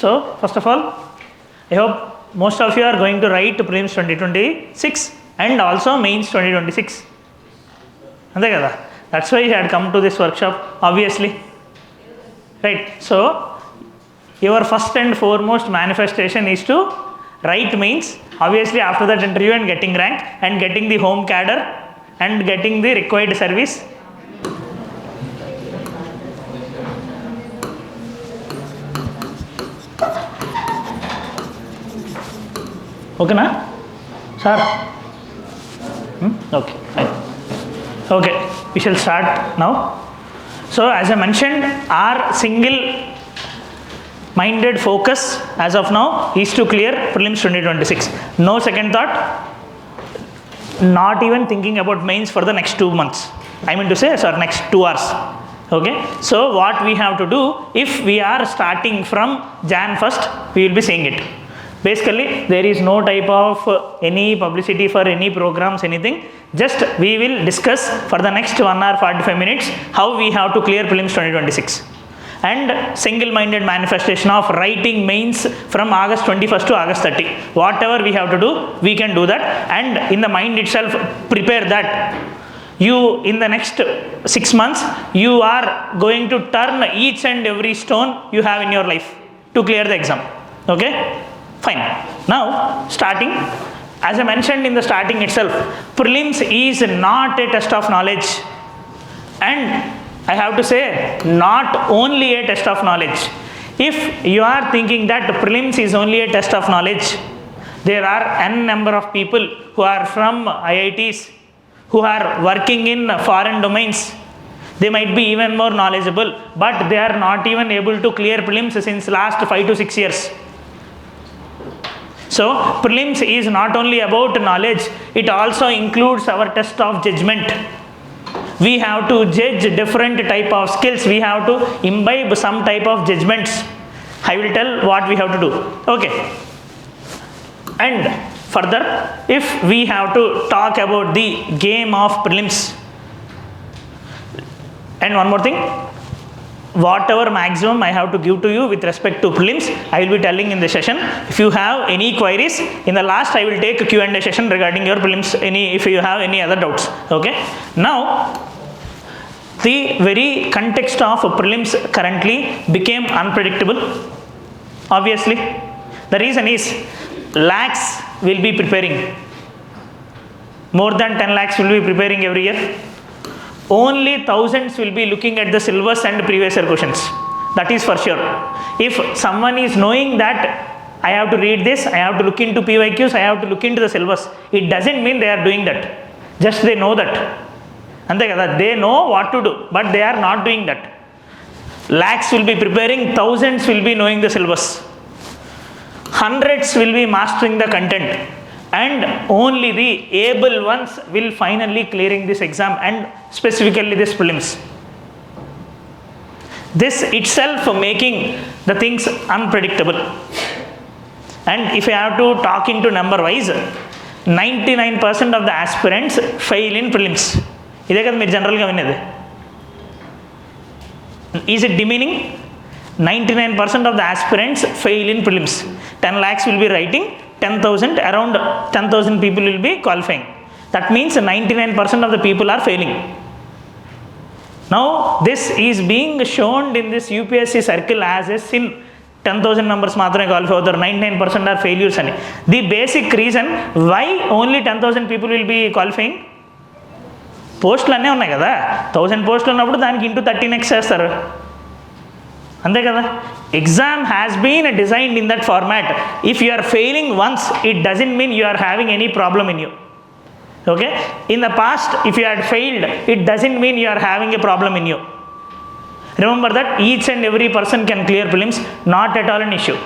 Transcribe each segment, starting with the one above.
So first of all, I hope most of you are going to write prelims 2026 and also mains 2026. Ante kada, that's why you had come to this workshop, obviously, right? So your first and foremost manifestation is to write mains, obviously after that interview and getting rank and getting the home cadre and getting the required service. Okay, na? Sir? Okay, fine. Okay, we shall start now. So, as I mentioned, our single minded focus as of now is to clear prelims 2026. No second thought, not even thinking about mains for the next 2 months. I mean to say, sorry, next 2 hours. Okay, so what we have to do, if we are starting from Jan 1st, we will be saying it. Basically, there is no type of any publicity for any programs, anything. Just we will discuss for the next 1 hour 45 minutes how we have to clear prelims 2026. And single-minded manifestation of writing mains from August 21st to August 30. Whatever we have to do, we can do that. And in the mind itself, prepare that. You, in the next 6 months, you are going to turn each and every stone you have in your life to clear the exam. Okay? Fine. Now, starting, as I mentioned in the starting itself, prelims is not a test of knowledge. And I have to say, not only a test of knowledge. If you are thinking that prelims is only a test of knowledge, there are n number of people who are from IITs, who are working in foreign domains. They might be even more knowledgeable, but they are not even able to clear prelims since last 5 to 6 years. So, prelims is not only about knowledge, it also includes our test of judgment. We have to judge different type of skills. We have to imbibe some type of judgments. I will tell what we have to do. Okay. And further, if we have to talk about the game of prelims, and one more thing, whatever maximum I have to give to you with respect to prelims, I will be telling in the session. If you have any queries, in the last I will take a Q&A session regarding your prelims, if you have any other doubts. Okay. Now, the very context of prelims currently became unpredictable. Obviously, the reason is lakhs will be preparing. More than 10 lakhs will be preparing every year. Only thousands will be looking at the syllabus and previous year questions. That is for sure. If someone is knowing that I have to read this, I have to look into PYQs, I have to look into the syllabus, it doesn't mean they are doing that. Just they know that. And they know what to do, but they are not doing that. Lakhs will be preparing, thousands will be knowing the syllabus. Hundreds will be mastering the content. And only the able ones will finally clearing this exam, and specifically this prelims. This itself making the things unpredictable. And if I have to talk into number wise, 99% of the aspirants fail in prelims. ఇదే కదా మీరు జనరల్గా వినేది. Is it demeaning? 99% of the aspirants fail in prelims. 10 lakhs will be writing, 10,000, around 10,000 people will be qualifying. That means 99% of the people are failing. Now, this is being shown in this UPSC circle as a sin. 10,000 numbers మాత్రమే qualify అవుతారు, 99% are failures అని. The basic reason why only 10,000 people will be qualifying, పోస్టులు అన్నీ ఉన్నాయి కదా, 1000 పోస్టులు ఉన్నప్పుడు దానికి ఇంటూ 13x చేస్తారు, అంతే కదా. Exam has been designed in that format. If you are failing once, it doesn't mean you are having any problem in you. Okay, in the past if you had failed, it doesn't mean you are having a problem in you. Remember that each and every person can clear prelims, not at all an issue.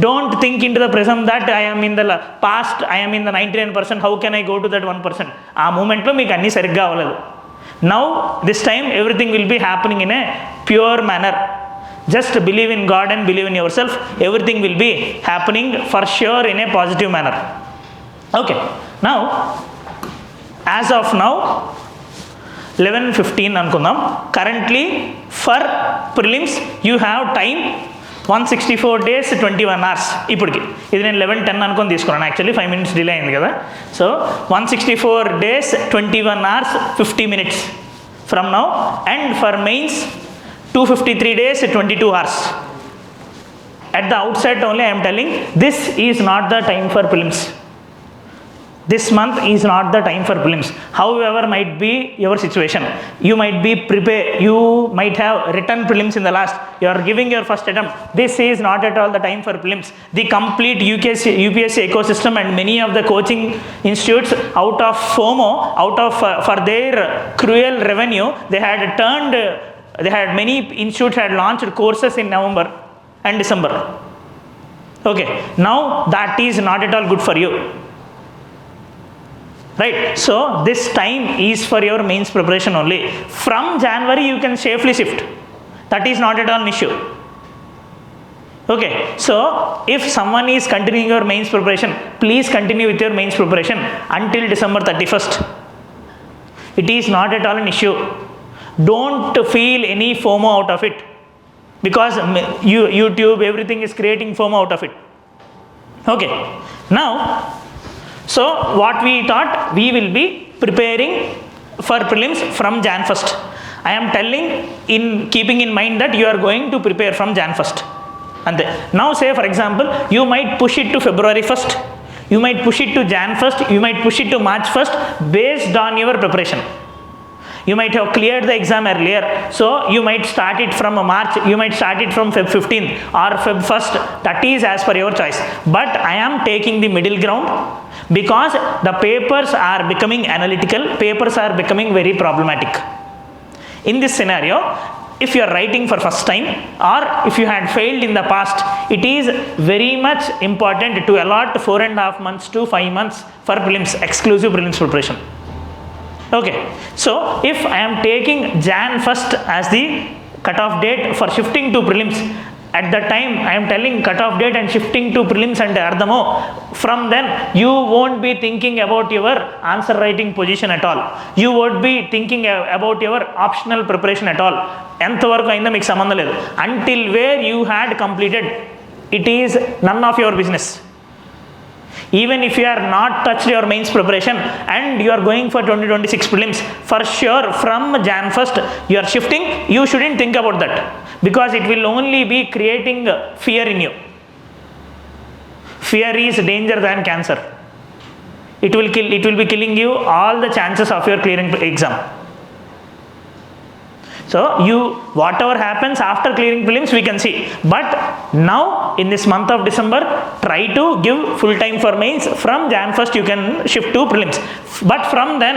Don't think into the prism that I am in the past, I am in the 99%, how can I go to that 1%? ఆ మూమెంట్లో మీకు అన్నీ సరిగ్గా అవ్వలేదు. Now this time everything will be happening in a pure manner. Just believe in God and believe in yourself. Everything will be happening for sure in a positive manner. Okay, now as of now 11:15 అనుకుందాం. Currently for prelims you have time 164 days 21 hours ఇప్పటికి. ఇది నేను 11:10 అనుకొని తీసుకున్నాను, actually 5 minutes delay అయింది కదా. So 164 days 21 hours 50 minutes from now, and for mains 253 days 22 hours. At the outset only I am telling, this is not the time for prelims. This month is not the time for prelims. However might be your situation, you might be prepared, you might have written prelims in the last, you are giving your first attempt. This is not at all the time for prelims. The complete UPSC ecosystem and many of the coaching institutes, out of FOMO, out of for their cruel revenue, many institutes had launched courses in November and December. Okay, now that is not at all good for you. Right, so this time is for your mains preparation only. From January you can safely shift, that is not at all an issue. Okay, so if someone is continuing your mains preparation, please continue with your mains preparation until December 31st. It is not at all an issue. Don't feel any FOMO out of it, because YouTube, everything is creating FOMO out of it. Okay, now, so what we thought, we will be preparing for prelims from Jan 1st. I am telling, in keeping in mind that you are going to prepare from Jan 1st. And now say for example, you might push it to February 1st, you might push it to Jan 1st, you might push it to March 1st based on your preparation. You might have cleared the exam earlier, so you might start it from March, you might start it from Feb 15th or Feb 1st, that is as per your choice. But I am taking the middle ground, because the papers are becoming analytical, papers are becoming very problematic. In this scenario, if you are writing for first time, or if you had failed in the past, it is very much important to allot 4.5 months to 5 months for prelims, exclusive prelims preparation. Okay, so if I am taking Jan 1st as the cutoff date for shifting to prelims, at that time I am telling cutoff date and shifting to prelims and ardhamo, from then you won't be thinking about your answer writing position at all, you would be thinking about your optional preparation at all. Enthavaraku ainda meeku sambandham ledhu, until where you had completed, it is none of your business. Even if you are not touched your mains preparation and you are going for 2026 prelims, for sure from Jan 1st you are shifting, you shouldn't think about that, because it will only be creating fear in you. Fear is danger than cancer. It will be killing you all the chances of your clearing exam. So whatever happens after clearing prelims we can see, but now in this month of December, try to give full time for mains. From Jan 1st you can shift to prelims, but from then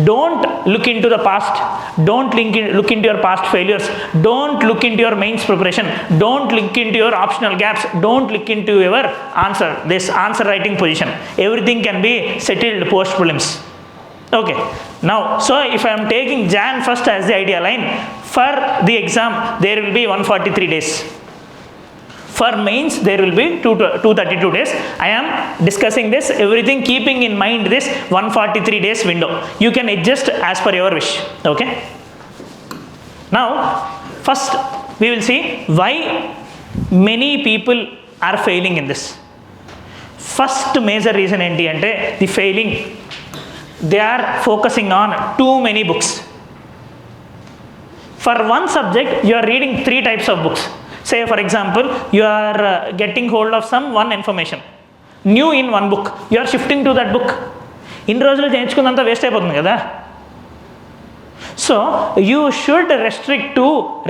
don't look into the past, don't look into your past failures, don't look into your mains preparation, don't look into your optional gaps, don't look into your answer writing position. Everything can be settled post prelims. Okay, now so if I am taking Jan 1st as the idea line, for the exam there will be 143 days, for mains there will be 232 days. I am discussing this everything keeping in mind this 143 days window. You can adjust as per your wish. Okay, now first we will see why many people are failing in this. First major reason enti ante the failing, they are focusing on too many books. For one subject you are reading 3 types of books. Say for example, you are getting hold of one information new in one book, you are shifting to that book. In రోజులు చేయించుకున్నంత waste అయిపోతుంది కదా. So you should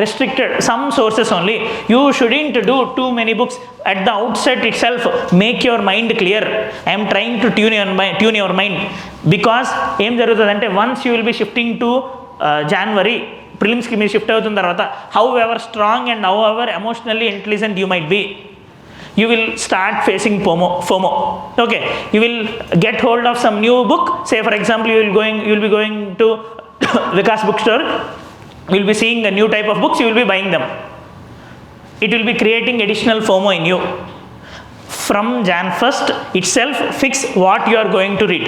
restricted some sources only. You shouldn't do too many books at the outset itself. Make your mind clear. I am trying to tune your mind, because ఏం జరుగుతుందంటే once you will be shifting to January prelims కి మీరు shift అవుతున్న తర్వాత, however strong and however emotionally intelligent you might be, you will start facing FOMO. Okay, you will get hold of some new book. Say for example, you will be going to Vikas bookstore, you will be seeing a new type of books, you will be buying them. It will be creating additional FOMO in you. From Jan 1st itself, fix what you are going to read.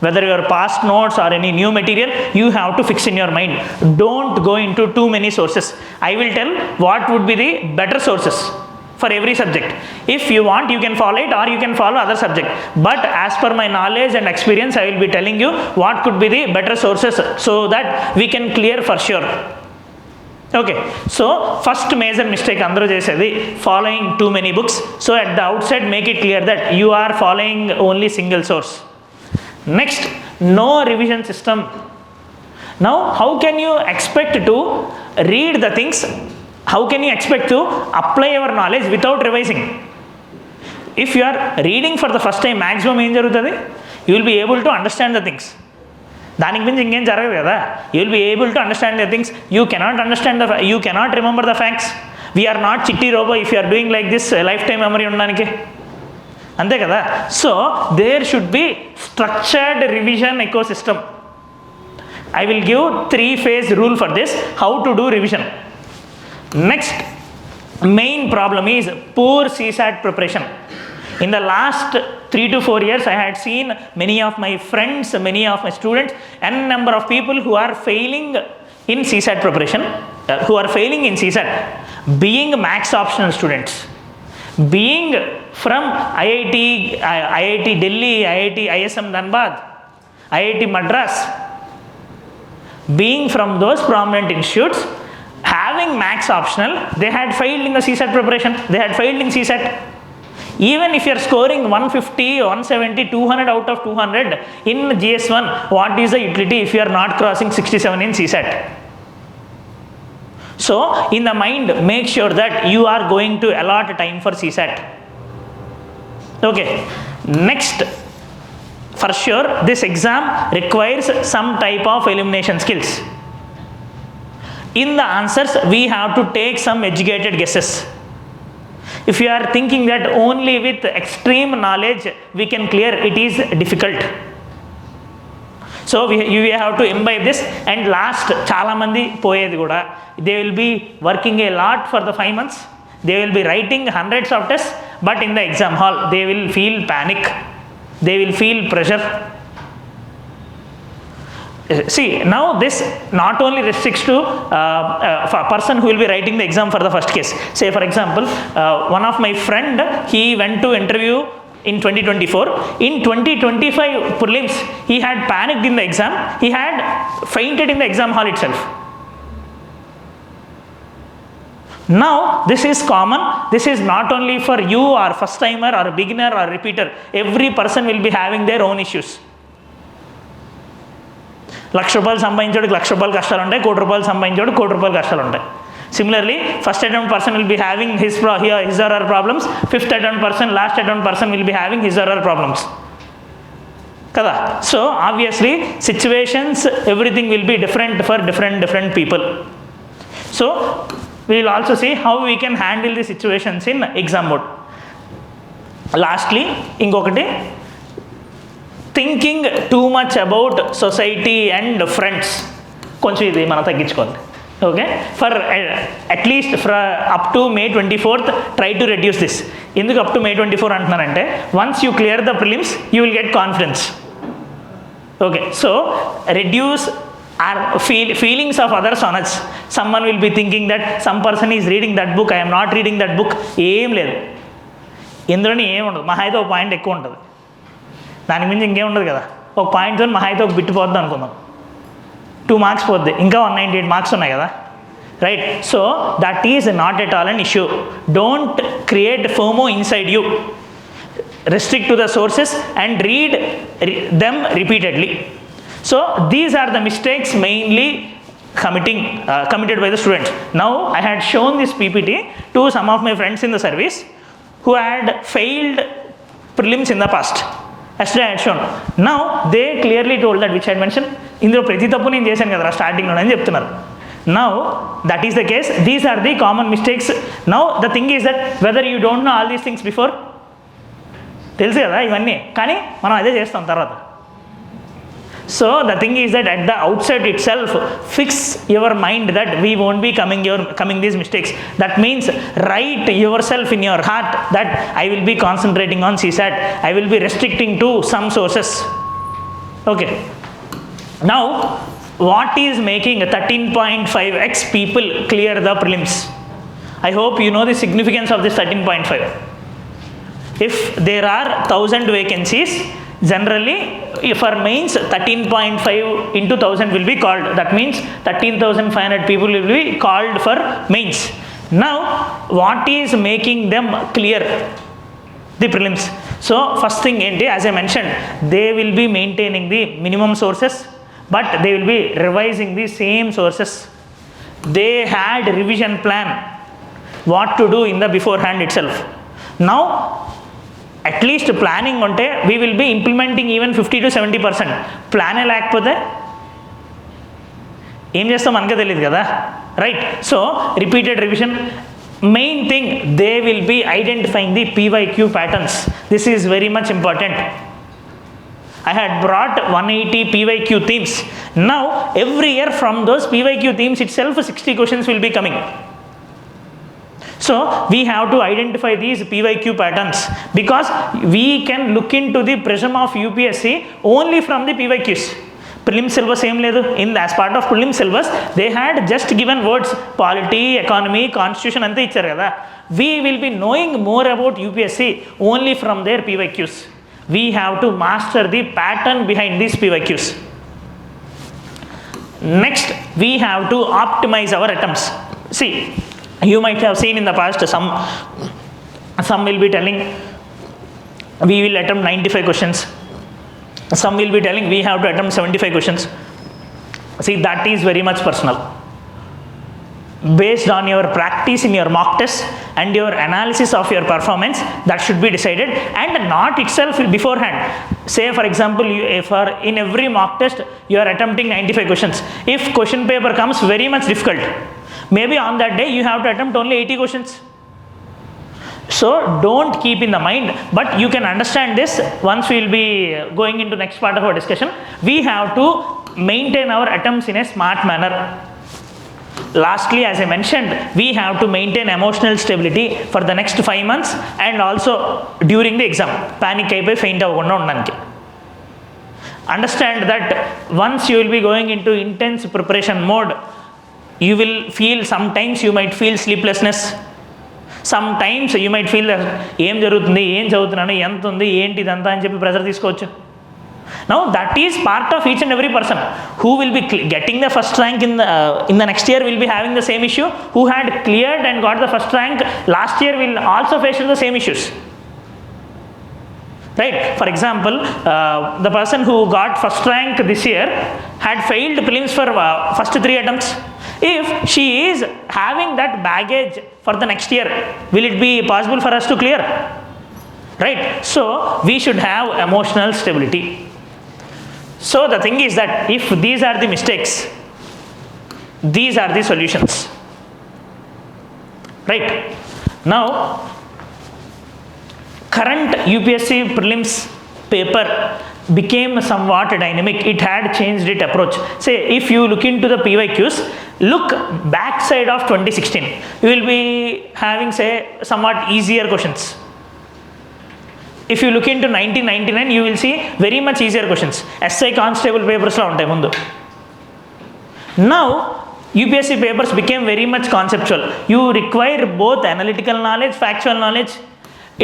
whether your past notes or any new material, you have to fix in your mind. Don't go into too many sources. I will tell what would be the better sources for every subject. If you want, you can follow it, or you can follow other subject. But as per my knowledge and experience, I will be telling you what could be the better sources so that we can clear for sure. Okay, so first major mistake andru chesedi following too many books. So at the outset, make it clear that you are following only single source. Next, no revision system. Now, how can you expect to read the things? How can you expect to apply your knowledge without revising? If you are reading for the first time, maximum em jarugutadi, you will be able to understand the things. దానికి మించి ఇంకేం జరగదు కదా. You will be able to understand the things. You cannot remember the facts. We are not Chitti robo if you are doing like this lifetime memory ఉండడానికి, అంతే కదా. So there should be structured revision ecosystem. I will give 3-phase rule for this, how to do revision. Next main problem is poor CSAT preparation. In the last 3 to 4 years, I had seen many of my friends, many of my students, and number of people who are failing in CSAT preparation, who are failing in CSAT, being max optional students, being from IIT Delhi, IIT ISM Dhanbad, IIT Madras, being from those prominent institutes, having max optional, they had failed in the CSAT preparation, they had failed in CSAT. Even if you are scoring 150, 170, 200 out of 200 in GS1, what is the utility if you are not crossing 67 in CSAT? So, in the mind, make sure that you are going to allot time for CSAT. Okay, next, for sure, this exam requires some type of elimination skills. In the answers, we have to take some educated guesses. If you are thinking that only with extreme knowledge we can clear, it is difficult. So you have to imbibe this. And last, chala mandi poyedi kuda, they will be working a lot for the 5 months. They will be writing hundreds of tests, but in the exam hall they will feel panic, they will feel pressure. See, now this not only restricts to a person who will be writing the exam for the first case. Say for example, one of my friend, he went to interview in 2024. In 2025 prelims, he had panicked in the exam. He had fainted in the exam hall itself. Now, this is common. This is not only for you or first timer or beginner or repeater. Every person will be having their own issues. 1,00,000 రూపాయలు సంపాదించోడికి 1,00,000 రూపాయలు కష్టాలు ఉంటాయి, 1,00,00,000 రూపాయలు సంపాదించోడికి 1,00,00,000 రూపాయలు కష్టాలు ఉంటాయి. Similarly, first attempt person will be having his or her problems, fifth attempt person, last attempt person will be having his or her problems. Kada. So obviously situations, everything will be different for different people. So we will also see how we can handle the situations in exam mode. Lastly, ingokati, thinking too much about society and friends, కొంచెం ఇది మనం తగ్గించుకోవాలి. Okay, for at least up to May 24th try to reduce this. ఎందుకు up to May 24 అంటున్నానంటే, once you clear the prelims you will get confidence. Okay, so reduce our feelings of others on us. Someone will be thinking that some person is reading that book, I am not reading that book. ఏం లేదు, ఇందులోనే ఏం ఉండదు. మహా అయితే ఒక point ఎక్కువ ఉంటుంది, దానికి మించి ఇంకేం ఉండదు కదా. ఒక పాయింట్తో మహా అయితే ఒక బిట్ పోద్ది అనుకుందాం, 2 మార్క్స్ పోద్ది, ఇంకా 198 మార్క్స్ ఉన్నాయి కదా, right? So that is not at all an issue. Don't create FOMO inside you. Restrict to the sources and read them repeatedly. So these are the mistakes mainly committed by the students. Now I had shown this PPT to some of my friends in the service who had failed prelims in the past. Yesterday I had shown. Now they clearly told that, which I had mentioned, ఇందులో ప్రతి తప్పు నేను చేశాను కదా స్టార్టింగ్లో అని చెప్తున్నారు. Now that is the case. These are the common mistakes. Now the thing is that whether you don't know all these things before, తెలుసు కదా ఇవన్నీ, కానీ మనం అదే చేస్తాం తర్వాత. So the thing is that at the outset itself, fix your mind that we won't be coming these mistakes. That means write yourself in your heart that I will be concentrating on CSAT, I will be restricting to some sources. Okay. Now, what is making 13.5x people clear the prelims? I hope you know the significance of this 13.5. If there are 1000 vacancies, generally for mains 13.5 into 1000 will be called. That means 13,500 people will be called for mains. Now, what is making them clear the prelims? So first thing, as I mentioned, they will be maintaining the minimum sources, but they will be revising the same sources. They had revision plan, what to do in the beforehand itself. Now, at least planning unte we will be implementing even 50 to 70%. Plan లేకపోతే ఏం చేస్తాం మనకే తెలియదు కదా, right? So repeated revision. Main thing, they will be identifying the PYQ patterns. This is very much important. I had brought 180 PYQ themes. Now every year from those PYQ themes itself 60 questions will be coming. So we have to identify these PYQ patterns, because we can look into the prism of UPSC only from the PYQs. Prelim syllabus same ledu. As part of prelim syllabus, they had just given words polity, economy, constitution ante icharu kada. We will be knowing more about UPSC only from their PYQs. We have to master the pattern behind these PYQs. Next, we have to optimize our attempts. See, you might have seen in the past some will be telling we will attempt 95 questions. Some will be telling we have to attempt 75 questions. See, that is very much personal. Based on your practice in your mock test and your analysis of your performance, that should be decided, and not itself beforehand. Say for example, in every mock test you are attempting 95 questions. If question paper comes very much difficult, maybe on that day you have to attempt only 80 questions. So don't keep in the mind, but you can understand this once we will be going into next part of our discussion. We have to maintain our attempts in a smart manner. Lastly, as I mentioned, we have to maintain emotional stability for the next 5 months and also during the exam. Panic అయిపోయి faint అవ్వకుండా ఉండడానికి. Understand that once you will be going into intense preparation mode, you will feel, sometimes you might feel sleeplessness. Sometimes you might feel that ఏం జరుగుతుంది, ఏం చదువుతున్నాను, ఎంత ఉంది, ఏంటి ఇదంతా అని చెప్పి ప్రెజర్ తీసుకోవచ్చు. Now that is part of each and every person. Who will be getting the first rank in the next year will be having the same issue. Who had cleared and got the first rank last year will also face the same issues. Right? For example, the person who got first rank this year had failed prelims for first 3 attempts. If she is having that baggage for the next year, will it be possible for us to clear? Right? So we should have emotional stability. So the thing is that if these are the mistakes, these are the solutions. Right? Now, current UPSC prelims paper became somewhat dynamic. It had changed its approach. Say, if you look into the PYQs, look back side of 2016, you will be having, say, somewhat easier questions. If you look into 1999, you will see very much easier questions. SI constable papers la untai mundu. Now UPSC papers became very much conceptual. You require both analytical knowledge, factual knowledge.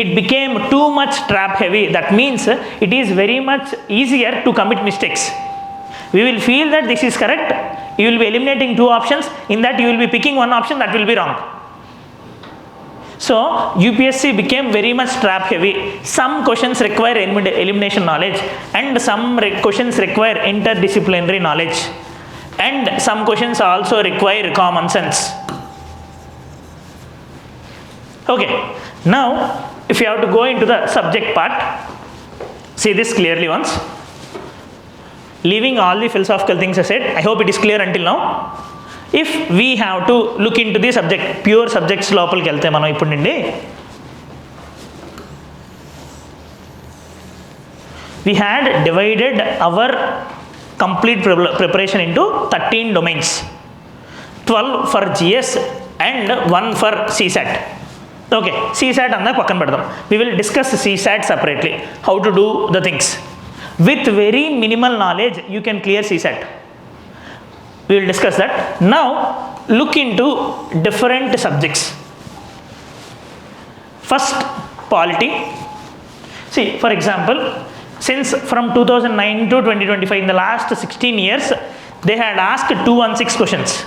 It became too much trap heavy. That means it is very much easier to commit mistakes. We will feel that this is correct. You will be eliminating 2 options. In that you will be picking one option that will be wrong. So UPSC became very much trap heavy. Some questions require elimination knowledge, and some questions require interdisciplinary knowledge, and some questions also require common sense. Okay, now if you have to go into the subject part, see this clearly once. Leaving all the philosophical things aside, I hope it is clear until now. If we have to look into the subject, pure subjects లోపలికి వెళ్తే మనం ఇప్పుడు నుండి we had divided our complete preparation into 13 domains, 12 for GS and 1 for CSAT. Okay, CSAT అందా పక్కన పెడదాం. We will discuss CSAT separately, how to do the things. with very minimal knowledge, you can clear CSAT. We will discuss that. Now, look into different subjects. First, polity. See, for example, since from 2009 to 2025, in the last 16 years, they had asked 216 questions.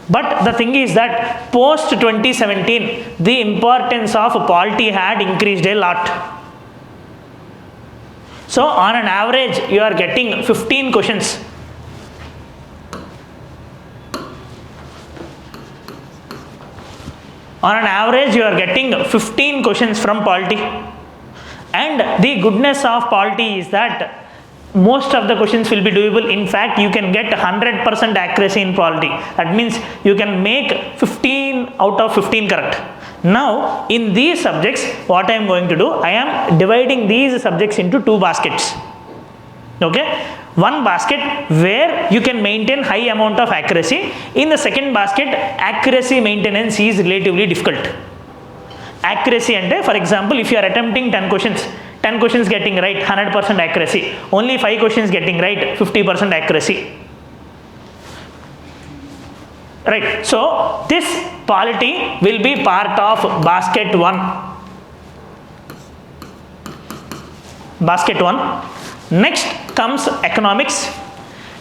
But the thing is that post 2017, the importance of polity had increased a lot. So, on an average, you are getting 15 questions. On an average, you are getting 15 questions from polity. And the goodness of polity is that most of the questions will be doable. In fact, you can get 100% accuracy in polity. That means you can make 15 out of 15 correct. Now, in these subjects, what I am going to do, I am dividing these subjects into two baskets. Okay? One basket where you can maintain high amount of accuracy. In the second basket, accuracy maintenance is relatively difficult. Accuracy and, for example, if you are attempting 10 questions getting right, 100% accuracy. Only 5 questions getting right, 50% accuracy. Right. So, this polity will be part of basket 1. Basket 1. Next comes economics.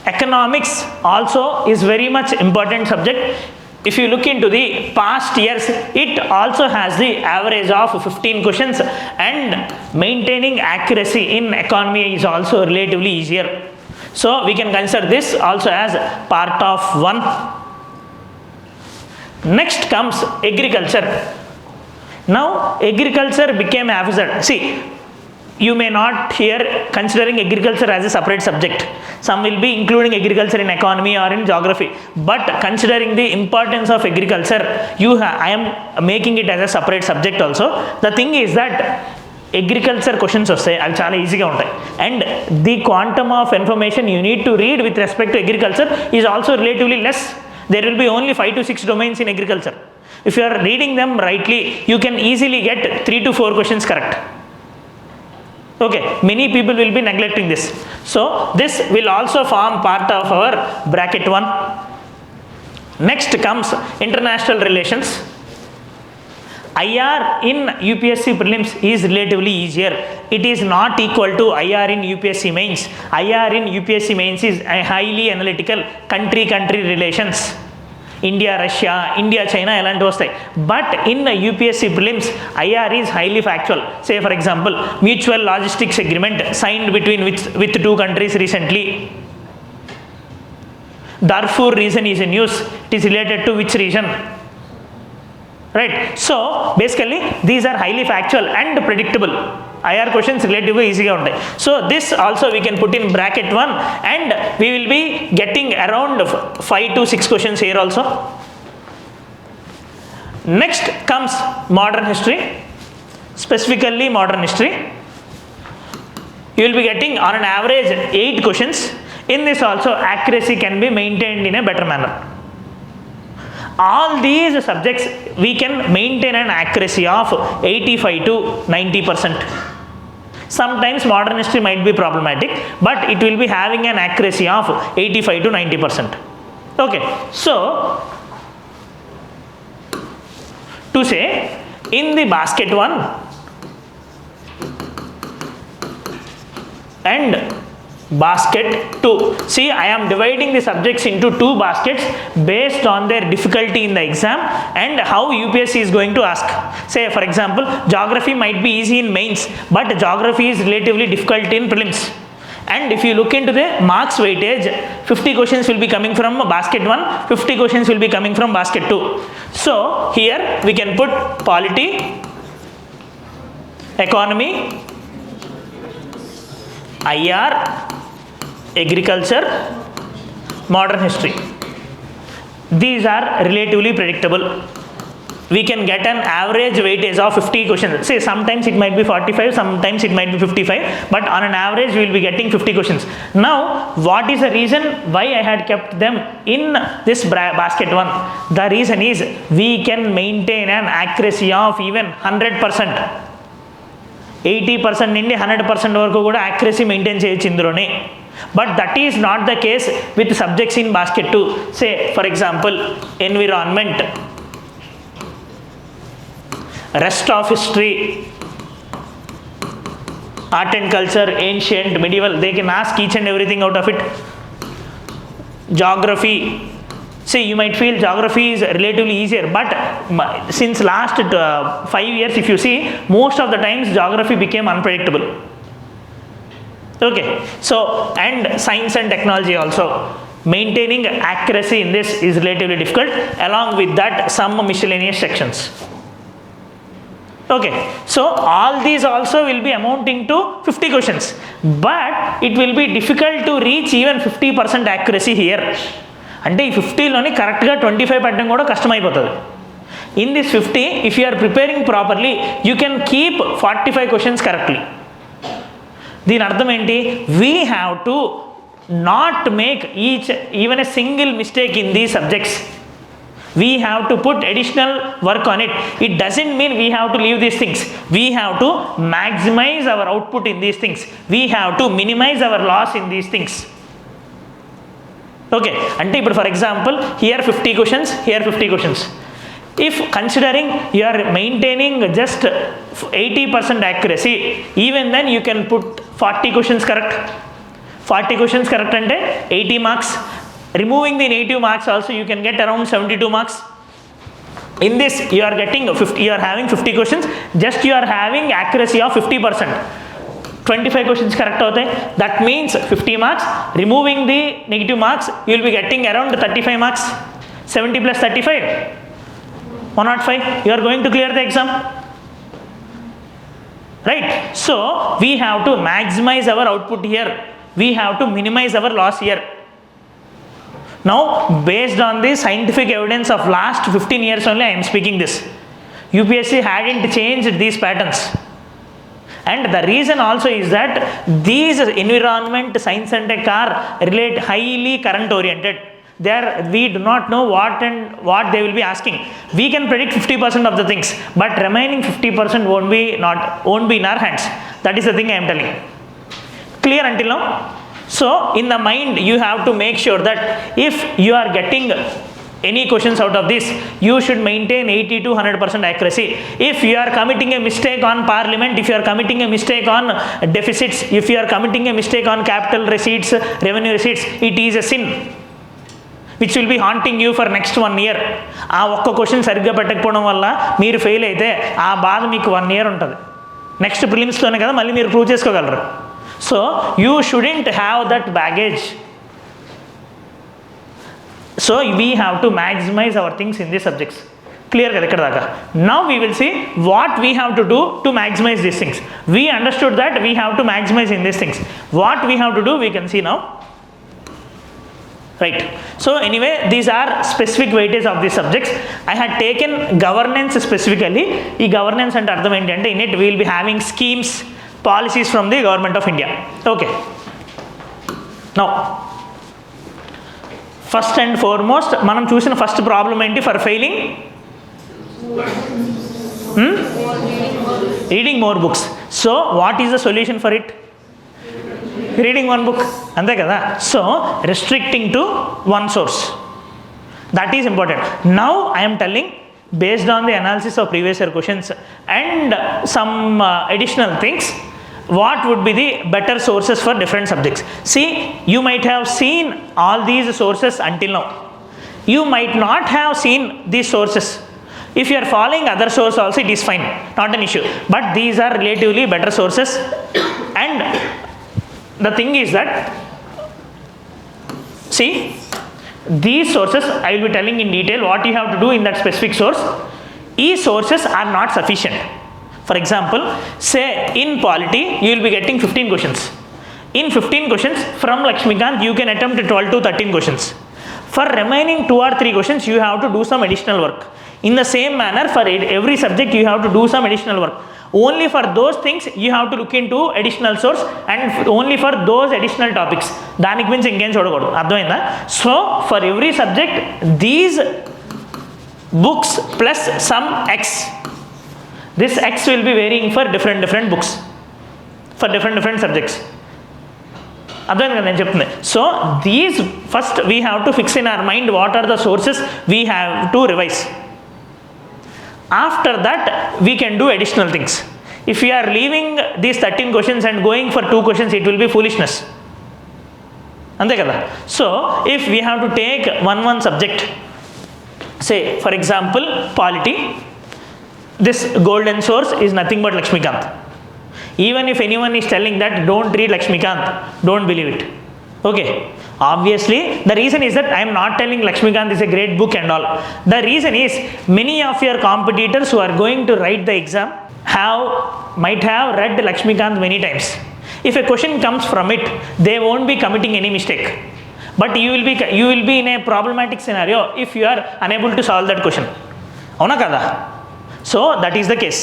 Economics also is very much important subject. If you look into the past years, it also has the average of 15 questions, and maintaining accuracy in economy is also relatively easier. So, we can consider this also as part of 1. Next comes agriculture. Now, agriculture became a hazard. See, you may not here considering agriculture as a separate subject. Some will be including agriculture in economy or in geography. But considering the importance of agriculture, I am making it as a separate subject also. The thing is that agriculture questions are చాలా ఈజీగా ఉంటాయి. And the quantum of information you need to read with respect to agriculture is also relatively less. There will be only 5 to 6 domains in agriculture. If you are reading them rightly, you can easily get 3 to 4 questions correct. Okay, many people will be neglecting this. So, this will also form part of our bracket 1. Next comes international relations. IR in UPSC Prelims is relatively easier. It is not equal to IR in UPSC Mains. IR in UPSC Mains is a highly analytical country relations. India, Russia, India, China, elanti vastayi. But in UPSC Prelims, IR is highly factual. Say for example, mutual logistics agreement signed between with 2 countries recently. Darfur region is in news. It is related to which region? Right. So, basically, these are highly factual and predictable. IR questions relatively easy. So, this also we can put in bracket 1, and we will be getting around 5 to 6 questions here also. Next comes modern history, specifically modern history. You will be getting on an average 8 questions. In this also, accuracy can be maintained in a better manner. All these subjects we can maintain an accuracy of 85 to 90%. Sometimes modern history might be problematic, but it will be having an accuracy of 85 to 90%. Okay, so to say in the basket 1 and basket 2. See, I am dividing the subjects into 2 baskets based on their difficulty in the exam and how UPSC is going to ask. Say for example, geography might be easy in mains, but geography is relatively difficult in prelims. And if you look into the marks weightage, 50 questions will be coming from basket 1, 50 questions will be coming from basket 2. So, here we can put polity, economy, IR, agriculture, modern history. These are relatively predictable. We can get an average weightage of 50 questions. Say sometimes it might be 45, sometimes it might be 55, but on an average we will be getting 50 questions. Now, what is the reason why I had kept them in this basket 1? The reason is we can maintain an accuracy of even 100%. 80% నుండి 100% వరకు కూడా accuracy maintain చేయొచ్చు ఇందులోనే. But that is not the case with subjects in basket 2. Say for example environment, rest of history, art and culture, ancient, medieval, they can ask each and everything out of it. Geography, see, you might feel geography is relatively easier, but since last 5 years if you see, most of the times geography became unpredictable. Okay, so and science and technology also, maintaining accuracy in this is relatively difficult. Along with that, some miscellaneous sections. Okay, so all these also will be amounting to 50 questions, but it will be difficult to reach even 50% accuracy here. అంటే ఈ 50లోని కరెక్ట్గా 25 పెట్టడం కూడా కష్టమైపోతుంది. In this 50, if you are preparing properly, you can keep 45 questions correctly. దీని అర్థం ఏంటి? We have to not make even a single mistake in these subjects. We have to put additional work on it. It doesn't mean we have to leave these things. We have to maximize our output in these things. We have to minimize our loss in these things. Okay, ante ipudu for example here 50 questions, here 50 questions. If considering you are maintaining just 80% accuracy, even then you can put 40 questions correct. 40 questions correct ante 80 marks. Removing the negative marks also, you can get around 72 marks. In this you are getting 50, you are having 50 questions, just you are having accuracy of 50%. 25 questions correct hote, that means 50 marks. Removing the negative marks, you will be getting around 35 marks. 70 plus 35, 105. You are going to clear the exam, right? So we have to maximize our output here. We have to minimize our loss here. Now, based on the scientific evidence of last 15 years only, I am speaking this. UPSC hadn't changed these patterns. And the reason also is that these environment, science and tech are highly current oriented. We do not know what they will be asking. We can predict 50% of the things, but remaining 50% won't be in our hands. That is the thing I am telling. Clear until now? So in the mind you have to make sure that if you are getting any questions out of this, you should maintain 80 to 100% accuracy. If you are committing a mistake on parliament, if you are committing a mistake on deficits, if you are committing a mistake on capital receipts, revenue receipts, it is a sin which will be haunting you for next 1 year. ఆ ఒక్క question సరిగ్గా పెట్టకపోవడం వల్ల మీరు fail అయితే ఆ బాధ మీకు 1 year ఉంటుంది. నెక్స్ట్ ప్రిలిమ్స్లోనే కదా మళ్ళీ మీరు ప్రూవ్ చేసుకోగలరు. So you shouldn't have that baggage. So we have to maximize our things in these subjects. Clear kada ikkada daaka? Now we will see what we have to do to maximize these things. We understood that we have to maximize in these things. What we have to do, we can see now. Right. So anyway, these are specific weightage of these subjects. I had taken governance specifically. Ee governance ante ardham enti ante in it we will be having schemes, policies from the government of India. Okay. Now, first and foremost, manam chusina first problem enti for failing? Reading more books. So, what is the solution for it? Reading one book. Ante kada. So, restricting to one source. That is important. Now, I am telling, based on the analysis of previous year questions and some additional things, what would be the better sources for different subjects. See, you might have seen all these sources until now. You might not have seen these sources. If you are following other source also, it is fine, not an issue, but these are relatively better sources. And the thing is that, see, these sources I will be telling in detail what you have to do in that specific source. These sources are not sufficient. For example, say in polity you will be getting 15 questions. In 15 questions from Lakshmikant you can attempt 12 to 13 questions. For remaining 2 or 3 questions you have to do some additional work. In the same manner, for every subject you have to do some additional work. Only for those things you have to look into additional source, and only for those additional topics. దానికి మించి ఇంకేం చూడకూడదు. అర్థమైందా? So for every subject these books plus some X. This X will be varying for different books. for different subjects. అర్థమైంది కదా నేను చెప్తుంది. So these first we have to fix in our mind what are the sources we have to revise. After that we can do additional things. If you are leaving these 13 questions and going for 2 questions, it will be foolishness. Ante kada. So if we have to take one subject, say for example polity, this golden source is nothing but Lakshmikant. Even if anyone is telling that don't read Lakshmikant, don't believe it. Okay, obviously the reason is that I am not telling Lakshmikant is a great book and all. The reason is many of your competitors who are going to write the exam might have read Lakshmikant many times. If a question comes from it, they won't be committing any mistake. But you will be in a problematic scenario if you are unable to solve that question. Avuna kada? So that is the case.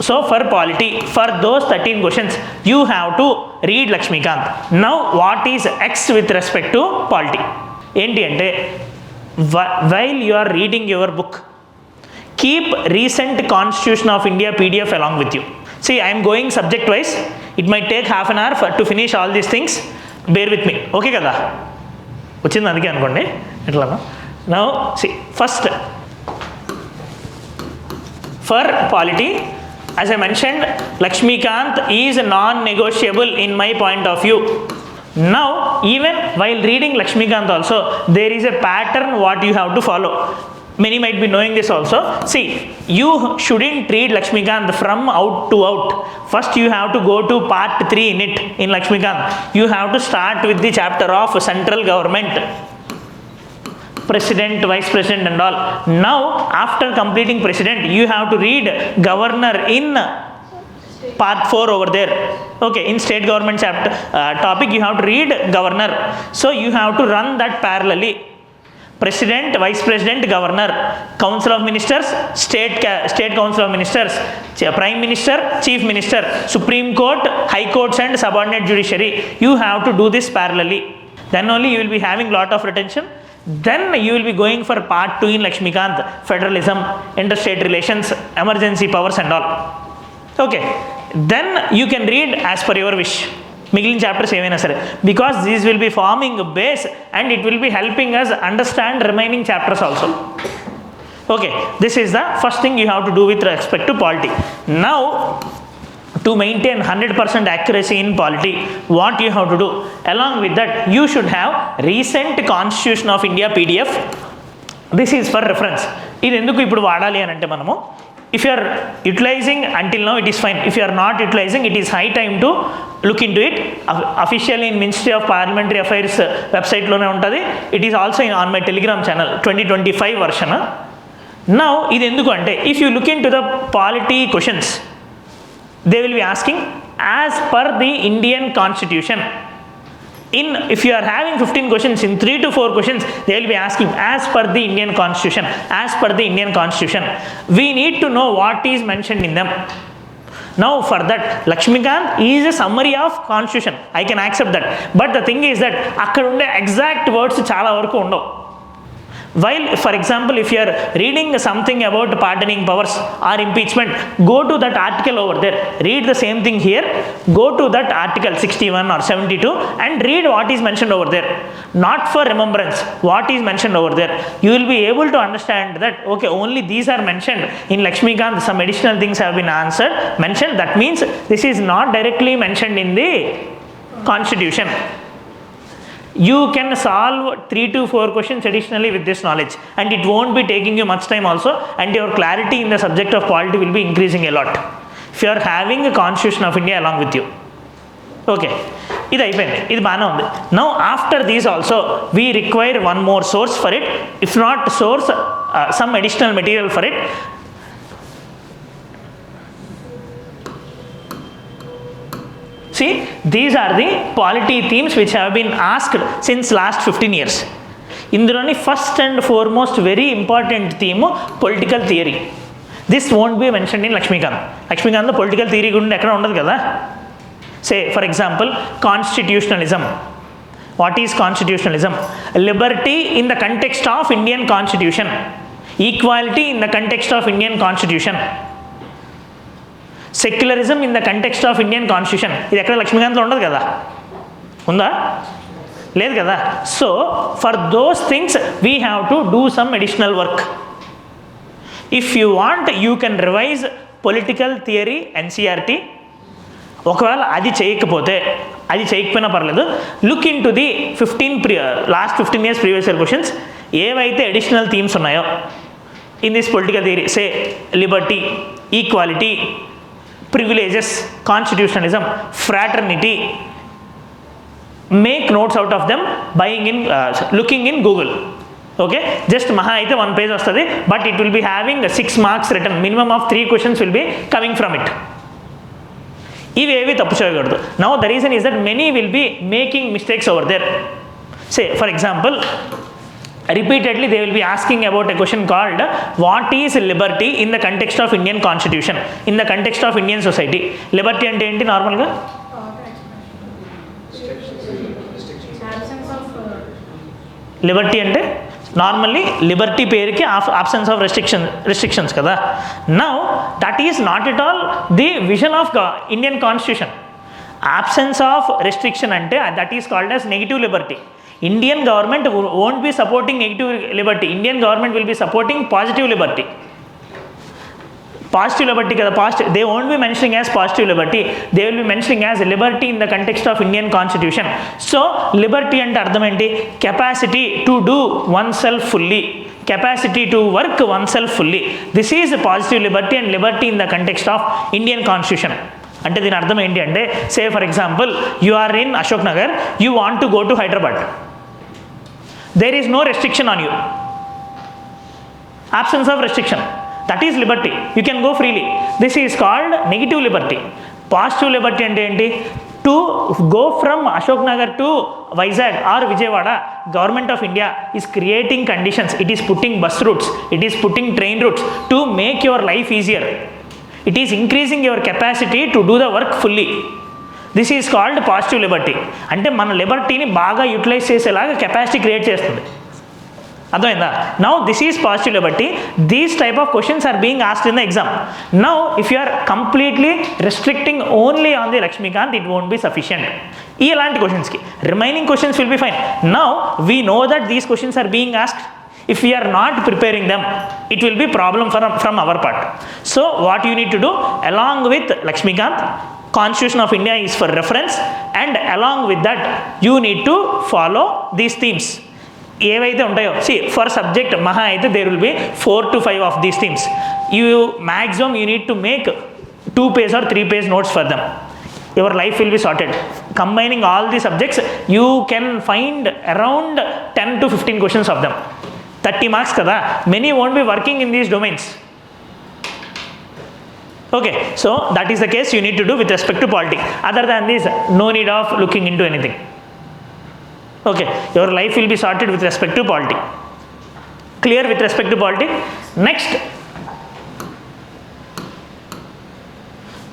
So for polity, for those 13 questions, you have to read Lakshmikant. Now what is X with respect to polity? Enti ante while you are reading your book, keep recent Constitution of India PDF along with you. See, I am going subject wise. It might take half an hour to finish all these things. Bear with me. Okay kada? Vachindi andike anukondi. Etlana? Now see, first for polity, as I mentioned, Lakshmikant is non-negotiable in my point of view. Now even while reading Lakshmikant also, there is a pattern what you have to follow. Many might be knowing this also. See, you shouldn't read Lakshmikant from out to out. First you have to go to part 3 in Lakshmikant. You have to start with the chapter of central government, president, vice president and all. Now after completing president, you have to read governor in part 4 over there. Okay, in state government chapter topic you have to read governor. So you have to run that parallelly. President, Vice President, Governor, Council of Ministers, State Council of Ministers, Prime Minister, Chief Minister, Supreme Court, High Courts and Subordinate Judiciary. You have to do this parallelly. Then only you will be having lot of retention. Then you will be going for part 2 in Lakshmikant, federalism, interstate relations, emergency powers and all. Okay, then you can read as per your wish. మిగిలిన chapters ఏమైనా సరే, because these will be forming base and it will be helping us understand remaining chapters also. Okay, this is the first thing you have to do with respect to polity. Now to maintain 100% accuracy in polity, what you have to do? Along with that, you should have recent Constitution of India PDF. This is for reference. ఇది ఎందుకు ఇప్పుడు వాడాలి అని అంటే మనము, if you are utilizing until now it is fine. If you are not utilizing, it is high time to look into it. Officially in Ministry of Parliamentary Affairs website లోనే ఉంటుంది. It is also on my Telegram channel 2025 version. Now ఇది ఎందుకు అంటే, if you look into the polity questions, they will be asking as per the Indian Constitution. If you are having 15 questions, in 3 to 4 questions they will be asking as per the Indian Constitution, as per the Indian Constitution. We need to know what is mentioned in them. Now for that, Lakshmikant is a summary of Constitution. I can accept that, but the thing is that akkada unde exact words chaala varaku undavu. While for example, if you are reading something about pardoning powers or impeachment, go to that article over there, read the same thing here, go to that article 61 or 72 and read what is mentioned over there. Not for remembrance, what is mentioned over there. You will be able to understand that okay, only these are mentioned in Lakshmikant, some additional things have been mentioned. That means this is not directly mentioned in the Constitution. You can solve 3 to 4 questions additionally with this knowledge, and it won't be taking you much time also, and your clarity in the subject of polity will be increasing a lot if you are having a Constitution of India along with you. Okay, ఇది అయిపోయింది, ఇది బాగానే ఉంది. Now after these also we require one more source for it, if not source, some additional material for it. See, these are the polity themes which have been asked since last 15 years. Indroni first and foremost very important theme, political theory. This won't be mentioned in Lakshmikant. Lakshmikant the political theory gunde ekkada undadu kada. Say for example, constitutionalism. What is constitutionalism? Liberty in the context of Indian Constitution. Equality in the context of Indian Constitution. Secularism in the context of Indian constitution, ఇది ఎక్కడ లక్ష్మీకాంత్లో ఉండదు కదా, ఉందా? లేదు కదా. So for those things we have to do some additional work. If you want you can revise political theory NCERT. ఒకవేళ అది చేయకపోయినా పర్లేదు, look in to the last 15 years previous year questions. ఏవైతే అడిషనల్ థీమ్స్ ఉన్నాయో in this political theory, say Liberty, equality, privileges, constitutionalism, fraternity, make notes out of them looking in Google. Okay, just మహా అయితే 1 page వస్తుంది, but it will be having 6 marks return. Minimum of 3 questions will be coming from it. ఇవేవి తప్పు చేయకూడదు. Now the reason is that many will be making mistakes over there. Say for example, repeatedly they will be asking about a question called what is liberty in the context of Indian constitution, in the context of Indian society. Liberty అంటే ఏంటి నార్మల్గా? Liberty అంటే normally liberty పేరుకి absence of restrictions కదా. Now that is not at all the vision of Indian constitution. Absence of restriction అంటే that is called as negative liberty. Indian government won't be supporting negative liberty. Indian government will be supporting positive liberty. Positive liberty kada, they won't be mentioning as positive liberty. They will be mentioning as liberty in the context of Indian constitution. So liberty ante ardham enti? Capacity to do oneself fully, capacity to work oneself fully. This is positive liberty and liberty in the context of Indian constitution. అంటే దీని అర్థం ఏంటి అంటే, say for example you are in Ashok Nagar, you want to go to Hyderabad. There is no restriction on you, absence of restriction, that is liberty, you can go freely. This is called negative liberty. Positive liberty అంటే ఏంటి? To go from Ashok Nagar to Vizag or Vijayawada, government of India is creating conditions, it is putting bus routes, it is putting train routes to make your life easier. It is increasing your capacity to do the work fully. This is called positive liberty. అంటే మన లిబర్టీని బాగా utilise చేసేలాగా capacity create చేస్తుంది. అర్థమైందా? Now this is positive liberty. These type of questions are being asked in the exam. Now if you are completely restricting only on the Laxmikanth, it won't be sufficient. ఇలాంటి క్వశ్చన్స్కి remaining questions will be fine. Now we know that these questions are being asked. If we are not preparing them, it will be problem from our part. So what you need to do, along with Lakshmikant, Constitution of India is for reference, and along with that you need to follow these themes. ఏవైతే ఉంటాయో, see for subject మహా అయితే there will be 4 to 5 of these themes. Maximum you need to make 2 page or 3 page notes for them. Your life will be sorted. Combining all the subjects, you can find around 10 to 15 questions of them. 30 marks kada. Many won't be working in these domains. Okay, so that is the case you need to do with respect to politics. Other than this, no need of looking into anything. Okay, your life will be sorted with respect to politics. Clear with respect to politics? Next,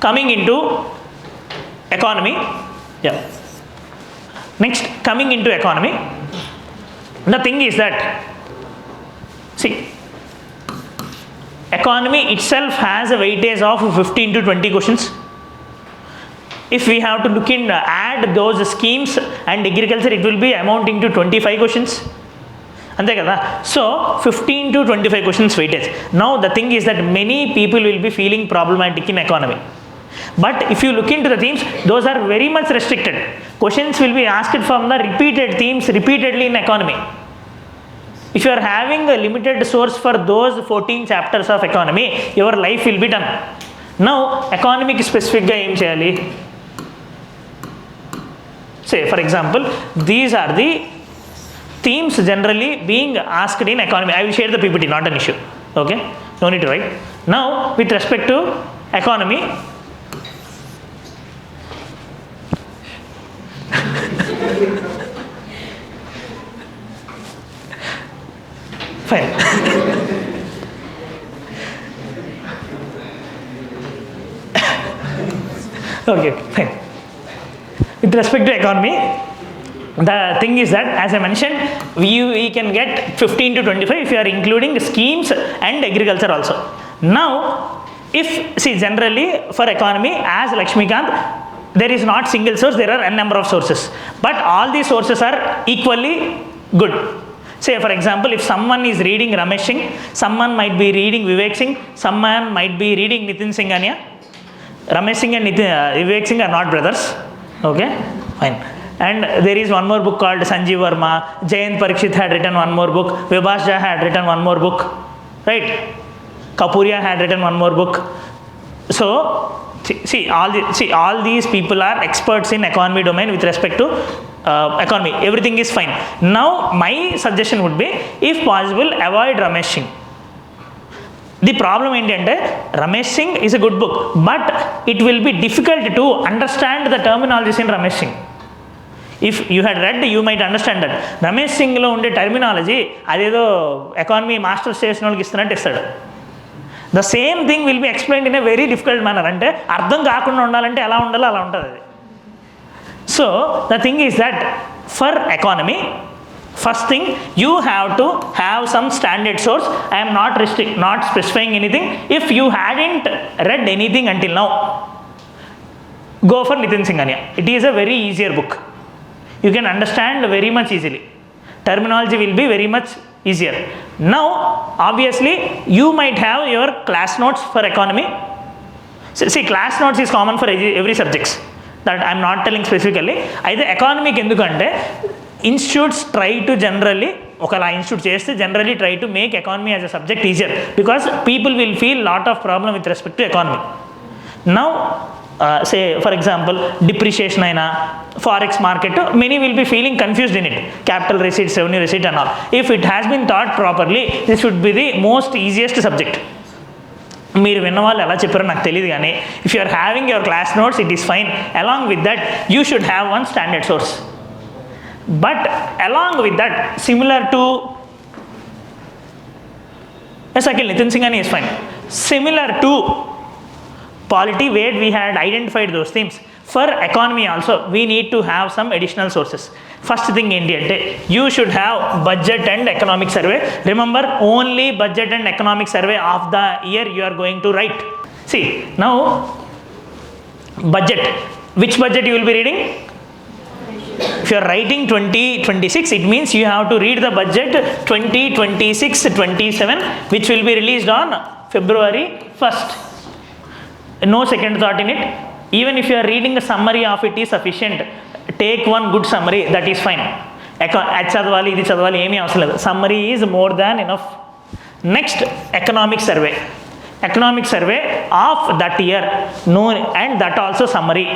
coming into economy. Yeah. Next, coming into economy, the thing is that, see, economy itself has a weightage of 15 to 20 questions. If we have to look in, add those schemes and agriculture, it will be amounting to 25 questions. అంతే కదా. So 15 to 25 questions weightage. Now the thing is that many people will be feeling problematic in economy. But if you look into the themes, those are very much restricted. Questions will be asked from the repeated themes repeatedly in economy. If you are having a limited source for those 14 chapters of economy, your life will be done. Now, economic specific ga em cheyali? Say, for example, these are the themes generally being asked in economy. I will share the PPT, not an issue. Okay? No need to write. Now, with respect to economy, fine. Okay, fine. With respect to economy, the thing is that, as I mentioned, we can get 15 to 25 if you are including schemes and agriculture also. Now, Generally for economy, as Lakshmikant, there is not single source, there are n number of sources, but all these sources are equally good. Say for example, if someone is reading Ramesh Singh, someone might be reading Vivek Singh, someone might be reading Nitin Singhania. Ramesh Singh and Vivek Singh are not brothers. Okay, fine. And there is one more book called Sanjeev Verma. Jayant Parikshit had written one more book. Vibhash Jha had written one more book. Right? Kapuria had written one more book. So, all these people are experts in economy domain with respect to economy. Everything is fine. Now, my suggestion would be, if possible, avoid Ramesh Singh. The problem is that Ramesh Singh is a good book, but it will be difficult to understand the terminologies in Ramesh Singh. If you had read, you might understand that. Ramesh Singh lo unde terminology, adedo economy master station వాళ్ళకి ఇస్తున్నట్టు ఇస్తాడు. The same thing will be explained in a very difficult manner. అంటే అర్థం కాకుండా ఉండాలంటే ఎలా ఉండాలో అలా ఉంటుంది అది. So the thing is that for economy, first thing, you have to have some standard source. I am not specifying anything. If you hadn't read anything until now, go for Nitin Singhania. It is a very easier book. You can understand very much easily. Terminology will be very much easier. Now, obviously, you might have your class notes for economy. See, class notes is common for every subjects. That I am not telling specifically. Either economic endukante institutes try to generally, institute cheste generally try to make economy as a subject easier, because people will feel lot of problem with respect to economy. Now, say for example, depreciation aina, forex market, many will be feeling confused in it. Capital receipts, revenue receipt and all. If it has been taught properly, this should be the most easiest subject. మీరు విన్న వాళ్ళు ఎలా చెప్పారో నాకు తెలియదు కానీ, if you are having your class notes, it is fine. Along with that, you should have one standard source. But along with that, similar to Akhil, Nitin Singhani is fine. Similar to polity, where we had identified those themes, for economy also we need to have some additional sources. First thing enti ante, you should have budget and economic survey. Remember, only budget and economic survey of the year you are going to write. See, now budget, which budget you will be reading? If you are writing 2026, it means you have to read the budget 2026-27, which will be released on February 1st. No second thought in it. Even if you are reading a summary of it is sufficient. Take one good summary, that is fine. Chadavali, idi chadavali, emi avasam ledhu. Summary is more than enough. Next, economic survey. Economic survey of that year, no, and that also summary.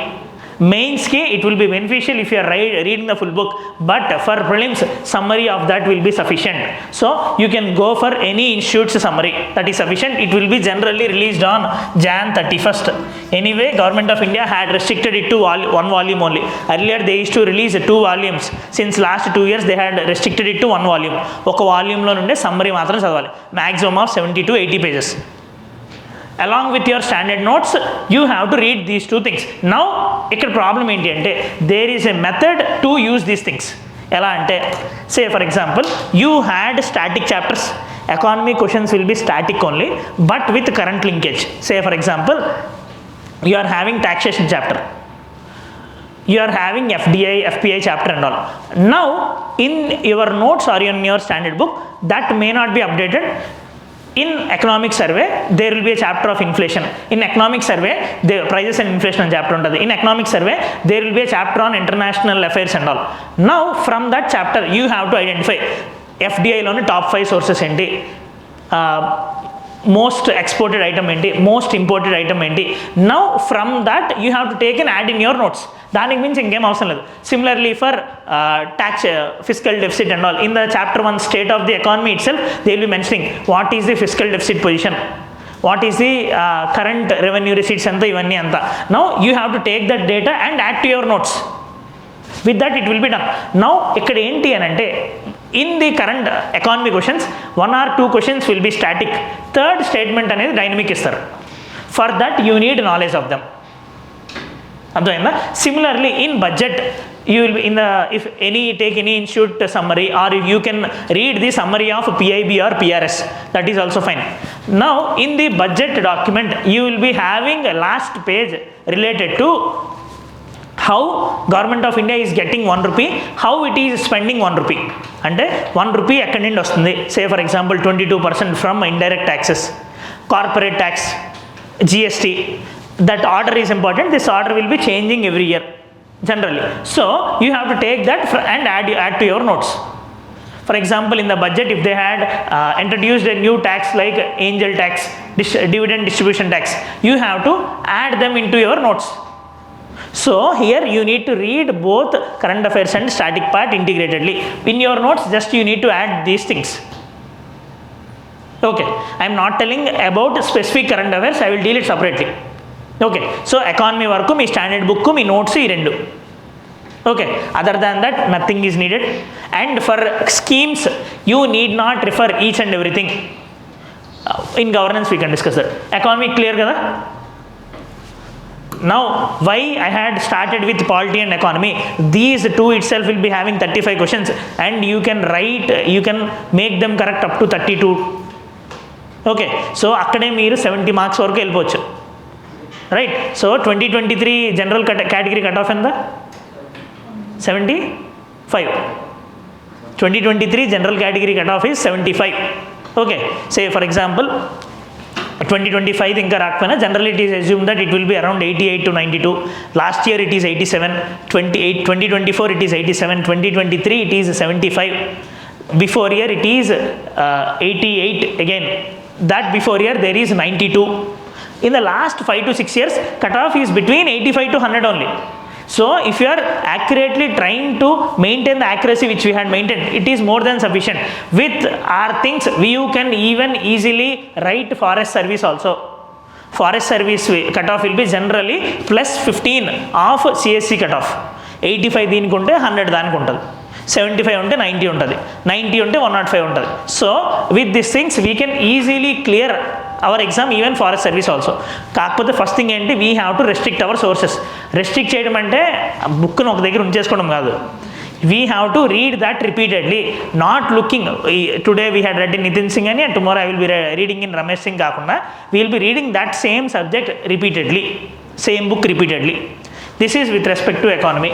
Mains ki it will be beneficial if you are reading the full book, but for prelims, summary of that will be sufficient. So you can go for any institute's summary, that is sufficient. It will be generally released on Jan 31st. Anyway, Government of India had restricted it to one volume only. Earlier they used to release 2 volumes. Since last 2 years they had restricted it to 1 volume. Oka volume lo nunde summary matram chadavali. Maximum of 70 to 80 pages. Along with your standard notes, you have to read these 2 things. Now, ikkada problem enti ante, there is a method to use these things. Ela ante, say for example, you had static chapters. Economy questions will be static only, but with current linkage. Say for example, you are having taxation chapter, you are having FDI, FPI chapter and all. Now, in your notes or in your standard book, that may not be updated. In economic survey, there will be a chapter of inflation. In economic survey, the prices and inflation chapter untadi. In economic survey, there will be a chapter on international affairs and all. Now, from that chapter, you have to identify FDI lo top 5 sources enti, most exported item enti, most imported item enti. Now, from that, you have to take and add in your notes. That means in game avasam ledhu. Similarly for tax, fiscal deficit and all, in the chapter 1 state of the economy itself, they will be mentioning what is the fiscal deficit position, what is the current revenue receipts anta ivanni anta. Now you have to take that data and add to your notes. With that it will be done. Now ikkada enti anante, in the current economy questions, 1 or 2 questions will be static. Third statement anedi dynamic istaru. For that you need knowledge of them. Similarly, in budget, you will be in the, if take any institute summary, or if you can read the summary of PIB or PRS, that is also fine. Now in the budget document you will be having a last page related to how government of India is getting 1 rupee, how it is spending 1 rupee. అంటే 1 rupee ఎక్కడి నుండి వస్తుంది, సే for example 22% from indirect taxes, corporate tax, GST. That order is important. This order will be changing every year generally. So you have to take that and add to your notes. For example, in the budget, if they had introduced a new tax like angel tax, dividend distribution tax, you have to add them into your notes. So here you need to read both current affairs and static part integratedly. In your notes, just you need to add these things. Okay, I am not telling about specific current affairs, I will deal it separately. Okay, so economy వరకు మీ standard book, మీ notes ఈ రెండు. Okay, other than that nothing is needed. And for schemes you need not refer each and everything. In governance we can discuss that. Economy clear కదా? Now why I had started with polity and economy, these two itself will be having 35 questions and you can write, you can make them correct up to 32. Okay, so అక్కడే మీరు 70 marks వరకు వెళ్ళిపోవచ్చు, right? So 2023 general category cut of ఎంత? 75. 2023 general category cut of is 75. Okay, say for example 2025 ఇంకా రాకపోయినా general it is assume that it will be around 88 to 92. Last year it is 87. 2024 it is 87. 2023 it is 75. Before year it is 88 again. That before year there is 92. In the last 5 to 6 years cutoff is between 85 to 100 only. So if you are accurately trying to maintain the accuracy which we had maintained, it is more than sufficient. With our things you can even easily write forest service also. Forest service cutoff will be generally plus 15 of CSE cutoff. 85 దీనికి ఉంటే 100 దానికి ఉంటుంది, 75 ఉంటే 90 ఉంటుంది, 90 ఉంటే 105 ఉంటుంది. So with this things we can easily clear our exam, even forest service also. కాకపోతే first thing ఏంటి, we have to restrict our sources. Restrict చేయడం అంటే బుక్ను ఒక దగ్గర ఉంచేసుకోవడం కాదు. We have to read that repeatedly, not looking today we had read in Nitin Singh అని and tomorrow I will be reading in Ramesh Singh కాకుండా we will be reading that same subject repeatedly, same book repeatedly. This is with respect to economy.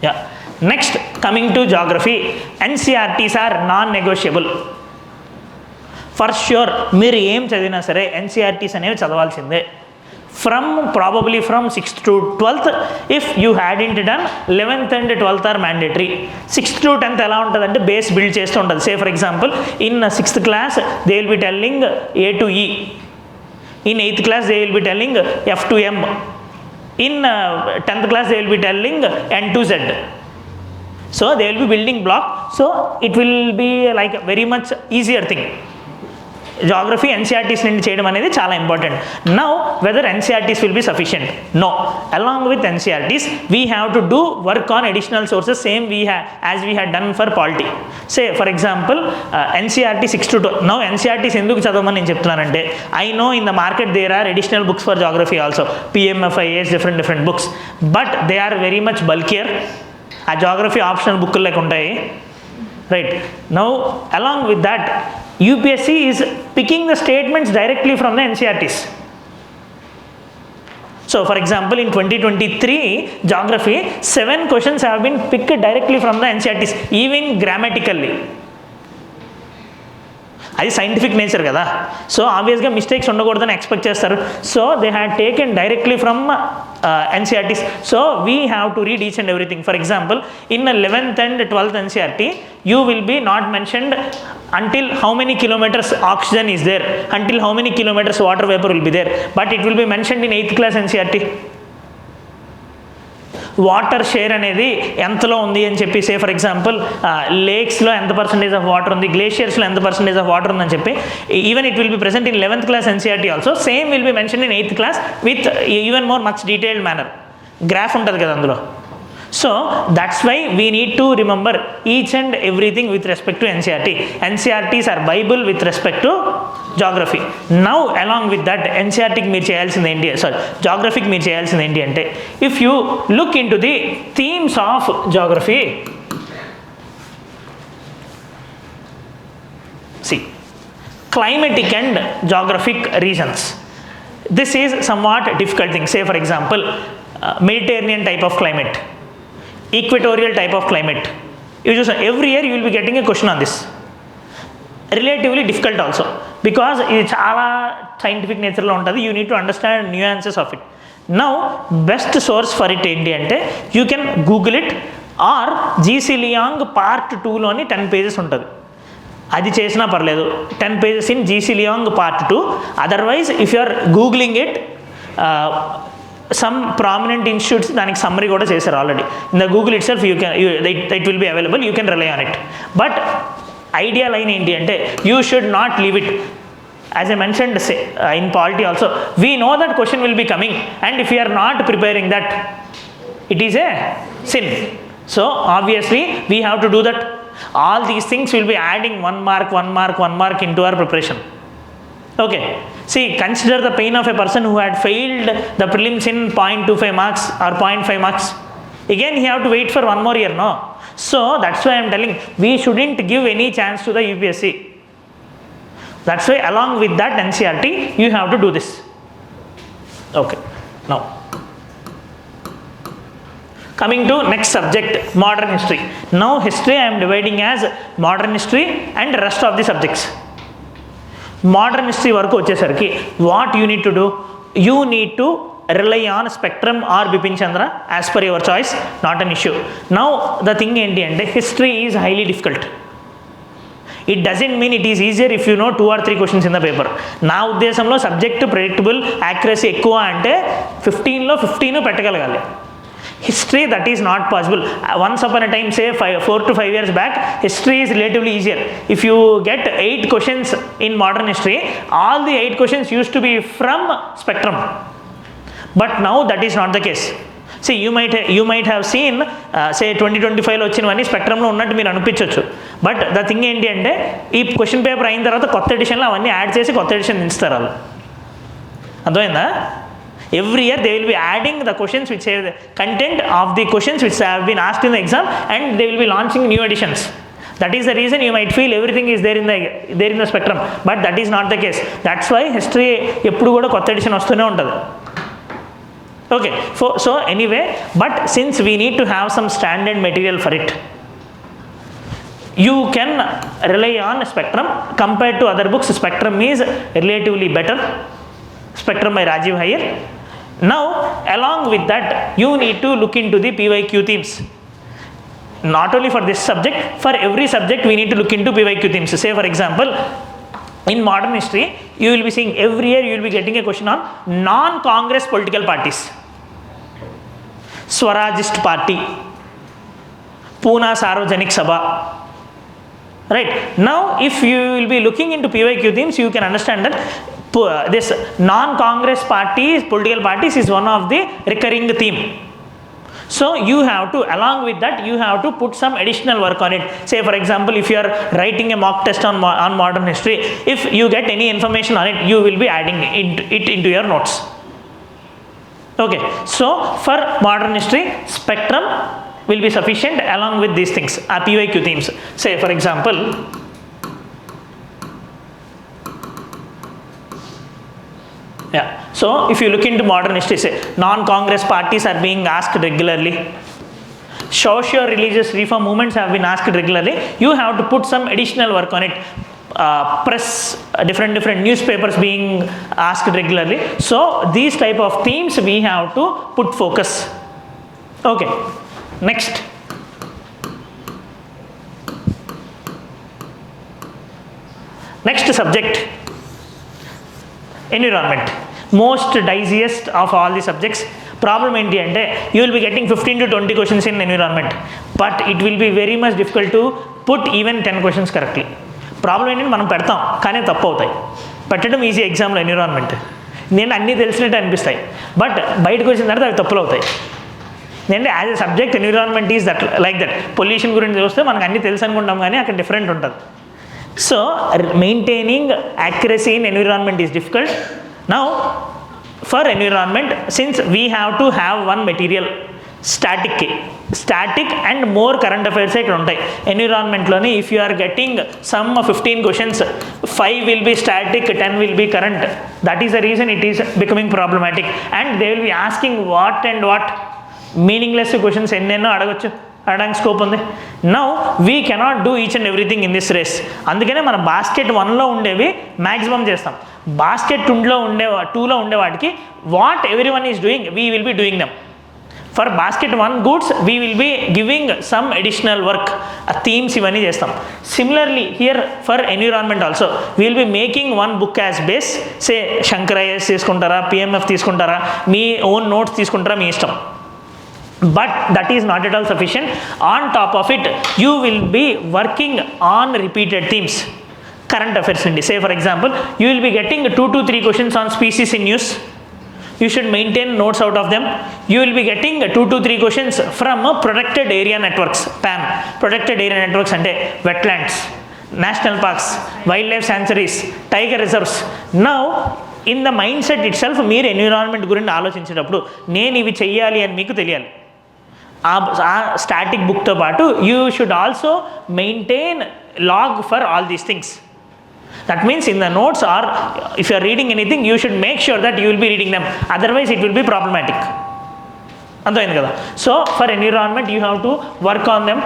Yeah. Next, coming to geography, NCERTs are non-negotiable. For sure, మీరు ఏం చదివినా సరే NCERTs అనేవి చదవాల్సిందే. Probably from 6th to 12th, if you hadn't done 11th and 12th are mandatory. 6th to 10th ఎలా ఉంటుందంటే base build చేస్తూ ఉంటుంది. సే for example in 6th class they will be telling A to E. In 8th class they will be telling F to M. In 10th class they will be telling N to Z. So they will be building block, so it will be like very much easier thing. Geography NCERTs నుండి చేయడం అనేది చాలా important. Now whether NCERTs will be sufficient? No. Along with NCERTs we have to do work on additional sources, same as we had done for polity. Say for example NCERT 6 to 12. Now NCERTs ఎందుకు చదవమని నేను చెప్తున్నానంటే, I know in the market there are additional books for geography also, PMF IAS, different books, but they are very much bulkier. ఆ geography optional book లెక్క ఉంటాయి, right? Now along with that UPSC is picking the statements directly from the NCERTs. So for example in 2023 geography 7 questions have been picked directly from the NCERTs, even grammatically. అది scientific nature కదా, so ఆబ్వియస్గా mistakes ఉండకూడదని expect చేస్తారు. So they had taken directly from NCERTs. So we have to read each and everything. For example in 11th and 12th NCERT you will be not mentioned until how many kilometers oxygen is there, until how many kilometers water vapor will be there, but it will be mentioned in 8th class NCERT. Water share అనేది ఎంతలో ఉంది అని చెప్పి, సే for example లేక్స్లో ఎంత percentage of water ఉంది, గ్లేషియర్స్లో ఎంత percentage of water ఉందని చెప్పి, even it will be present in 11th class NCERT also. Same will be mention in 8th class with even more much detailed manner. Graph ఉంటుంది కదా అందులో. So that's why we need to remember each and everything with respect to NCERT. NCERTs are bible with respect to geography. Now along with that ఎన్సీఆర్టీకి మీరు చేయాల్సింది ఏంటి, sorry జాగ్రఫీకి మీరు చేయాల్సింది ఏంటి అంటే, if you look in to the themes of geography, see climatic and geographic reasons. This is somewhat difficult thing. Say for example, Mediterranean type of climate, equatorial type of climate. You just every year you will be getting a question on this. Relatively difficult also because it's చాలా scientific nature లో ఉంటుంది. You need to understand nuances of it. Now best source for it ఏంటి అంటే, you can google it or GC Liang part 2లోని 10 pages ఉంటుంది, అది చేసినా పర్లేదు. 10 pages in GC Liang part 2. Otherwise if you are googling it, some prominent institutes దానికి summary కూడా చేశారు already. In the Google itself it will be available, you can rely on it. But idea line ఏంటి అంటే, you should not leave it. As I mentioned in polity also, we know that question will be coming, and if we are not preparing that, it is a sin. So obviously we have to do that. All these things will be adding 1 mark into our preparation. Okay, see, consider the pain of a person who had failed the prelims in 0.25 marks or 0.5 marks. Again he have to wait for 1 more year, no? So that's why I am telling, we shouldn't give any chance to the UPSC. That's why along with that NCERT you have to do this. Okay, now coming to next subject, modern history. Now history I am dividing as modern history and rest of the subjects. Modern history వరకు వచ్చేసరికి what you need to do, you need to rely on spectrum or Bipin Chandra as per your choice, not an issue. Now the thing ఏంటి అంటే, history is highly difficult. It doesn't mean it is easier if you know 2 or 3 questions in the paper. నా ఉద్దేశంలో subject predictable, accuracy ఎక్కువ అంటే 15లో 15 పెట్టగలగాలి. History, that is not possible. Once upon a time, say 4 to 5 years back, history is relatively easier. If you get 8 questions in modern history, all the 8 questions used to be from spectrum. But now that is not the case. See, you might have seen say 2025 లో వచ్చినవన్నీ స్పెక్ట్రమ్లో ఉన్నట్టు మీరు అనిపించవచ్చు. But the thing ఏంటి అంటే, ఈ question paper అయిన తర్వాత కొత్త ఎడిషన్లో అవన్నీ యాడ్ చేసి కొత్త ఎడిషన్ ఇస్తారు వాళ్ళు. అర్థమైందా? Every year they will be adding the questions which have the content of the questions which have been asked in the exam, and they will be launching new editions. That is the reason you might feel everything is there in the spectrum, but that is not the case. That's why history ఎప్పుడు కూడా కొత్త edition వస్తూనే ఉంటుంది. Okay, so anyway, but since we need to have some standard material for it, you can rely on spectrum. Compared to other books, spectrum is relatively better. Spectrum by Rajiv Iyer. Now along with that, you need to look into the PYQ themes. Not only for this subject, for every subject we need to look into PYQ themes. Say for example, in modern history, you will be seeing every year you will be getting a question on non-Congress political parties. Swarajist party, Pune Sarvajanik Sabha. Right, now if you will be looking into PYQ themes, you can understand that this non-Congress parties, political parties is one of the recurring theme. So you have to, along with that, you have to put some additional work on it. Say for example, if you are writing a mock test on modern history, if you get any information on it, you will be adding it into your notes. Okay, so for modern history, spectrum will be sufficient along with these things, PYQ themes. Say for example, yeah, so if you look into modern history, say non-Congress parties are being asked regularly, socio-religious reform movements have been asked regularly. You have to put some additional work on it. Press, different newspapers being asked regularly. So these type of themes we have to put focus. Okay, next, subject, environment. Most diciest of all the subjects. Problem ఏంటి అంటే, you will be getting 15 to 20 questions in environment, but it will be very much difficult to put even 10 questions correctly. Problem ఏంటంటే, మనం పెడతాం కానీ తప్పు అవుతాయి. పెట్టడం easy ఎగ్జామ్లో ఎన్విరాన్మెంట్, నేను అన్నీ తెలిసినట్టు అనిపిస్తాయి, బట్ బయటకు వచ్చిన తర్వాత అవి తప్పులు అవుతాయి. ఎందుకంటే as a subject environment is that like that. Pollution గురించి చూస్తే మనకు అన్నీ తెలుసు అనుకుంటాం, కానీ అక్కడ డిఫరెంట్ ఉంటుంది. So maintaining accuracy in environment is difficult. Now for environment, since we have to have one material, static and more current affairs ఇక్కడ ఉంటాయి ఎన్విరాన్మెంట్లోని. If you are getting some 15 questions, 5 will be static, 10 will be current. That is the reason it is becoming problematic, and they will be asking what and what meaningless questions ఎన్నెన్నో అడగడానికి scope ఉంది. Now we cannot do each and everything in this race. అందుకనే మనం basket 1లో ఉండేవి maximum చేస్తాం. Basket 2లో ఉండే వాటికి what every one is doing we will be doing them. For basket 1 goods we will be giving some additional work, themes ఇవన్నీ చేస్తాం. Similarly here for environment also we will be making one book as base. Say Shankar IAS తీసుకుంటారా, PMF తీసుకుంటారా, మీ own notes తీసుకుంటారా, మీ ఇష్టం. But that is not at all sufficient. On top of it, you will be working on repeated themes. Current affairs undi. Say for example, you will be getting 2 to 3 questions on species in news. You should maintain notes out of them. You will be getting 2 to 3 questions from protected area networks, PAN. Protected area networks ante wetlands, national parks, wildlife sanctuaries, tiger reserves. Now in the mindset itself, మీరు environment గురించి ఆలోచించేటప్పుడు నేను ఇవి చెయ్యాలి అని మీకు తెలియాలి. ఆ static బుక్తో పాటు you should also maintain log for all these things. That means in the notes, or if you are reading anything, you should make sure that you will be reading them. Otherwise it will be problematic. Andayindi kada. So for environment you have to work on them.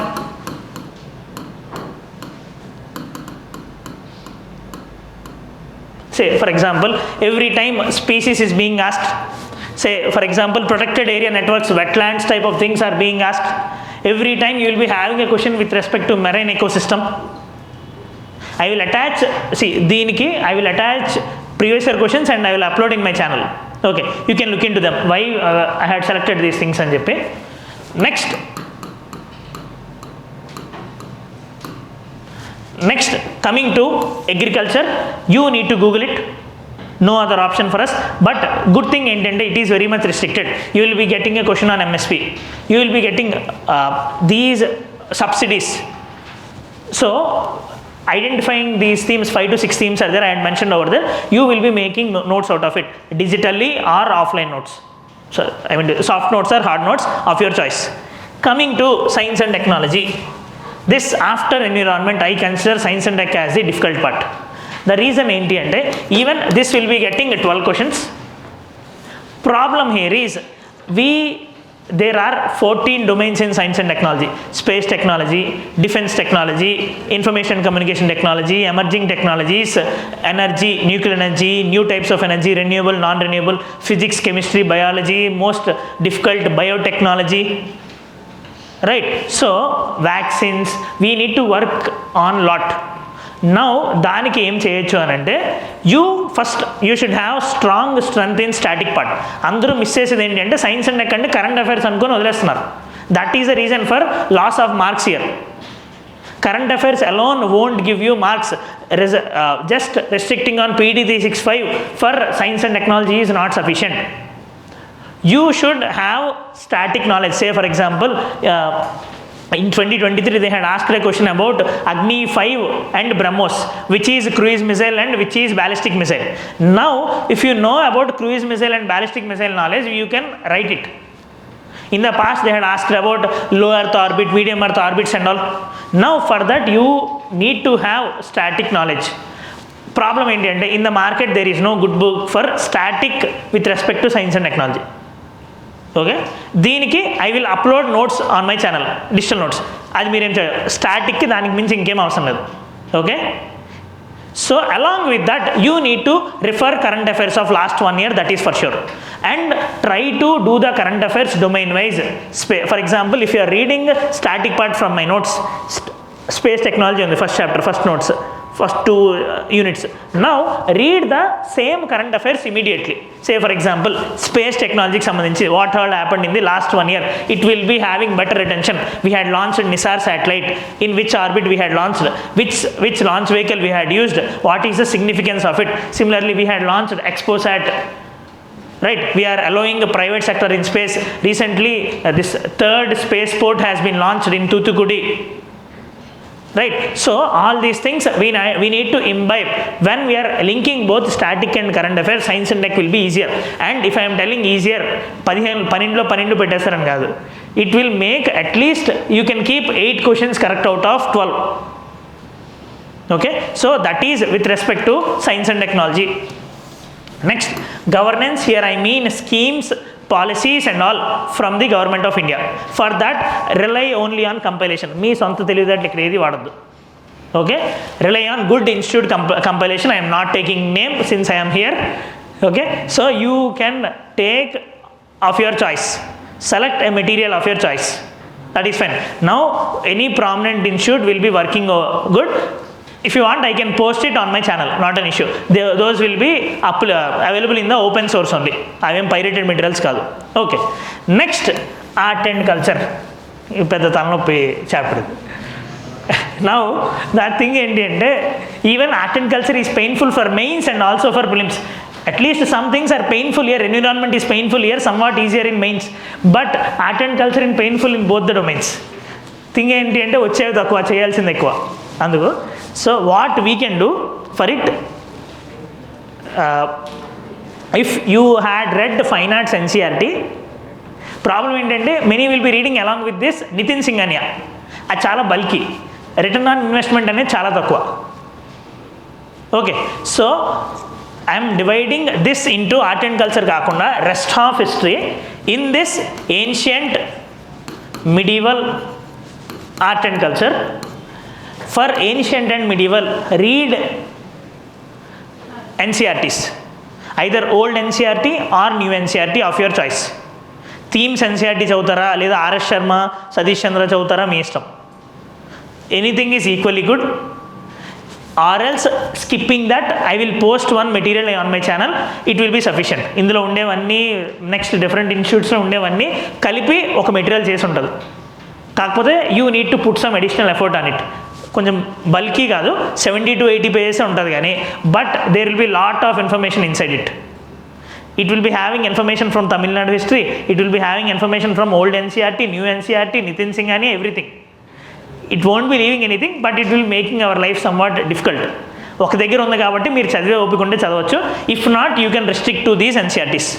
Say for example, every time species is being asked. Say for example, protected area networks, wetlands type of things are being asked. Every time you will be having a question with respect to marine ecosystem. I will attach, దీనికి I will attach previous year questions and I will upload in my channel. Okay, you can look into them. Why I had selected these things అని చెప్పి. Next, coming to agriculture, you need to Google it. No other option for us. But good thing ఏంటంటే it is very much restricted. You will be getting a question on MSP. You will be getting these subsidies. So identifying these themes, 5 to 6 themes are there, I had mentioned over there. You will be making notes out of it, digitally or offline notes. So I mean soft notes or hard notes of your choice. Coming to science and technology, this after environment I consider science and tech as the difficult part. The reason enti ante, even this will be getting 12 questions. Problem here is there are 14 domains in science and technology: space technology, defense technology, information communication technology, emerging technologies, energy, nuclear energy, new types of energy, renewable, non-renewable, physics, chemistry, biology, most difficult biotechnology, right? So vaccines, we need to work on lot. Now దానికి ఏం చేయొచ్చు అని అంటే, you should have strong strength in static part. అందరూ miss చేసేది ఏంటి అంటే science and tech అంటే కరెంట్ అఫైర్స్ అనుకొని వదిలేస్తున్నారు. That is the reason for loss of marks here. Current affairs alone won't give you marks. Just restricting on PD 365 for science and technology is not sufficient. You should have static knowledge. Say for example, in 2023 they had asked a question about Agni 5 and BrahMos, which is cruise missile and which is ballistic missile. Now if you know about cruise missile and ballistic missile knowledge, you can write it. In the past they had asked about low earth orbit, medium earth orbits and all. Now for that you need to have static knowledge. Problem enti ante, in the market there is no good book for static with respect to science and technology. Okay, దీనికి I will upload notes on my channel, digital notes. అది మీరేం చేయాలి, స్టాటిక్కి దానికి మించి ఇంకేం అవసరం లేదు. Okay, so along with that you need to refer current affairs of last 1 year, that is for sure. And try to do the current affairs domain wise. For example, if you are reading static part from my notes, space technology ఉంది first chapter, first notes, first 2 units. Now read the same current affairs immediately. Say for example, space technology sambandhinchi what all happened in the last 1 year, it will be having better retention. We had launched Nisar satellite, in which orbit we had launched, which launch vehicle we had used, what is the significance of it. Similarly, we had launched ExpoSat, right? We are allowing the private sector in space. Recently this 3rd spaceport has been launched in Toothukudi. right? So all these things we need to imbibe when we are linking both static and current affairs. Science and tech will be easier, and if I am telling easier 12 పెట్టేస్తారని కాదు, it will make at least you can keep 8 questions correct out of 12. Okay, so that is with respect to science and technology. Next, governance. Here I mean schemes, policies and all from the government of India. For that, rely only on compilation. మీ సొంత తెలివితేటలు ఇక్కడ ఏది వాడద్దు. Okay, rely on good institute compilation. I am not taking name since I am here. Okay, so you can take of your choice, select a material of your choice, that is fine. Now any prominent institute will be working good. If you want, I can post it on my channel, not an issue. Those will be available in the open source only. I am pirated materials kaadu. Okay, next, art and culture. Pedda talanoppi chapter. Now that thing enti ante, even art and culture is painful for mains and also for prelims. At least some things are painful here. Environment is painful here, somewhat easier in mains, but art and culture is painful in both the domains. Thing enti ante వచ్చేవి తక్కువ, చేయాల్సింది ఎక్కువ. అందుకు so what we can do for it, if you had read fine arts NCERT, problem ఏంటంటే many will be reading along with this Nitin Singhania. అది చాలా bulky, return on investment అనేది చాలా తక్కువ. Okay, so I'm dividing this into art and culture కాకుండా rest of history in this ancient medieval art and culture. For ancient and medieval, read NCERTs, either old NCERT or new NCERT of your choice. Themes NCERT చదువుతారా లేదా RS Sharma, Satish చంద్ర చదువుతారా మీ ఇష్టం. Anything is equally good, or else skipping that I will post one material on my channel, it will be sufficient. ఇందులో ఉండేవన్నీ next different ఇన్స్టిట్యూట్స్లో ఉండేవన్నీ కలిపి ఒక material చేసి ఉంటుంది. కాకపోతే you need to put some additional effort on it. కొంచెం bulky కాదు, 70 to 80 pages ఉంటుంది కానీ, but there will be lot of information inside it. It will be having information from Tamil Nadu history, it will be having information from old NCERT, new NCERT, Nitin Singhania, everything. It won't be leaving anything, but it will making our life somewhat difficult. ఒక దగ్గర ఉంది కాబట్టి మీరు చదివే ఓపిక ఉంటే చదవచ్చు. If not, you can restrict to these NCERTs.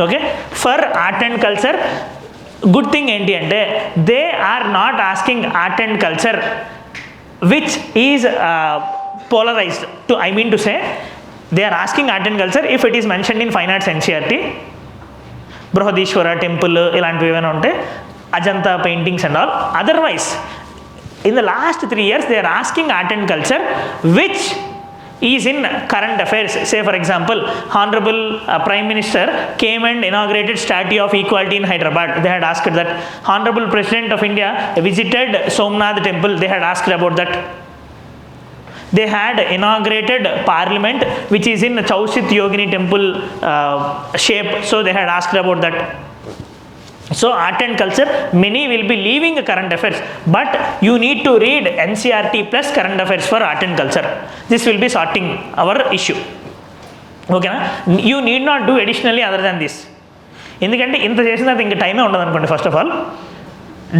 Okay, for art and culture good thing ఏంటి అంటే they are not asking art and culture which is polarized to, I mean to say, they are asking art and culture if it is mentioned in fine arts NCERT, Brihadishwara temple ఇలాంటివి ఏమైనా ఉంటే, Ajanta paintings and all. Otherwise in the last 3 years they are asking art and culture which is in current affairs. Say for example, Honorable Prime Minister came and inaugurated Statue of Equality in Hyderabad. They had asked that. Honorable President of India visited Somnath temple. They had asked about that. They had inaugurated Parliament which is in Chausit Yogini temple shape. So they had asked about that. So art and culture, many will be leaving current affairs, but you need to read NCERT plus current affairs for art and culture. This will be sorting our issue. Okay na? You need not do additionally other than this. ఎందుకంటే ఇంత చేసిన తర్వాత ఇంకా టైమే ఉండదు అనుకోండి. First of all,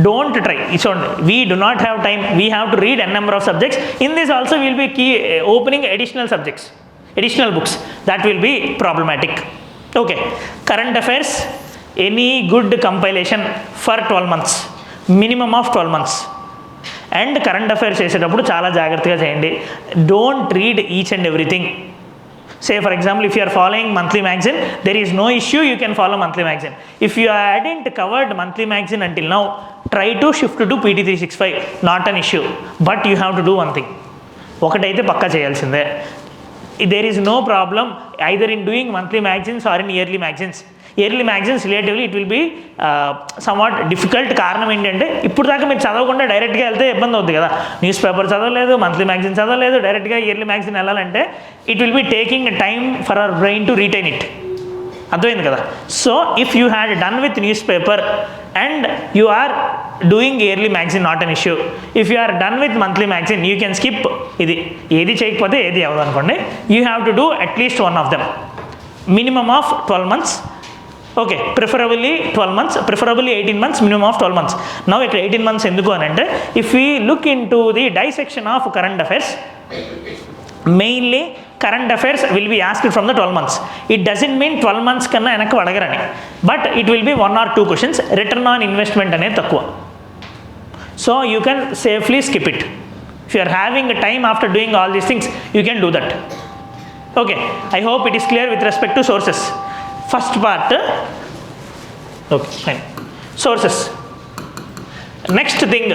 don't try. It's on. We do not have time. We have to read n number of subjects. In this also we will be opening additional subjects, additional books. That will be problematic. Okay, current affairs, any good compilation for 12 months, minimum of 12 months. And current affairs చేసేటప్పుడు చాలా జాగ్రత్తగా చేయండి. Don't read each and everything. Say for example, if you are following monthly magazine, there is no issue, you can follow monthly magazine. If you hadn't covered monthly magazine until now, try to shift to PT365, not an issue. But you have to do one thing. ఒకటైతే పక్కా చేయాల్సిందే. There is no problem either in doing monthly magazines or in yearly magazines. Yearly magazines relatively it will be somewhat difficult. కారణం ఏంటంటే ఇప్పుడు దాకా మీరు చదవకుండా డైరెక్ట్గా వెళ్తే ఇబ్బంది అవుతుంది కదా. న్యూస్ పేపర్ చదవలేదు, మంత్లీ మ్యాగజైన్ చదవలేదు, డైరెక్ట్గా ఇయర్లీ మ్యాగజైన్ వెళ్ళాలంటే it will be taking time for our brain to retain it. అర్థమైంది కదా. So if you had done with news paper and you are doing yearly magazine, not an issue. If you are done with monthly magazine, you can skip. ఇది ఏది చేయకపోతే ఏది అవ్వదు అనుకోండి. You have to do at least one of them, minimum of 12 months. Okay, preferably 12 months, preferably 18 months, minimum of 12 months. Now ఇక్కడ 18 months ఎందుకు అని అంటే, if we look in to the dissection of current affairs, mainly current affairs will be asked from the 12 months. It doesn't mean 12 months కన్నా వెనక్కి అడగరని, but it will be 1 or 2 questions. Return on investment అనేది తక్కువ, so you can safely skip it. If you are having time after doing all these things, you can do that. Okay, I hope it is clear with respect to sources. First part okay fine, sources. Next thing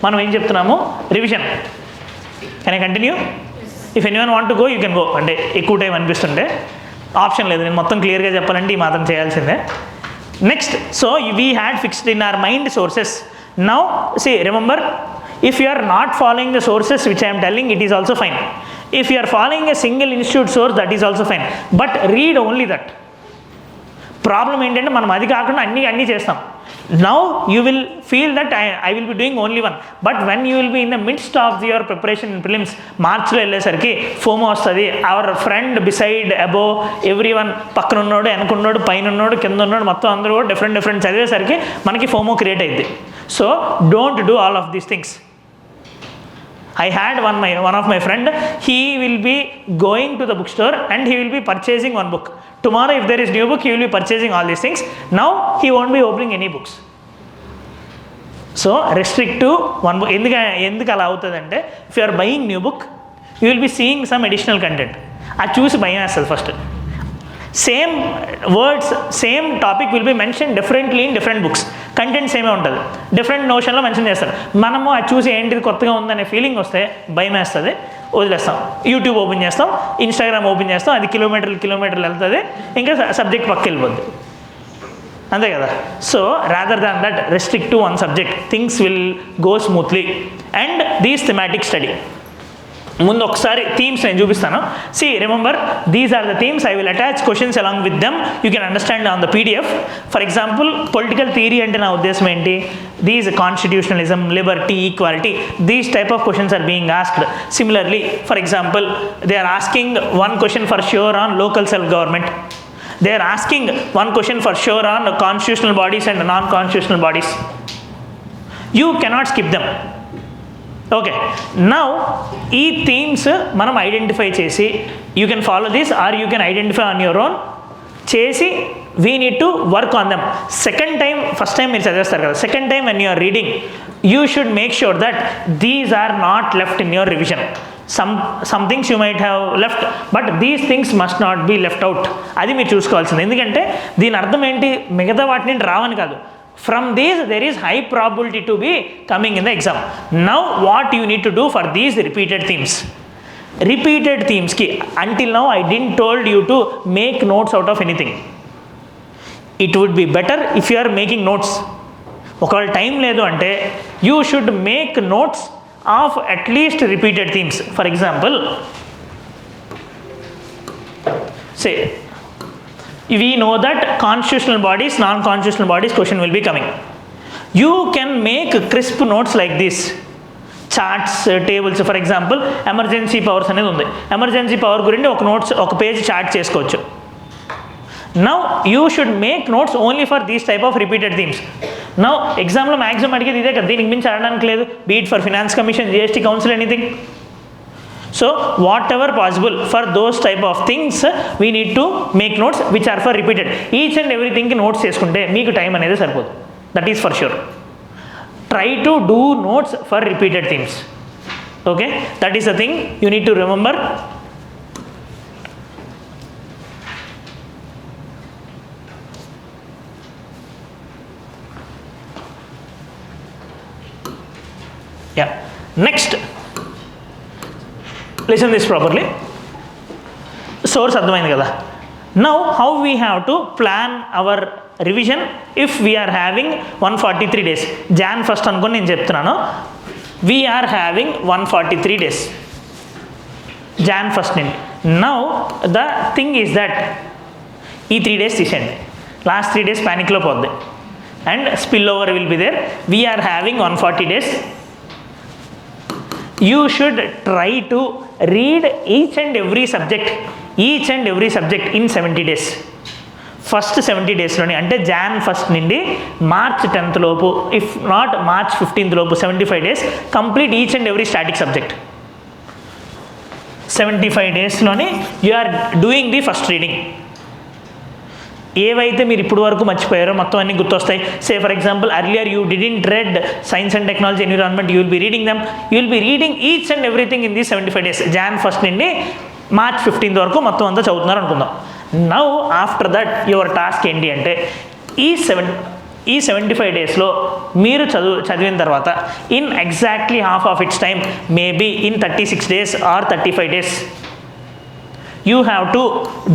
మనం ఏం చెప్తున్నాము, revision. Can I continue? If anyone want to go you can go. అంటే ఎక్కువ time అనిపిస్తుంటే option లేదు, నేను మొత్తం క్లియర్గా చెప్పాలంటే ఈ మాత్రం చేయాల్సిందే. Next, so we had fixed in our mind sources. Now see, remember, if you are not following the sources which I am telling, it is also fine. If you are following a single institute source, that is also fine, but read only that. Problem ఏంటంటే మనం అది కాకుండా అన్నీ చేస్తాం. Now you will feel that I will be doing only one, but when you will be in the midst of your preparation in prelims, మార్చ్లో వెళ్ళేసరికి FOMO వస్తుంది. Our friend beside above everyone, పక్కన ఉన్నాడు, వెనకున్నాడు, పైన ఉన్నాడు, కింద ఉన్నాడు, మొత్తం అందరూ డిఫరెంట్ చదివేసరికి మనకి ఫోమో క్రియేట్ అయింది. So don't do all of these things. I had one of my friend, he will be going to the bookstore and he will be purchasing one book. Tomorrow if there is new book, he will be purchasing all these things. Now he won't be opening any books. So restrict to one book. ఎందుకు అలా అవుతుందంటే, if you are buying new book, you will be seeing some additional content. అది చూసి భయం వేస్తుంది first. Same words, same topic will be mention differently in different books. Content సేమే ఉంటుంది, different నోషన్లో mention చేస్తారు. మనము అది చూసి ఏంటిది కొత్తగా ఉందనే ఫీలింగ్ వస్తే భయం వేస్తుంది, వదిలేస్తాం. యూట్యూబ్ ఓపెన్ చేస్తాం, ఇన్స్టాగ్రామ్ ఓపెన్ చేస్తాం, అది కిలోమీటర్లు వెళ్తుంది, ఇంకా సబ్జెక్ట్ పక్కకి వెళ్ళిపోద్ది, అంతే కదా. So rather than that, restrict to one subject, things will go smoothly. And these thematic study. ముందు ఒకసారి థీమ్స్ నేను చూపిస్తాను. See, remember, these are the themes. I will attach questions along with them. You can understand on the PDF. For example, political theory అంటే నా ఉద్దేశం ఏంటి, these constitutionalism, liberty, equality, these type of questions are being asked. Similarly, for example, they are asking one question for sure on local self government. They are asking one question for sure on constitutional bodies and non-constitutional bodies. You cannot skip them. Okay, now ఈ themes మనం identify చేసి, you can follow this or you can identify on your own చేసి, we need to work on them. Second time, first time మీరు చదివేస్తారు కదా, second time when you are reading, you should make sure that these are not left in your revision. some things you might have left, but these things must not be left out. అది మీరు చూసుకోవాల్సింది. ఎందుకంటే దీని అర్థం ఏంటి, మిగతా వాటిని రావని కాదు, from these there is high probability to be coming in the exam. Now what you need to do for these repeated themes ki, until now I didn't told you to make notes out of anything. It would be better if you are making notes. ఒకవేళ time లేదు అంటే you should make notes of at least repeated themes. For example, say we know that constitutional bodies, non-constitutional bodies question will be coming. You can make crisp notes like this, charts, tables. For example, emergency powers అనేది ఉంది, emergency power గురించి ఒక notes, ఒక page chart చేసుకోవచ్చు. Now you should make notes only for these type of repeated themes. Now ఎగ్జామ్లో maximum అడిగేది ఇదే కదా, దీనికి మించి అడగడానికి లేదు, be it for finance commission, GST council, anything. So whatever possible for those type of things we need to make notes which are for repeated. Each and ఎవ్రీథింగ్కి notes చేసుకుంటే మీకు టైం అనేది సరిపోదు, that is for sure. Try to do notes for repeated things. Okay, that is the thing you need to remember. Yeah. Next, listen this properly. Source అర్థమైంది కదా. Now how we have to plan our revision if we are having 143 days. Jan 1st అనుకొని నేను చెప్తున్నాను, we are having 143 days Jan 1st నుండి. Now the thing is that ఈ 3 days తీసేయండి, last 3 days ప్యానిక్లో పోద్ది and spill over will be there. We are having 140 days. You should try to read each and every subject in 70 days. First 70 డేస్లోని అంటే John 1 నుండి March 10th లోపు, if not March 15th లోపు 75 days complete each and every static subject. 75 డేస్లోని you are doing the first reading. ఏవైతే మీరు ఇప్పుడు వరకు మర్చిపోయారో మొత్తం అన్ని గుర్తొస్తాయి. Say for example earlier you didn't read science and technology environment, you will be reading them, you will be reading each and everything in the 75 days. Jan 1 నుండి March 15th వరకు మొత్తం అంతా చదువుతున్నారు అనుకుందాం. Now after that your task ఏంటి అంటే ఈ 75 డేస్లో మీరు చదివిన తర్వాత in exactly half of its time, maybe in 36 days or 35 days, you have to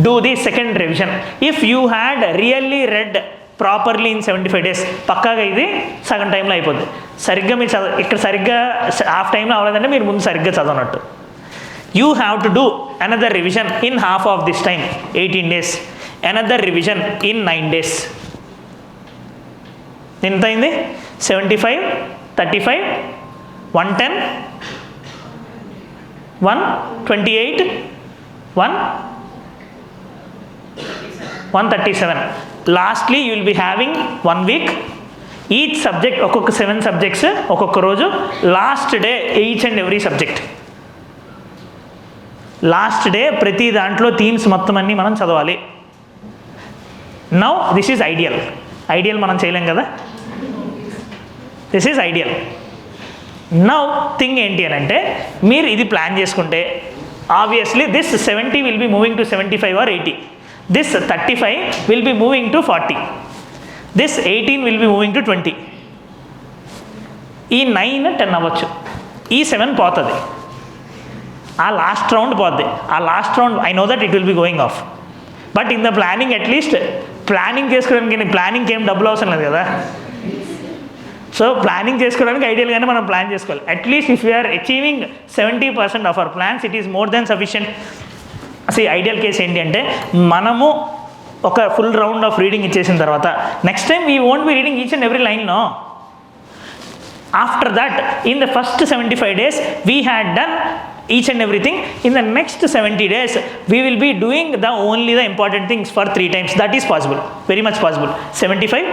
do the second revision. If you had really read properly in 75 days, పక్కాగా ఇది సగం టైంలో అయిపోద్ది. సరిగ్గా మీరు ఇక్కడ సరిగ్గా హాఫ్ టైంలో అవ్వలేదంటే మీరు ముందు సరిగ్గా చదవనట్టు. You have to do another revision in half of this time, 18 days. Another revision in 9 days. ఎంత అయింది? 75, 35, 110, 128, 137. Lastly, you will be having 1 week. Each subject, ఒక్కొక్క 7 subjects, ఒక్కొక్క రోజు. Last day, each and every subject. Last day ప్రతి దాంట్లో themes మొత్తం అన్నీ మనం చదవాలి. Now this is ideal. Ideal మనం చేయలేం కదా, this is ideal. Now thing ఏంటి అని అంటే, మీరు ఇది ప్లాన్ చేసుకుంటే obviously this 70 will be moving to 75 or 80, this 35 will be moving to 40, this 18 will be moving to 20, ఈ 9 10 అవ్వచ్చు, ఈ 7 పోతుంది, ఆ లాస్ట్ రౌండ్ పోద్ది. ఆ last round I know that it will be going of, but in the planning at least planning చేసుకోవడానికి ప్లానింగ్కి ఏం డబ్బులు అవసరం లేదు కదా. సో ప్లానింగ్ చేసుకోవడానికి ఐడియల్గానే మనం ప్లాన్ చేసుకోవాలి. At least if you're achieving 70% of our plans, it is more than sufficient. అసలు ఐడియల్ కేస్ ఏంటి అంటే, మనము ఒక ఫుల్ రౌండ్ ఆఫ్ రీడింగ్ ఇచ్చేసిన తర్వాత next time we won't be reading each and every line. No, after that in the first 75 days we had done each and everything. In the next 70 days we will be doing only the important things for 3 times. That is possible, very much possible. 75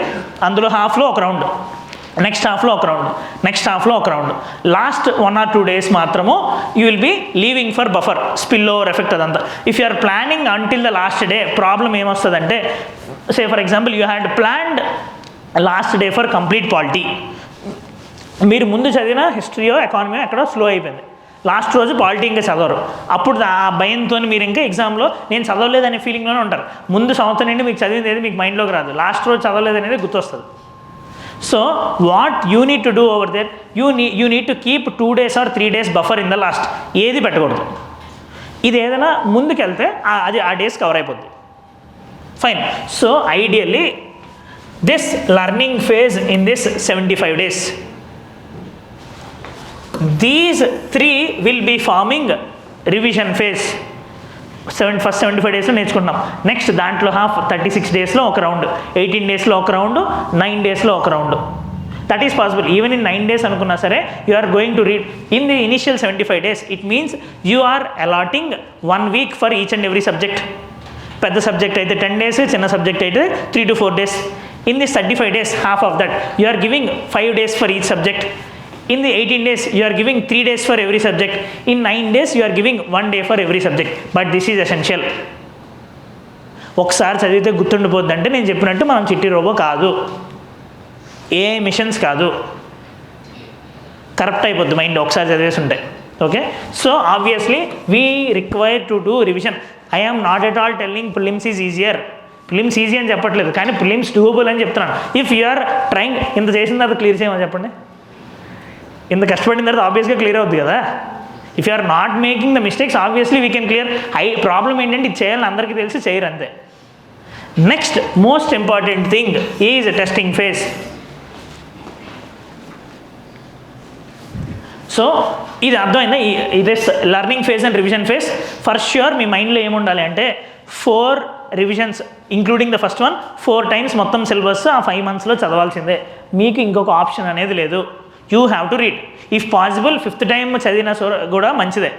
అందులో హాఫ్లో ఒక round, next హాఫ్లో ఒక round, next హాఫ్లో ఒక round, last 1 or 2 days మాత్రము you will be leaving for buffer, spill over effect అదంతా. If you are planning until the last day, problem ఏమొస్తుందంటే, say for example you had planned last day for complete polity, మీరు ముందు చదివిన హిస్టరీయో economy ఎక్కడో slow అయిపోయింది, లాస్ట్ రోజు పాలిటీ ఇంకా చదవరు. అప్పుడు ఆ భయంతో మీరు ఇంకా ఎగ్జామ్లో నేను చదవలేదనే ఫీలింగ్లోనే ఉంటారు. ముందు సంవత్సరం నుండి మీకు చదివింది ఏది మీకు మైండ్లోకి రాదు, లాస్ట్ రోజు చదవలేదనేది గుర్తొస్తుంది. So what you need to do over there, you need to keep 2 days or 3 days buffer in the last. ఏది పెట్టకూడదు. ఇది ఏదైనా ముందుకెళ్తే అది ఆ డేస్ కవర్ అయిపోద్ది. Fine. So ideally this learning phase in this 75 days, these 3 will be forming revision phase. First 75 daysలో నేర్చుకుంటాం. నెక్స్ట్ దాంట్లో హాఫ్ 36 daysలో ఒక రౌండ్, 18 daysలో ఒక రౌండ్, 9 daysలో ఒక round. That is possible. Even in 9 days అనుకున్నా సరే you are going to read in the initial 75 days. It means you are allotting 1 week for each and every subject. పెద్ద subject అయితే 10 days, చిన్న subject అయితే 3 to 4 days. In this 35 days, half of that you are giving 5 days for each subject. In the 18 days, you are giving 3 days for every subject. In 9 days, you are giving 1 day for every subject. But this is essential. ఒకసారి చదివితే గుర్తుండిపోద్ది అంటే నేను చెప్పినట్టు మనం Chitti robot కాదు, ఏ machines కాదు, corrupt అయిపోద్ది మైండ్ ఒకసారి చదివేసి ఉంటాయి. Okay, so obviously we require to do revision. I am not at all telling prelims is easier, prelims easy అని చెప్పట్లేదు, కానీ ప్రిలిమ్స్ డూయబుల్ అని చెప్తున్నాను. ఇఫ్ యు ఆర్ ట్రైంగ్, ఇంత చేసిన తర్వాత క్లియర్ చేయమని చెప్పండి, ఇంత కష్టపడిన తర్వాత ఆబ్వియస్గా క్లియర్ అవుద్ది కదా. If you are not making the mistakes obviously we can clear. Problem ఏంటంటే ఇది చేయాలని అందరికీ తెలిసి చేయరు అంతే. Next most important thing is testing phase. So ఇది అర్థమైందా, ఇది learning phase and revision phase. For sure మీ మైండ్లో ఏముండాలి అంటే 4 revisions including the first one, 4 times మొత్తం సిలబస్ ఆ 5 monthsలో చదవాల్సిందే. మీకు ఇంకొక ఆప్షన్ అనేది లేదు. You have to read. If possible 5th time చదివినా కూడా మంచిదే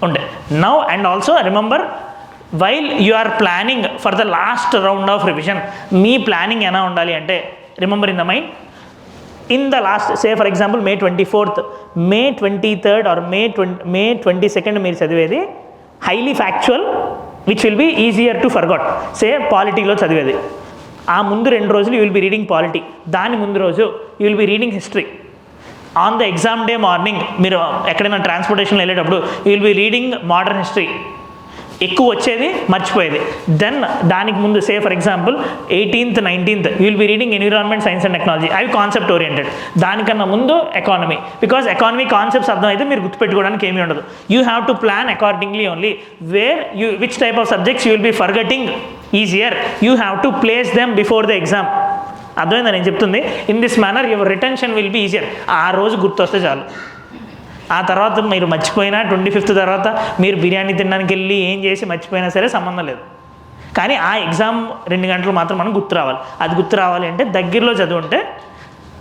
ఉండే. Now and also remember while you are planning for the last round of revision, మీ ప్లానింగ్ ఎలా ఉండాలి అంటే, remember in the mind, in the last say for example May 24th, May 23rd or May 22nd మీరు చదివేది highly factual which will be easier to forgot. Say పాలిటీలో చదివేది, ఆ ముందు 2 రోజులు you will be reading polity, దాని ముందు రోజు you will be reading history. On the exam day morning మీరు ఎక్కడైనా ట్రాన్స్పోర్టేషన్లో వెళ్ళేటప్పుడు you will be reading modern history, ఎక్కువ వచ్చేది మర్చిపోయేది. దెన్ దానికి ముందు say for example 18th 19th you will be reading environment, science and technology, అవి కాన్సెప్ట్ ఓరియంటెడ్. దానికన్నా ముందు ఎకానమీ, బికాజ్ ఎకానమీ కాన్సెప్ట్స్ అర్థమైతే మీరు గుర్తుపెట్టుకోవడానికి ఏమీ ఉండదు. You have to plan accordingly only, where you which type of subjects you will be forgetting easier, you have to place them before the exam. అర్థమైందా నేను చెప్తుంది? In this manner your retention will be easier. ఆ రోజు గుర్తొస్తే చాలు, ఆ తర్వాత మీరు మర్చిపోయినా 25th తర్వాత మీరు బిర్యానీ తినడానికి వెళ్ళి ఏం చేసి మర్చిపోయినా సరే సంబంధం లేదు. కానీ ఆ ఎగ్జామ్ 2 గంటలు మాత్రం మనం గుర్తు రావాలి. అది గుర్తు రావాలి అంటే దగ్గరలో చదువుంటే,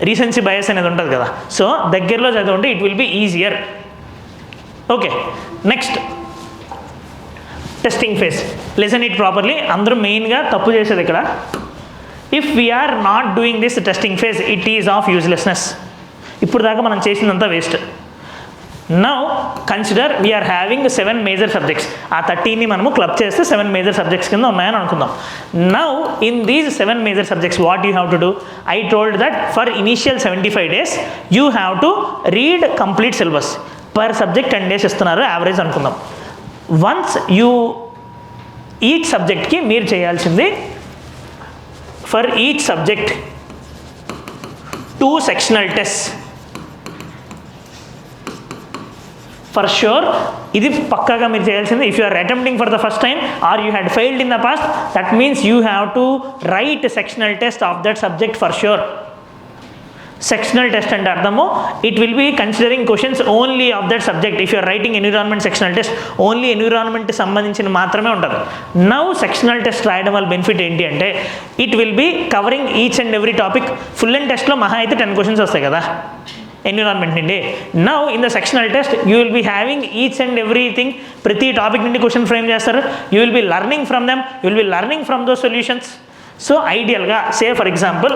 రీసెన్సీ బయాస్ అనేది ఉంటుంది కదా, సో దగ్గరలో చదువుంటే it will be easier. Okay, next testing phase. Listen it properly. అందరూ మెయిన్గా తప్పు చేసేది ఇక్కడ, if we are not doing this testing phase it is of uselessness. ఇప్పుడు దాకా మనం చేసిందంతా waste. Now consider we are having 7 major subjects. ఆ 13ని మనము క్లబ్ చేస్తే 7 మేజర్ సబ్జెక్ట్స్ కింద ఉన్నాయని అనుకుందాం. Now in these 7 major subjects what you have to do? I told that for initial 75 days you have to read complete syllabus. Per subject 10 days ఇస్తున్నారు average అనుకుందాం. Once you each సబ్జెక్ట్కి మీరు చేయాల్సింది, for each subject 2 sectional test. For sure ఇది పక్కాగా మీరు చేయాల్సింది. If you are attempting for the first time or you had failed in the past, that means you have to write sectional test of that subject for sure. Sectional test అంటే అర్థము, it will be considering questions only of that subject. If you are writing environment sectional test, only ఎన్విరాన్మెంట్కి సంబంధించిన మాత్రమే ఉంటుంది. Now sectional test రాయడం వల్ల benefit ఏంటి అంటే, it will be covering each and every topic. Full and టెస్ట్లో మహా అయితే 10 questions వస్తాయి కదా ఎన్విరాన్మెంట్ నుండి. Now in the sectional test you will be having each and everything. ప్రతి టాపిక్ నుండి క్వశ్చన్ ఫ్రేమ్ చేస్తారు. You will be learning from them, you will be learning from those solutions. So ఐడియల్గా say for example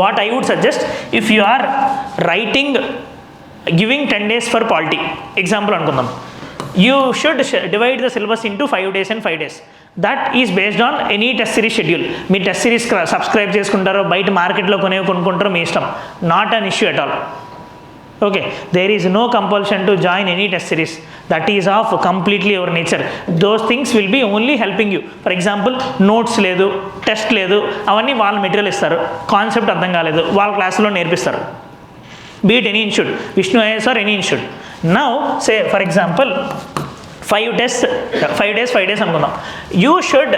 what I would suggest, if you are writing giving 10 days for polity example anukundam, you should divide the syllabus into 5 days and 5 days. That is based on any test series schedule. మీ test series subscribe చేసుకుంటారో బయట మార్కెట్లో కొనుక్కుంటారో మీ ఇష్టం, not an issue at all. Okay, there is no compulsion to join any test series. That is of completely your nature. Those things will be only helping you. For example notes లేదు, test లేదు, అవన్నీ వాళ్ళ material ఇస్తారు. Concept అర్థం కాలేదు, వాళ్ళ క్లాసులో నేర్పిస్తారు. Be it any institute, Vishnu IAS or any institute. Now say for example 5 days అనుకుందాం. You should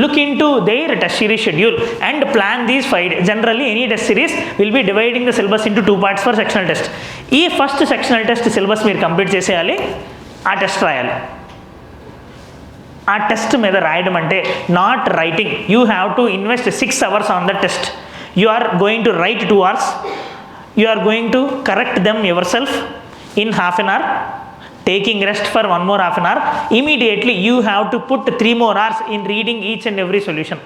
look in to their test series schedule and plan these 5 days. Generally any test series will be dividing the syllabus into 2 parts for sectional test. ఈ first sectional test syllabus మీరు complete చేసేయాలి, ఆ test రాయాలి. ఆ test మీద రాయడం అంటే not writing. You have to invest 6 hours on the test. You are going to write 2 hours. You are going to correct them yourself in half an hour. Taking rest for 1 more half an hour. Immediately you have to put 3 more hours in reading each and every solution.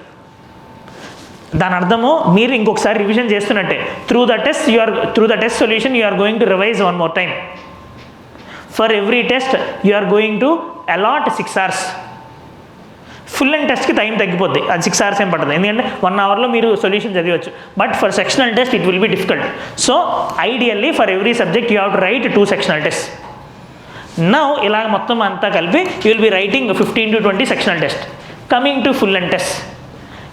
దాని అర్థము మీరు ఇంకొకసారి revision చేస్తున్నట్టే. Through the test solution you are going to revise 1 more time. For every test you are going to allot 6 hours. Full and టెస్ట్కి time తగ్గిపోద్ది, అది 6 hours ఏం పడుతుంది, ఎందుకంటే 1 hourలో మీరు సొల్యూషన్ చదివచ్చు. But for sectional test it will be difficult. So ideally for every subject you have to write 2 sectional test. Now ఇలా మొత్తం అంతా కలిపి you will be writing 15 to 20 sectional test. Coming to full length test,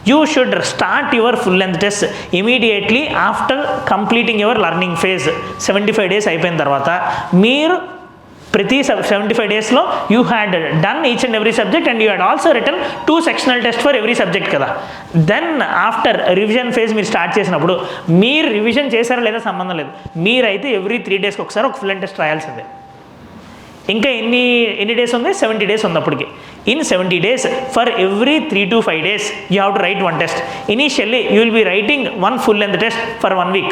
you should start your full length test immediately after completing your learning phase. 75 days అయిపోయిన తర్వాత మీరు ప్రతి 75 daysలో you had done each and every subject and you had also return 2 sectional test for every subject కదా. Then after revision phase మీరు start చేసినప్పుడు మీరు revision చేశారో లేదా సంబంధం లేదు, మీరైతే ఎవ్రీ 3 daysకి ఒకసారి ఒక ఫుల్ లెంత్ టెస్ట్ రాయాల్సిందే. ఇంకా ఎన్ని డేస్ ఉంది? 70 days ఉంది అప్పటికి. In 70 days for every 3 to 5 days you have to write 1 test. Initially you will be writing 1 full length test for 1 week.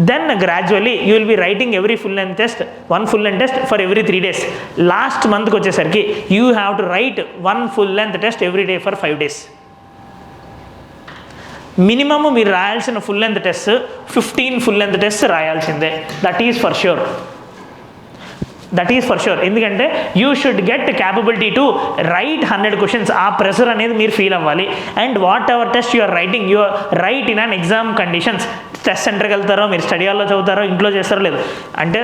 Then gradually you will be writing every full length test, one full length test for every 3 days. Last month వచ్చేసరికి you have to write one full length test every day for 5 days. Minimum మీరు రాయాల్సిన full length test 15 full length test రాయాల్సిందే. That is for sure. ఎందుకంటే you should get capability to write 100 questions. ఆ pressure అనేది మీరు feel అవ్వాలి. And whatever test you are writing, you are write in an exam conditions. Test సెంటర్కి వెళ్తారో, మీరు study హాల్లో చదువుతారో, ఇంట్లో చేస్తారో లేదు అంటే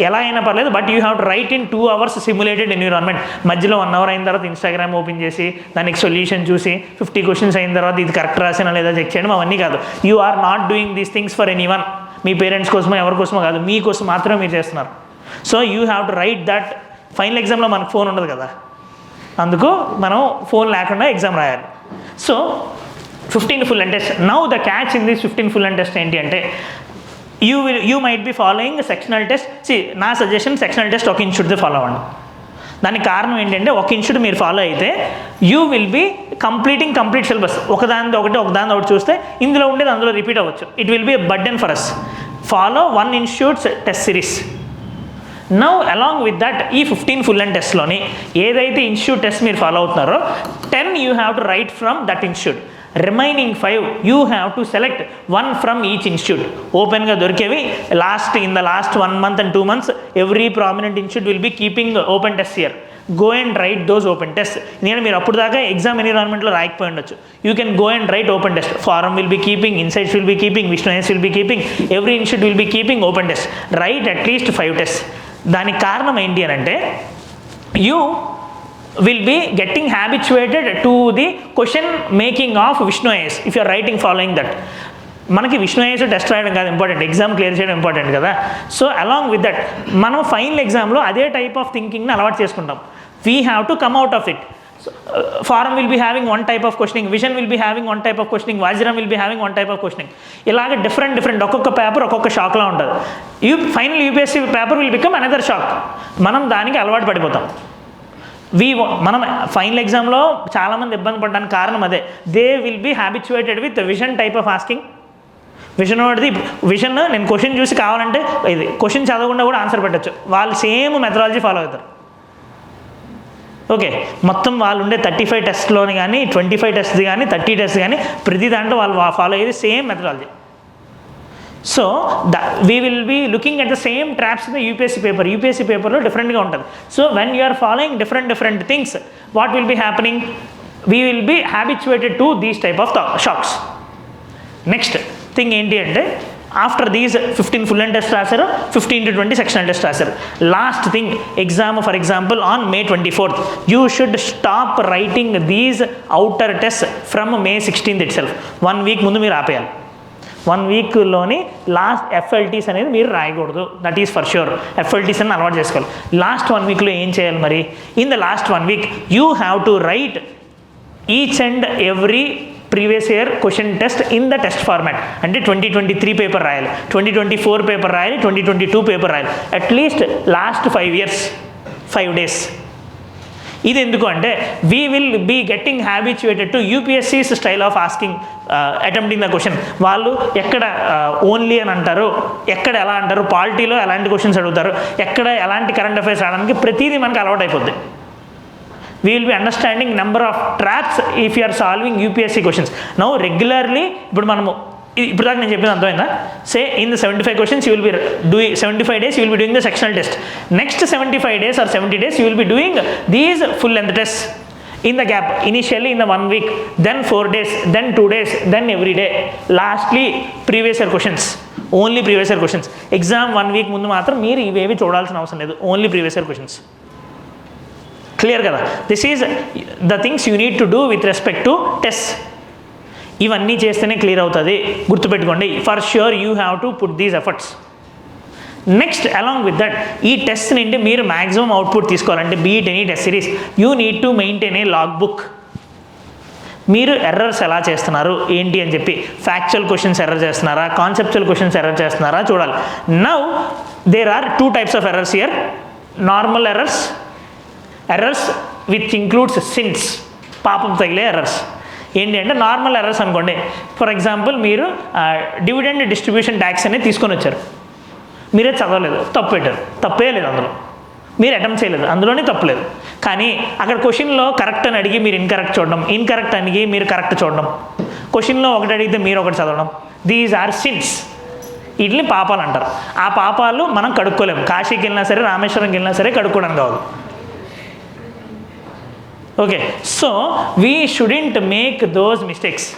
ఎలా అయినా పర్లేదు, but you have to right in 2 hours simulated environment. మధ్యలో 1 hour అయిన తర్వాత ఇన్స్టాగ్రామ్ ఓపెన్ చేసి దానికి సొల్యూషన్ చూసి 50 క్వశ్చన్స్ అయిన తర్వాత ఇది కరెక్ట్ రాసినా లేదా చెక్ చేయడం అవన్నీ కాదు. You are not doing these things for any one. మీ పేరెంట్స్ కోసమో ఎవరి కోసమో కాదు, మీకోసం మాత్రమే మీరు చేస్తున్నారు. So you have to write that. Final ఎగ్జామ్లో మనకు ఫోన్ ఉండదు కదా, అందుకు మనం ఫోన్ లేకుండా ఎగ్జామ్ రాయాలి. So 15 full length test. Now the catch in this 15 full length test ఏంటి అంటే you might be following sectional test. See, నా సజెషన్ సెక్షనల్ టెస్ట్ ఒక ఇన్స్టిట్యూట్దే ఫాలో అవ్వండి. దానికి కారణం ఏంటంటే ఒక ఇన్స్టిట్యూట్ మీరు ఫాలో అయితే you will be complete syllabus. ఒకదాని ఒకటి చూస్తే ఇందులో ఉండేది అందులో రిపీట్ అవ్వచ్చు. It will be burden for us. Follow one institute's test series. Now along with that ఈ 15 full length టెస్ట్లోని ఏదైతే ఇన్స్టిట్యూట్ టెస్ట్ మీరు ఫాలో అవుతున్నారో 10 you have to write from that institute. Remaining 5 you have to select 1 from each institute. ఓపెన్గా దొరికేవి in the last 1 month and 2 months every prominent institute will be keeping open test year. Go and write those open test. ఎందుకంటే మీరు అప్పుడు దాకా exam ఎన్విరాన్మెంట్లో రాయకపోయి ఉండొచ్చు. You can go and write open test. Forum will be keeping, insights will be keeping, Vishnu IAS will be keeping, every institute will be keeping open test. Right at least 5 tests. దానికి కారణం ఏంటి అని అంటే you will be getting habituated to the question making of Vishnu IAS if you are writing following that. మనకి Vishnu IAS test రాయడం కాదు important, exam clear చేయడం important కదా. సో అలాంగ్ విత్ దట్ మనం ఫైనల్ ఎగ్జామ్లో అదే టైప్ ఆఫ్ థింకింగ్ని అలవాటు చేసుకుంటాం. We have to come out of it. Forum will be having 1 type of questioning, Vision will be having 1 type of questioning, Vajiram will be having 1 type of questioning. ఇలాగ different ఒక్కొక్క paper ఒక్కొక్క షాక్లా ఉంటుంది. Final UPSC paper will become another shock. మనం దానికి అలవాటు పడిపోతాం. మనం ఫైనల్ ఎగ్జామ్లో చాలామంది ఇబ్బంది పడడానికి కారణం అదే. They will be habituated with Vision type of asking. Vision నేను క్వశ్చన్ చూసి కావాలంటే ఇది క్వశ్చన్ చదవకుండా కూడా ఆన్సర్ పెట్టచ్చు. వాళ్ళు సేమ్ మెథడాలజీ ఫాలో అవుతారు. ఓకే, మొత్తం వాళ్ళు ఉండే 35 టెస్ట్లోని కానీ 25 టెస్ట్ కానీ 30 టెస్ట్ కానీ ప్రతి దాంట్లో వాళ్ళు ఫాలో అయ్యేది same methodology. So we will be looking at the same traps in the UPSC paper. UPSC పేపర్లో డిఫరెంట్గా ఉంటుంది. So when you are following different things, what will be happening? We will be habituated to these type of shocks. Next thing ఏంటి అంటే after these 15 full length test రాశారు, 15 to 20 sectional test రాశారు. Last thing exam for example on May 24th you should stop writing these outer test from May 16th it self. 1 week ముందు మీరు ఆపేయాలి. 1 weekలోని last ఎఫ్ఎల్టీస్ అనేది మీరు రాయకూడదు. That is for sure. FLTs అని అలవాటు చేసుకోవాలి. లాస్ట్ 1 weekలో ఏం చేయాలి మరి? In the last 1 week you have to write each and every previous year question test in the test format. అంటే 2023 పేపర్ రాయాలి, 2024 పేపర్ రాయాలి, 2022 పేపర్ రాయాలి. At least last 5 years 5 days. ఇది ఎందుకు అంటే we will be getting habituated to UPSC's style of asking attempting the question. వాళ్ళు ఎక్కడ only అని అంటారు, ఎక్కడ ఎలా అంటారు, పాలిటీలో ఎలాంటి క్వశ్చన్స్ అడుగుతారు, ఎక్కడ ఎలాంటి కరెంట్ అఫైర్స్ రావడానికి ప్రతిదీ మనకు అలవాటు అయిపోద్ది. We will be understanding number of traps if you are solving UPSC questions. Now regularly ఇప్పుడు మనము ఇప్పుడు దాకా నేను చెప్పిన అర్థమైందా? Say in the 75 questions you will be doing 75 days you will be doing the sectional test. Next 75 days or 70 days you will be doing these full length tests in the gap. Initially in the 1 week, then 4 days, then 2 days, then every day. Lastly previous year questions, only previous year questions. Exam 1 week ముందు మాత్రం మీరు ఇవేవి చూడాల్సిన అవసరం లేదు, only previous year questions. Clear కదా? This is the things you need to do with respect to test. ఇవన్నీ చేస్తేనే క్లియర్ అవుతుంది, గుర్తుపెట్టుకోండి. For sure you have to put these efforts. Next along with that ఈ టెస్ట్ నుండి మీరు maximum output తీసుకోవాలంటే be it any test series you need to maintain a log book. మీరు errors ఎలా చేస్తున్నారు ఏంటి అని చెప్పి, ఫ్యాక్చువల్ క్వశ్చన్స్ ఎర్రర్ చేస్తున్నారా, కాన్సెప్చువల్ క్వశ్చన్స్ ఎర్రర్ చేస్తున్నారా చూడాలి. Now there are 2 types of errors here. Normal errors which includes sins, పాపం తగిలే ఎర్రర్స్. ఏంటి అంటే నార్మల్ ఎర్రర్స్ అనుకోండి. ఫర్ ఎగ్జాంపుల్ మీరు డివిడెండ్ డిస్ట్రిబ్యూషన్ ట్యాక్స్ అనేది తీసుకొని వచ్చారు, మీరే చదవలేదు, తప్పు పెట్టారు, తప్పే లేదు అందులో, మీరు అటెంప్ట్ చేయలేదు, అందులోనే తప్పులేదు. కానీ అక్కడ క్వశ్చన్లో కరెక్ట్ అని అడిగి మీరు ఇన్కరెక్ట్ చూడడం, ఇన్కరెక్ట్ అడిగి మీరు కరెక్ట్ చూడడం, క్వశ్చన్లో ఒకటి అడిగితే మీరు ఒకటి చదవడం, దీస్ ఆర్ సిన్స్. వీటిని పాపాలు అంటారు. ఆ పాపాలు మనం కడుక్కోలేము. కాశీకి వెళ్ళినా సరే, రామేశ్వరంకి వెళ్ళినా సరే కడుక్కోవడానికి కాదు. Okay, so we shouldn't make those mistakes.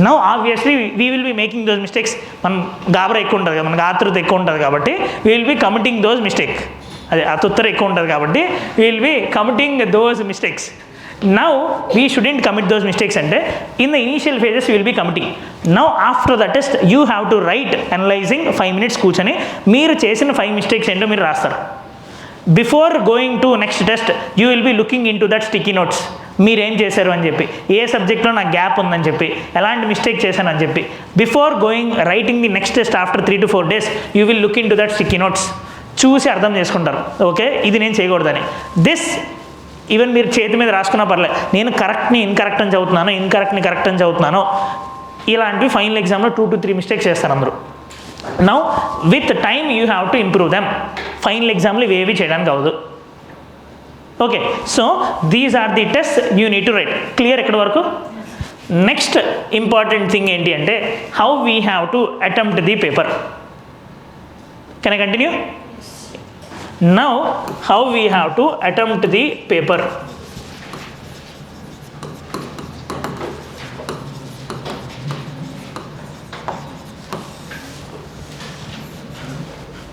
Now obviously we will be making those mistakes. మనం గాబరా ఎక్కువ ఉంటుంది కదా, మనకు ఆతృత ఎక్కువ ఉంటుంది కాబట్టి we will be committing those mistake. అదే ఆతృత ఎక్కువ ఉంటుంది కాబట్టి we will be committing those mistakes. Now we shouldn't commit those mistakes అంటే in the initial phases we will be committing. Now after the test you have to write analyzing 5 minutes కూర్చొని మీరు చేసిన 5 mistakes ఏంటో మీరు రాస్తారు. Before going to next test you will be looking into that sticky notes. మీరేం చేశారు అని చెప్పి, ఏ సబ్జెక్ట్లో నాకు గ్యాప్ ఉందని చెప్పి, ఎలాంటి మిస్టేక్ చేశానని చెప్పి, before going writing the next test after 3 to 4 days you will look into that sticky notes. చూసి అర్థం చేసుకుంటారు, ఓకే ఇది నేను చేయకూడదని. దిస్ ఈవెన్ మీరు చేతి మీద రాసుకున్నా పర్లేదు, నేను కరెక్ట్ని ఇన్కరెక్ట్ అని చదువుతున్నాను, ఇన్కరెక్ట్ని కరెక్ట్ అని చదువుతున్నాను, ఇలాంటివి ఫైనల్ ఎగ్జామ్లో 2 to 3 మిస్టేక్స్ చేస్తారు అందరూ. Now with time you have to improve them. Final ఎగ్జామ్లో ఇవేవి చేయడానికి అవ్వదు. Okay, so these are the test you need to write. Clear ఎక్కడి వరకు? నెక్స్ట్ ఇంపార్టెంట్ థింగ్ ఏంటి అంటే how we have to attempt the paper. Can I continue? Now how we have to attempt the paper.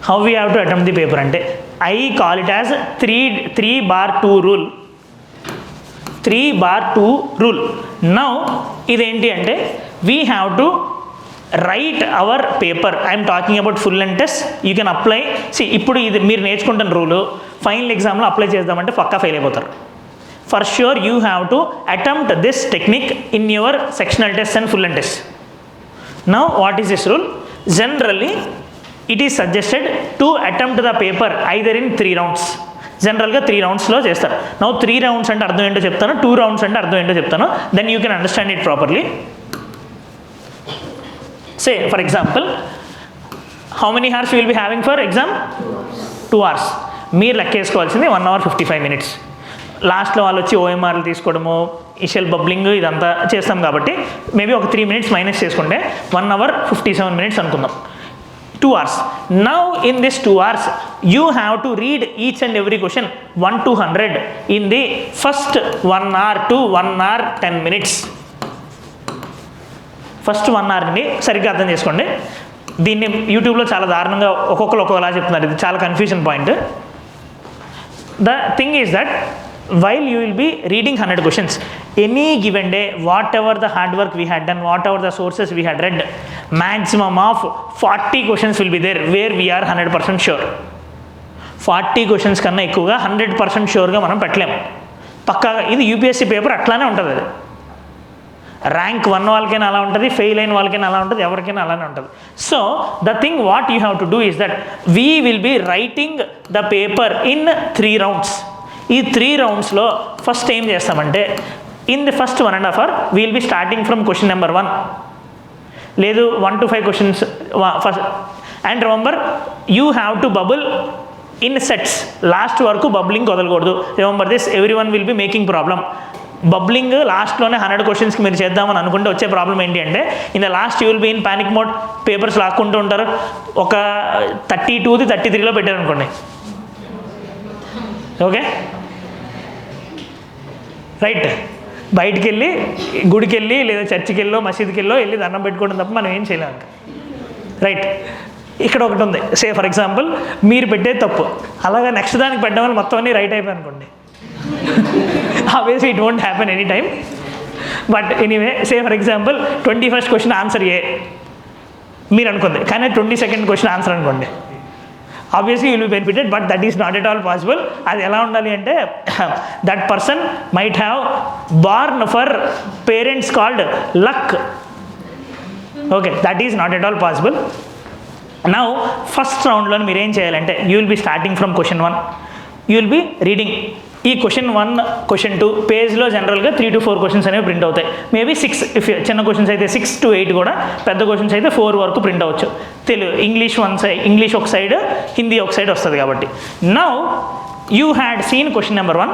How we have to attempt the paper అంటే I call it as 3/2 rule. 3/2 rule. Now ఇదేంటి అంటే we have to write our paper. I'm talking about full and test. You can apply. ఇప్పుడు ఇది మీరు నేర్చుకుంటున్న rule final ఎగ్జామ్లో apply చేద్దామంటే పక్కా ఫెయిల్ అయిపోతారు. For sure you have to attempt this technique in your sectional test and full and test. Now what is this rule? Generally it is suggested to attempt the paper either in 3 rounds. జనరల్గా 3 roundsలో చేస్తారు. Now 3 rounds అంటే అర్థం ఏంటో చెప్తాను, 2 rounds అంటే అర్థం ఏంటో చెప్తాను, then you can understand it properly. Say for example, how many hours you will be having for exam? 2 hours. మీరు లెక్కేసుకోవాల్సింది 1 hour 55 minutes. లాస్ట్లో వాళ్ళు వచ్చి ఓఎంఆర్లు తీసుకోవడము, ఇషియల్ బబ్లింగ్ ఇదంతా చేస్తాం కాబట్టి మేబీ ఒక 3 minutes మైనస్ చేసుకుంటే 1 hour 57 minutes అనుకుందాం. 2 hours. Now in this 2 hours you have to read each and every question 1 to 100 in the first 1 hour to 1 hour 10 minutes. First 1 hourని సరిగ్గా అర్థం చేసుకోండి. దీన్ని యూట్యూబ్లో చాలా దారుణంగా ఒక్కొక్కరు ఒక్కొక్కలా చెప్తున్నారు, ఇది చాలా confusion point. The thing is that while you will be reading 100 questions any given day, whatever the hard work we had done, whatever the sources we had read, maximum of 40 questions will be there where we are 100% sure. 40 questions కన్నా ఎక్కువగా 100% షూర్గా మనం పెట్టలేము పక్కాగా. ఇది UPSC paper అట్లానే ఉంటుంది. అది rank 1 వాళ్ళకైనా అలా ఉంటుంది, ఫెయిల్ అయిన వాళ్ళకైనా అలా ఉంటుంది, ఎవరికైనా అలానే ఉంటుంది. So the thing what you have to do is that we will be writing the paper in 3 rounds. ఈ 3 roundsలో ఫస్ట్ ఏం చేస్తామంటే in the first 1.5 hour we will be starting from question number 1, లేదు 1 to 5 questions first. And remember you have to bubble in sets. Last వరకు bubbling వదలకూడదు. Remember this, every one will be making problem. Bubbling లాస్ట్లోనే 100 questionsకి మీరు చేద్దామని అనుకుంటే వచ్చే problem ఏంటి అంటే in the last you will be in panic mode. Papers లాక్కుంటూ ఉంటారు. ఒక 32ది 33లో పెట్టారనుకోండి, ఓకే రైట్, బయటికి వెళ్ళి గుడికి వెళ్ళి లేదా చర్చికి వెళ్ళో మసీద్కి వెళ్ళి దండం పెట్టుకోవడం తప్ప మనం ఏం చేయలేము రైట్. ఇక్కడ ఒకటి ఉంది, సే ఫర్ ఎగ్జాంపుల్ మీరు పెట్టేది తప్పు, అలాగా నెక్స్ట్ దానికి పెట్టడం వల్ల మొత్తం అన్నీ రైట్ అయిపోయి అనుకోండి. Obviously it won't happen anytime, but anyway, say for example 21st question answer A మీరు అనుకుంది, కానీ 22nd question answer అనుకోండి. Obviously you will be benefited, but that is not at all possible. అది ఎలా ఉండాలి అంటే that person might have born for parents called luck. Okay, that is not at all possible. Now first round లో మీరు ఏం చేయాలంటే you will be starting from question 1. You will be reading ఈ question 1 question 2 పేజ్లో జనరల్గా 3 to 4 questions అనేవి print అవుతాయి. Maybe 6 if చిన్న క్వశ్చన్స్ అయితే 6 to 8 కూడా, పెద్ద క్వశ్చన్స్ అయితే 4 వరకు ప్రింట్ అవ్వచ్చు. ఇంగ్లీష్ ఇంగ్లీష్ ఒక సైడ్, హిందీ ఒక సైడ్ వస్తుంది కాబట్టి. Now you had seen question number 1,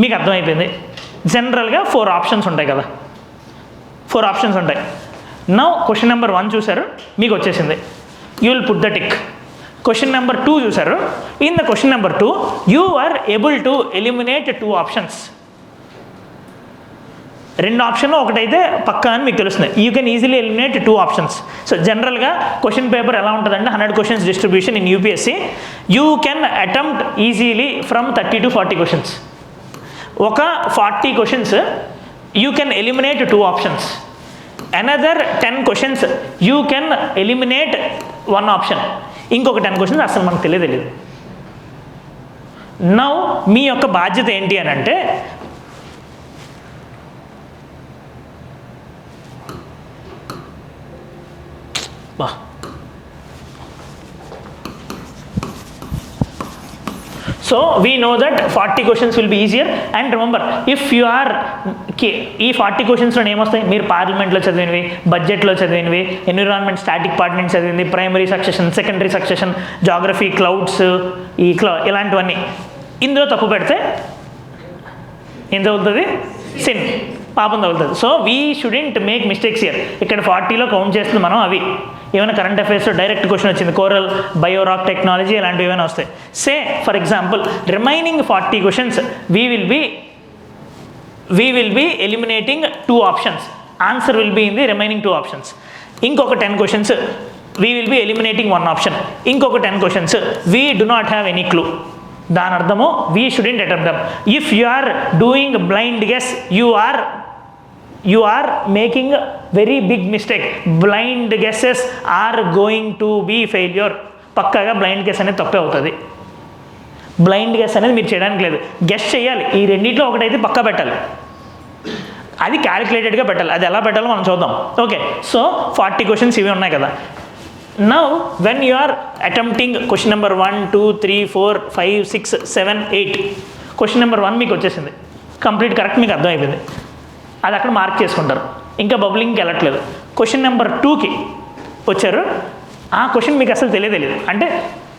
మీకు అర్థమైపోయింది. జనరల్గా 4 ఆప్షన్స్ ఉంటాయి కదా, 4 ఆప్షన్స్ ఉంటాయి. నౌ క్వశ్చన్ నెంబర్ 1 చూసారు, మీకు వచ్చేసింది, you will put the tick. Question number 2 చూసారు, in the question number 2 you are able to eliminate 2 options. 2 ఆప్షన్లో ఒకటైతే పక్కా అని మీకు తెలుస్తుంది. You can easily eliminate 2 options. So జనరల్గా క్వశ్చన్ పేపర్ ఎలా ఉంటుందంటే 100 questions distribution in UPSC. You can attempt easily from 30 to 40 questions. ఒక 40 questions you can eliminate 2 options. Another 10 questions you can eliminate 1 option. ఇంకొక 10 క్వశ్చన్స్ అసలు మనకు తెలియదు. Now మీ యొక్క బాధ్యత ఏంటి అని అంటే, so we know that 40 questions will be easier. And remember, if you are ఈ 40 క్వశ్చన్స్లో ఏమొస్తాయి, మీరు పార్లమెంట్లో చదివినవి, బడ్జెట్లో చదివినవి, ఎన్విరాన్మెంట్ స్టాటిక్ పార్ట్ నుంచి చదివింది, primary succession, secondary succession, geography, clouds, ఇలాంటివన్నీ ఇందులో తప్పు పెడితే ఏం తగులుతుంది? సిన్, పాపం తగులుతుంది. So we shouldn't make mistakes here. ఇక్కడ 40లో కౌంట్ చేస్తుంది మనం అవి. ఏమైనా కరెంట్ అఫైర్స్లో డైరెక్ట్ క్వశ్చన్ వచ్చింది, కోరల్, బయోరాక్ టెక్నాలజీ, ఇలాంటివి ఏమైనా వస్తాయి. Say for example remaining 40 questions we will be eliminating 2 options. Answer will be in the remaining 2 options. ఇంకొక 10 questions we will be eliminating 1 option. ఇంకొక 10 questions we do not have any clue. దాని అర్థము we shouldn't attempt them. If you are doing blind guess, you are making a very big mistake. Blind guesses are going to be failure. పక్కాగా blind guess అనేది తప్పే అవుతుంది. Blind guess అనేది మీరు చేయడానికి లేదు, గెస్ చేయాలి. ఈ రెండింటిలో ఒకటైతే పక్కా పెట్టాలి, అది క్యాలిక్యులేటెడ్గా పెట్టాలి. అది ఎలా పెట్టాలో మనం చూద్దాం. ఓకే, సో 40 క్వశ్చన్స్ ఇవి ఉన్నాయి కదా. Now when you are attempting question number 1, 2, 3, 4, 5, 6, 7, 8, question number 1 మీకు వచ్చేసింది, కంప్లీట్ కరెక్ట్, మీకు అర్థమైపోయింది. అది అక్కడ మార్క్ చేసుకుంటారు, ఇంకా బబ్లింగ్కి వెళ్ళట్లేదు. క్వశ్చన్ నెంబర్ 2కి వచ్చారు, ఆ క్వశ్చన్ మీకు అసలు తెలియదు. అంటే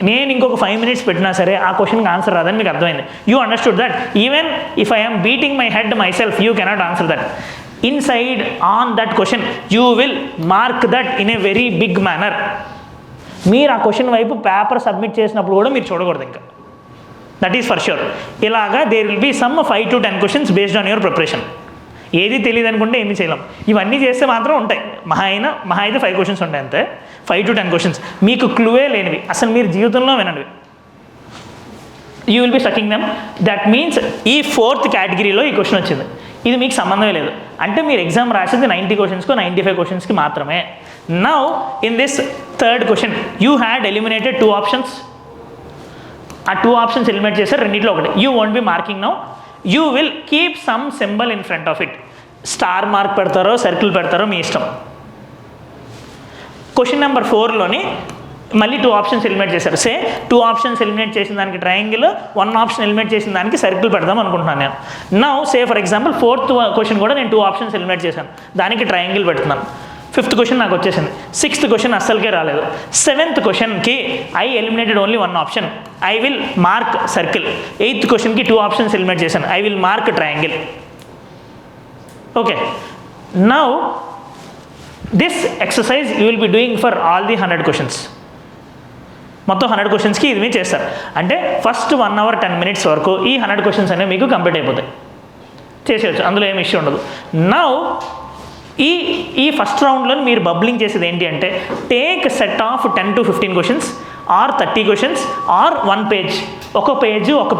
నేను ఇంకొక 5 minutes పెట్టినా సరే ఆ క్వశ్చన్కి ఆన్సర్ రాదని మీకు అర్థమైంది. You understood that even if I'm beating my head myself, you cannot answer that. Inside on that question you will mark that in a very big manner. మీరు ఆ క్వశ్చన్ వైపు పేపర్ సబ్మిట్ చేసినప్పుడు కూడా మీరు చూడకూడదు ఇంకా. That is for sure. ఇలాగా there will be some 5 to 10 questions based on your preparation. ఏది తెలియదు అనుకుంటే ఏమీ చేయలేం. ఇవన్నీ చేస్తే మాత్రం ఉంటాయి, మహా అయితే 5 క్వశ్చన్స్ ఉంటాయి అంతే. 5 to 10 క్వశ్చన్స్ మీకు క్లూవే లేనివి, అసలు మీరు జీవితంలో వినండి. You will be stacking them. That means ఈ 4th కేటగిరీలో ఈ క్వశ్చన్ వచ్చింది, ఇది మీకు సంబంధమే లేదు. అంటే మీరు ఎగ్జామ్ రాసేది 90 క్వశ్చన్స్కు 95 క్వశ్చన్స్కి మాత్రమే. Now in this 3rd question you had eliminated 2 options. ఆ 2 ఆప్షన్స్ ఎలిమినేట్ చేశారు, రెండింటిలో ఒకటి. You won't be marking now, you will keep some symbol in front of it. Star mark పెడతారో సర్కిల్ పెడతారో మీ ఇష్టం. క్వశ్చన్ నెంబర్ 4లోని మళ్ళీ 2 ఆప్షన్స్ ఎలిమినేట్ చేశారు. 2 options eliminate చేసిన దానికి ట్రయాంగిల్, 1 ఆప్షన్ ఎలిమినేట్ చేసిన దానికి సర్కిల్ పెడదాం అనుకుంటున్నాను నేను. Now for example 4th question కూడా నేను 2 ఆప్షన్స్ ఎలిమినేట్ చేశాను, దానికి ట్రయాంగిల్ పెడుతున్నాను. 5th క్వశ్చన్ నాకు వచ్చేసింది, 6th క్వశ్చన్ అస్సలకే రాలేదు. 7th క్వశ్చన్కి I eliminated only 1 option, I will mark circle. 8th క్వశ్చన్కి 2 ఆప్షన్స్ ఎలిమినేట్ చేశాను, I will mark triangle. Okay, now this exercise you will be doing for all the 100 questions. మొత్తం 100 క్వశ్చన్స్కి ఇది మీరు చేస్తారు. అంటే ఫస్ట్ 1 hour 10 minutes వరకు ఈ 100 క్వశ్చన్స్ అనేవి మీకు కంప్లీట్ అయిపోతాయి, చేసేయచ్చు, అందులో ఏమి ఇష్యూ ఉండదు. నౌ ఈ ఫస్ట్ రౌండ్లో మీరు బబ్లింగ్ చేసేది ఏంటి అంటే, take set of 10 to 15 questions or 30 questions or 1 page, ఒక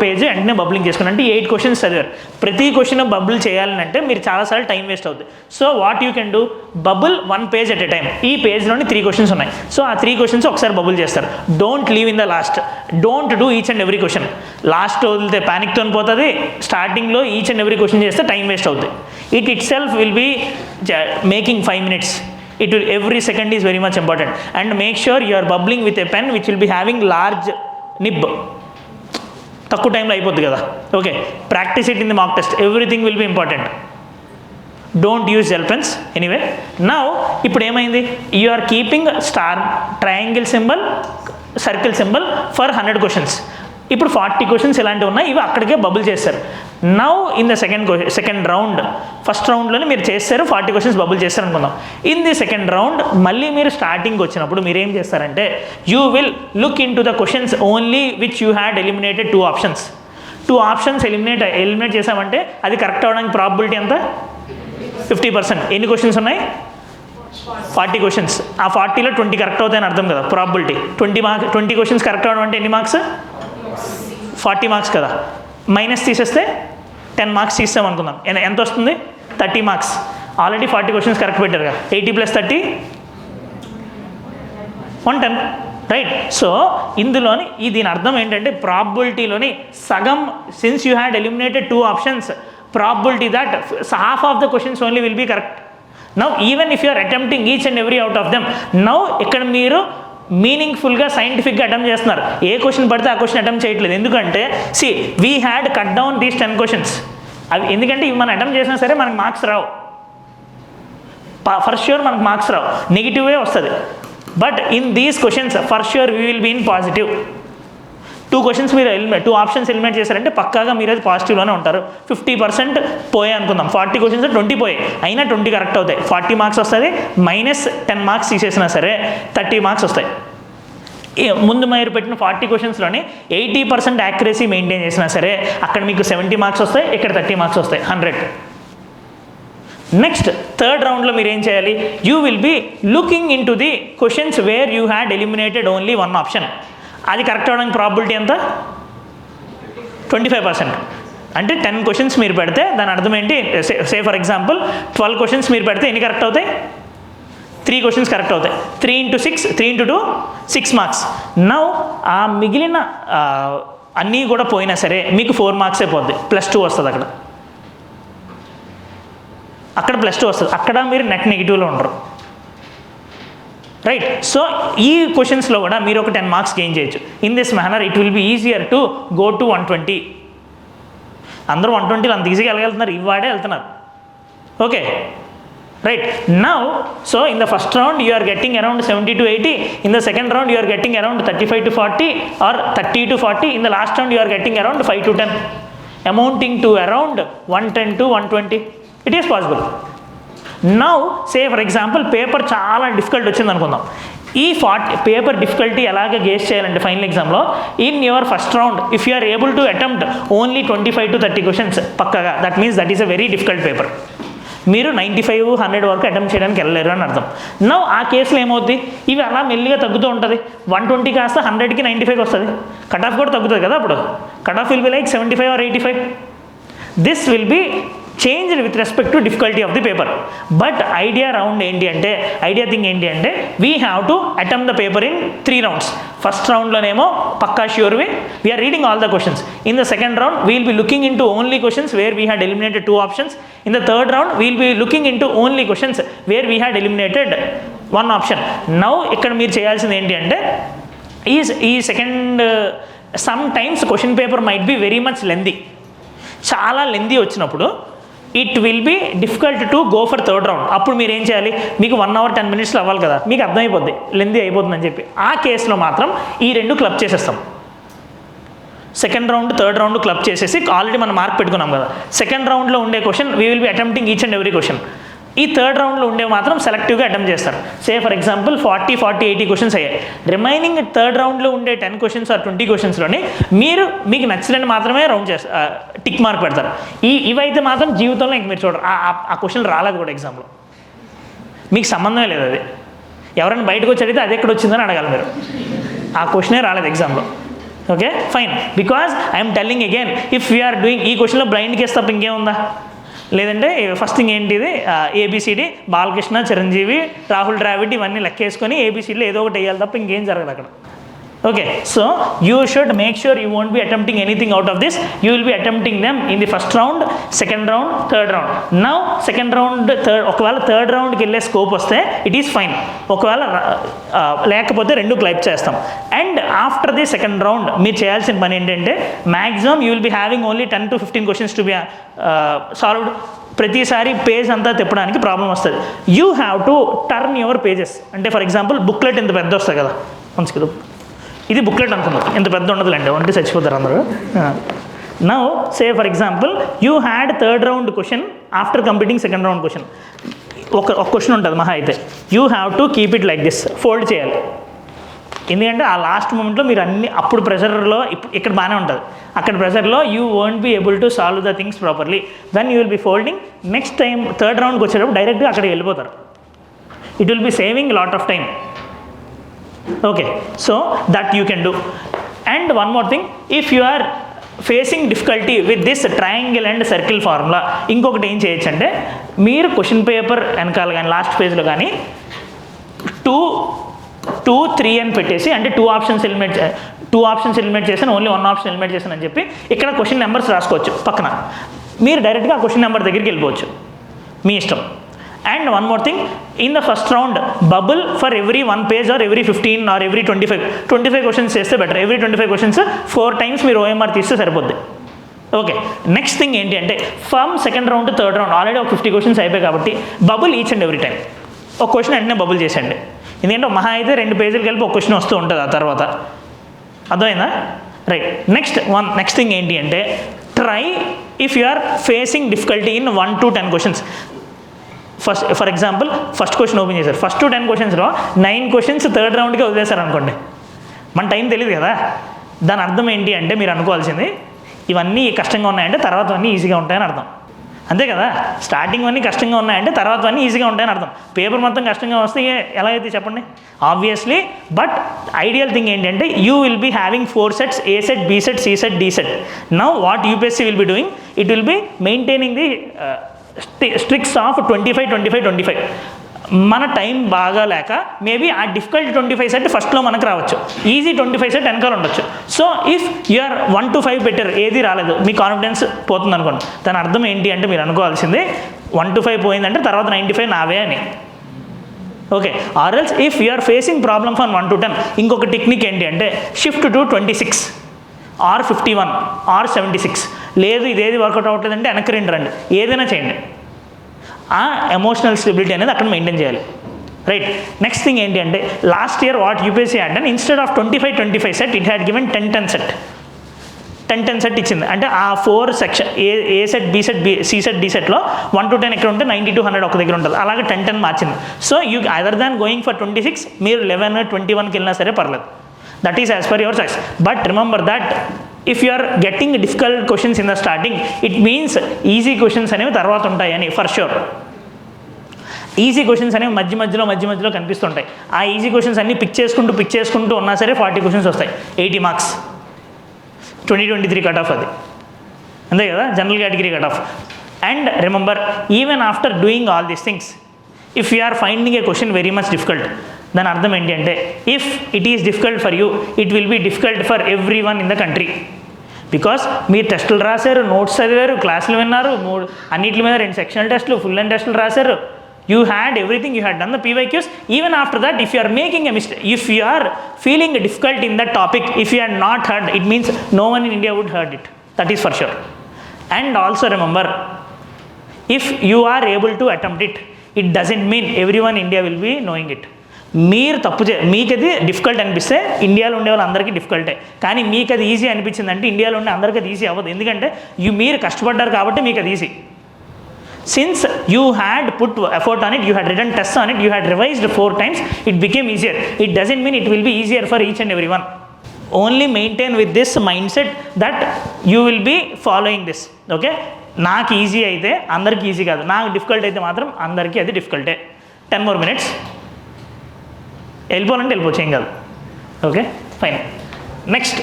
పేజ్ వెంటనే బబ్లింగ్ చేసుకుని. అంటే 8 క్వశ్చన్స్ చదివారు, ప్రతి క్వశ్చన్ బబుల్ చేయాలంటే మీరు చాలాసార్లు టైం వేస్ట్ అవుతుంది. So what you can do, bubble 1 page at a time. ఈ పేజ్లోని 3 క్వశ్చన్స్ ఉన్నాయి, సో ఆ 3 క్వశ్చన్స్ ఒకసారి బబుల్ చేస్తారు. Don't leave in the last, don't do each and every question. లాస్ట్లో వదిలితే ప్యానిక్తో పోతుంది, స్టార్టింగ్లో ఈచ్ అండ్ ఎవ్రీ క్వశ్చన్ చేస్తే టైం వేస్ట్ అవుతుంది. Itself will be making 5 minutes. Every second is very much important, and make sure you are bubbling with a pen which will be having large nib. తక్కువ టైంలో అయిపోద్ది కదా. Okay, practice it in the mock test, everything will be important. Don't use gel pens. Anyway, now ఇప్పుడు ఏమైంది, you are keeping star, triangle symbol, circle symbol for 100 questions. ఇప్పుడు 40 questions ఇలాంటివి ఉన్నాయి, ఇవి అక్కడికే బబుల్ చేస్తారు. Now in the second round, first రౌండ్లోనే మీరు చేస్తారు 40 క్వశ్చన్స్ బబుల్ చేస్తారు అనుకుందాం. ఇన్ ది సెకండ్ రౌండ్ మళ్ళీ మీరు స్టార్టింగ్ వచ్చినప్పుడు మీరు ఏం చేస్తారంటే, you will look in to the questions only which you had eliminated 2 options. 2 options eliminate చేసామంటే అది కరెక్ట్ అవ్వడానికి ప్రాబిలిటీ ఎంత? 50%. ఎన్ని క్వశ్చన్స్ ఉన్నాయి? 40 క్వశ్చన్స్. ఆ 40లో 20 కరెక్ట్ అవుతాయని అర్థం కదా ప్రాబిలిటీ. 20 క్వశ్చన్స్ కరెక్ట్ అవ్వడం అంటే ఎన్ని మార్క్స్? 40 మార్క్స్ కదా. మైనస్ తీసేస్తే 10 మార్క్స్ తీస్తాం అనుకుందాం, ఎంత వస్తుంది? 30 మార్క్స్. ఆల్రెడీ 40 క్వశ్చన్స్ కరెక్ట్ పెట్టారు కదా, 80 + 30 110, రైట్? సో ఇందులోని దీని అర్థం ఏంటంటే, ప్రాబిలిటీలోని సగం, since you had eliminated 2 options, probability that half of the questions only will be correct. Now even if you are attempting each and every out of them, now ఇక్కడ మీరు మీనింగ్ఫుల్గా సైంటిఫిక్గా అటెంప్ట్ చేస్తున్నారు. ఏ క్వశ్చన్ పడితే ఆ క్వశ్చన్ అటెంప్ట్ చేయట్లేదు. ఎందుకంటే see we had cut down these 10 questions. అవి ఎందుకంటే ఇవి మనం అటెంప్ట్ చేసినా సరే మనకు మార్క్స్ రావు, ఫర్ ష్యూర్ మనకు మార్క్స్ రావు, నెగిటివే వస్తుంది. But in these questions for sure we will be in positive. 2 questions మీరు 2 ఆప్షన్స్ ఎలిమినేట్ చేశారంటే పక్కాగా మీరు అది పాజిటివ్లోనే ఉంటారు. 50% పోయాయి అనుకుందాం, 40 క్వశ్చన్స్ 20 పోయాయి, అయినా 20 కరెక్ట్ అవుతాయి, 40 మార్క్స్ వస్తుంది. మైనస్ 10 మార్క్స్ తీసేసినా సరే 30 మార్క్స్ వస్తాయి. ముందు మీరు పెట్టిన 40 క్వశ్చన్స్లోని 80% యాక్యురసీ మెయింటైన్ చేసినా సరే అక్కడ మీకు 70 మార్క్స్ వస్తాయి, ఇక్కడ 30 మార్క్స్ వస్తాయి, 100. నెక్స్ట్ థర్డ్ రౌండ్లో మీరు ఏం చేయాలి, you will be looking in to the questions where you had eliminated only 1 option. అది కరెక్ట్ అవ్వడానికి ప్రాబిలిటీ ఎంత? 25%. అంటే 10 క్వశ్చన్స్ మీరు పెడితే దాని అర్థం ఏంటి, సే ఫర్ ఎగ్జాంపుల్ 12 క్వశ్చన్స్ మీరు పెడితే ఎన్ని కరెక్ట్ అవుతాయి? 3 క్వశ్చన్స్ కరెక్ట్ అవుతాయి. 3 × 6, 3 × 2 6 మార్క్స్. నౌ ఆ మిగిలిన అన్నీ కూడా పోయినా సరే మీకు 4 మార్క్సే పోద్ది, +2 వస్తుంది అక్కడ +2 వస్తుంది, అక్కడ మీరు నెట్ నెగిటివ్లో ఉండరు, రైట్? సో ఈ క్వశ్చన్స్లో కూడా మీరు ఒక 10 మార్క్స్ గెయిన్ చేయొచ్చు. In this manner it will be easier to go to 120. అందరూ 120 అంత ఈజీగా వెళ్ళగలుగుతున్నారు, ఇవాడే వెళ్తున్నారు. Okay, right? Now so in the first round you are getting around 70 to 80. In the second round you are getting around 35 to 40 or 30 to 40. In the last round you are getting around 5 to 10, amounting to around 110 to 120. It is possible. Now say for example paper చాలా difficult వచ్చింది అనుకుందాం. ఈ పేపర్ difficulty ఎలాగ guess చేయాలంటే final ఎగ్జామ్లో, in your first round if you are able to attempt only 25 to 30 questions పక్కగా, that means that is a very difficult paper. మీరు 95, 100 వరకు అటెంప్ట్ చేయడానికి వెళ్ళలేరు అని అర్థం. నౌ ఆ కేసులో ఏమవుద్ది, ఇవి అలా మెల్లిగా తగ్గుతూ ఉంటుంది. 120 కాస్త 100కి 95 వస్తుంది, కట్ ఆఫ్ కూడా తగ్గుతుంది కదా. అప్పుడు cut off will be like 75 or 85. This will be changed with respect to difficulty of the paper. But idea thing ఏంటి అంటే we have to attempt the paper in 3 rounds. First రౌండ్లోనేమో పక్కా sure we are reading all the questions. In the second round we will be looking into only questions where we had eliminated 2 options. In the third round we will be looking into only questions where we had eliminated 1 option. Now ఇక్కడ మీరు చేయాల్సింది ఏంటి అంటే ఈ second sometimes question paper might be very much lengthy. చాలా lengthy వచ్చినప్పుడు it will be difficult to go for third round. అప్పుడు మీరు ఏం చేయాలి, మీకు 1 hour 10 minutes అవ్వాలి కదా, మీకు అర్థమైపోద్ది లెందీ అయిపోతుందని చెప్పి. ఆ కేసులో మాత్రం ఈ 2 క్లబ్ చేసేస్తాం. Second round third round club చేసేసి ఆల్రెడీ మనం మార్క్ పెట్టుకున్నాం కదా. సెకండ్ రౌండ్లో ఉండే question we will be attempting each and every question. ఈ థర్డ్ రౌండ్లో ఉండే మాత్రం సెలెక్టివ్గా అటెంప్ట్ చేస్తారు. సే ఫర్ ఎగ్జాంపుల్ 40, 80 క్వశ్చన్స్ అయ్యాయి. రిమైనింగ్ థర్డ్ రౌండ్లో ఉండే 10 క్వశ్చన్స్ ఆర్ 20 క్వశ్చన్స్లోని మీకు నచ్చినట్టు మాత్రమే రౌండ్ చేస్తారు, టిక్ మార్క్ పెడతారు. ఇవైతే మాత్రం జీవితంలో ఇంక మీరు చూడరు, ఆ క్వశ్చన్ రాలేదు కూడా ఎగ్జామ్లో, మీకు సంబంధమే లేదు. అది ఎవరైనా బయటకు వచ్చి అడిగితే అది ఎక్కడ వచ్చిందని అడగాలి మీరు, ఆ క్వశ్చనే రాలేదు ఎగ్జామ్లో. Okay fine, because I'm telling again, if you're doing ఈ క్వశ్చన్లో బ్లైండ్ కేసు తప్ప ఇంకేముందా? లేదంటే ఫస్ట్ థింగ్ ఏంటిది, ఏబిసిడి బాలకృష్ణ, చిరంజీవి, రాహుల్ ద్రావిడ్ ఇవన్నీ లెక్కేసుకొని ఏబిసిడిలో ఏదో ఒకటి వేయాలి తప్ప ఇంకేం జరగదు అక్కడ. Okay, so you should make sure you won't be attempting anything out of this. You will be attempting them in the first round, second round, third round. Now second round, ఒకవేళ థర్డ్ రౌండ్కి వెళ్ళే scope వస్తే it is fine, ఒకవేళ లేకపోతే రెండు క్లైప్ చేస్తాం. And after the second round మీరు చేయాల్సిన పని ఏంటంటే maximum you will be having only 10 to 15 questions to be solved. ప్రతిసారి పేజ్ అంతా తిప్పడానికి ప్రాబ్లం వస్తుంది. You have to turn your pages. అంటే ఫర్ ఎగ్జాంపుల్ బుక్లెట్ ఇంత పెద్ద వస్తుంది కదా, మంచిది ఇది బుక్లెట్ అనుకున్నారు, ఇంత పెద్ద ఉండదులేండి, వంటి చచ్చిపోతారు అందరూ. Now say for example you had third round question after completing second round question. ఒక క్వశ్చన్ ఉంటుంది మహా అయితే, you have to keep it like this, fold చేయాలి. ఎందుకంటే ఆ లాస్ట్ మూమెంట్లో మీరు అన్ని అప్పుడు ప్రెషర్లో ఇక్కడ బాగానే ఉంటుంది, అక్కడ ప్రెషర్లో you won't be able to solve the things properly. Then you will be folding. Next time third రౌండ్కి వచ్చేటప్పుడు డైరెక్ట్గా అక్కడికి వెళ్ళిపోతారు. It will be saving lot of time. Okay, so that you can do. And one more thing, if you are facing difficulty with this triangle and circle formula, ఇంకొకటి ఏం చేయొచ్చు అంటే మీరు క్వశ్చన్ పేపర్ వెనకాల కానీ లాస్ట్ పేజ్లో కానీ 2, 3 అని పెట్టేసి, అంటే 2 ఆప్షన్స్ ఎలిమినేట్ చేశాను, ఓన్లీ 1 ఆప్షన్ ఎలిమినేట్ చేశాను అని చెప్పి ఇక్కడ క్వశ్చన్ నెంబర్స్ రాసుకోవచ్చు పక్కన. మీరు డైరెక్ట్గా ఆ క్వశ్చన్ నెంబర్ దగ్గరికి వెళ్ళిపోవచ్చు, మీ ఇష్టం. And one more thing, in the first round, bubble for every 1 page or every 15 or every 25 questions చేస్తే బెటర్. every 25 questions 4 times మీరు OMR తీస్తే సరిపోద్ది. ఓకే, నెక్స్ట్ థింగ్ ఏంటి అంటే from second round to third round already ఒక 50 questions అయిపోయి కాబట్టి bubble each and every time. ఒక క్వశ్చన్ వెంటనే బబుల్ చేసేయండి. ఎందుకంటే మహా అయితే 2 పేజీలు కలిపి ఒక క్వశ్చన్ వస్తూ ఉంటుంది ఆ తర్వాత. అర్థమైందా? రైట్. నెక్స్ట్ థింగ్ ఏంటి అంటే try if you are facing difficulty in 1 to 10 questions. For example first question open చేశారు, ఫస్ట్ 10 క్వశ్చన్స్లో 9 క్వశ్చన్స్ థర్డ్ రౌండ్కే వదిలేశారు అనుకోండి, మన టైం తెలియదు కదా. దాని అర్థం ఏంటి అంటే మీరు అనుకోవాల్సింది ఇవన్నీ కష్టంగా ఉన్నాయంటే తర్వాత అన్నీ ఈజీగా ఉంటాయని అర్థం. అంతే కదా, స్టార్టింగ్ అన్నీ కష్టంగా ఉన్నాయంటే తర్వాత అన్నీ ఈజీగా ఉంటాయని అర్థం. పేపర్ మొత్తం కష్టంగా వస్తే ఎలా అయితే చెప్పండి, ఆబ్వియస్లీ. బట్ ఐడియల్ థింగ్ ఏంటంటే you will be having 4 sets, A set, B set, C set, D set. Now what UPSC will be doing, it will be maintaining the streaks of 25. మన time బాగా లేక maybe ఆ difficult 25 set ఫస్ట్లో మనకు రావచ్చు, easy 25 set వెనకాల ఉండొచ్చు. So if you're 1 to 5 better, ఏది రాలేదు మీ కాన్ఫిడెన్స్ పోతుంది అనుకోండి. దాని అర్థం ఏంటి అంటే మీరు అనుకోవాల్సింది 1 to 5 పోయిందంటే తర్వాత 95 నావే అని. Okay, or else if you're facing problem from 1 to 10, ఇంకొక టెక్నిక్ ఏంటి అంటే షిఫ్ట్ టు 26 or 51 or 76. లేదు ఇదేది వర్కౌట్ అవ్వట్లేదంటే వెనక్కి రండి, ఏదైనా చేయండి. ఆ ఎమోషనల్ స్టెబిలిటీ అనేది అక్కడ మెయింటైన్ చేయాలి. రైట్. నెక్స్ట్ థింగ్ ఏంటి అంటే last year what UPSC had done, instead of 25 set it had given 10 set. 10 set ఇచ్చింది. అంటే ఆ 4 section A set, B set, C set, D సెట్లో 1 to 10 ఎక్కడ ఉంటే 90 to 100 ఒక దగ్గర ఉంటుంది. అలాగే 10 మార్చింది. So you other than going for 26 మీరు 11, 21కి వెళ్ళినా సరే పర్లేదు. That is as per your choice. But remember that if you are getting difficult questions in the starting, it means easy questions అనేవి తర్వాత ఉంటాయని ఫర్ షూర్. ఈజీ క్వశ్చన్స్ అనేవి మధ్య మధ్యలో కనిపిస్తుంటాయి. ఆ ఈజీ క్వశ్చన్స్ అన్నీ పిక్ చేసుకుంటూ ఉన్నా సరే 40 క్వశ్చన్స్ వస్తాయి, 80 మార్క్స్, 2023 కట్ ఆఫ్ అది. అంతే కదా, general category cut off. And remember, even after doing all these things, if you are finding a question very much difficult, దాని అర్థం ఏంటి అంటే if it is difficult for you, it will be difficult for everyone in the country. Because మీరు టెస్టులు రాశారు, notes చదివారు, క్లాసులు విన్నారు, అన్నింటి మీద 2 సెక్షనల్ టెస్టులు, ఫుల్ అండ్ టెస్టులు రాశారు. You had everything, you had done the PYQs. Even after that, if you are making a mistake, if you are feeling difficult in that topic, if you are not heard, it means no one in India would heard it. That is for sure. And also remember, if you are able to attempt it, it doesn't mean everyone in India will be knowing it. మీరు మీకు అది difficult అనిపిస్తే ఇండియాలో ఉండే వాళ్ళందరికీ డిఫికల్టే, కానీ మీకు అది ఈజీ అనిపించిందంటే ఇండియాలో ఉండే అందరికీ అది ఈజీ అవ్వదు. ఎందుకంటే మీరు కష్టపడ్డారు కాబట్టి మీకు అది easy. Since you had put effort on it, you had written tests on it, you had revised 4 times, it became easier. It doesn't mean it will be easier for each and everyone. Only maintain with this mindset that you will be following this. Okay? నాకు easy అయితే అందరికీ easy కాదు, నాకు difficult అయితే మాత్రం అందరికీ అది డిఫికల్టే. 10 more minutes. వెళ్ళిపోవాలంటే వెళ్ళిపోవచ్చు, ఏం కాదు. Okay, fine. Next,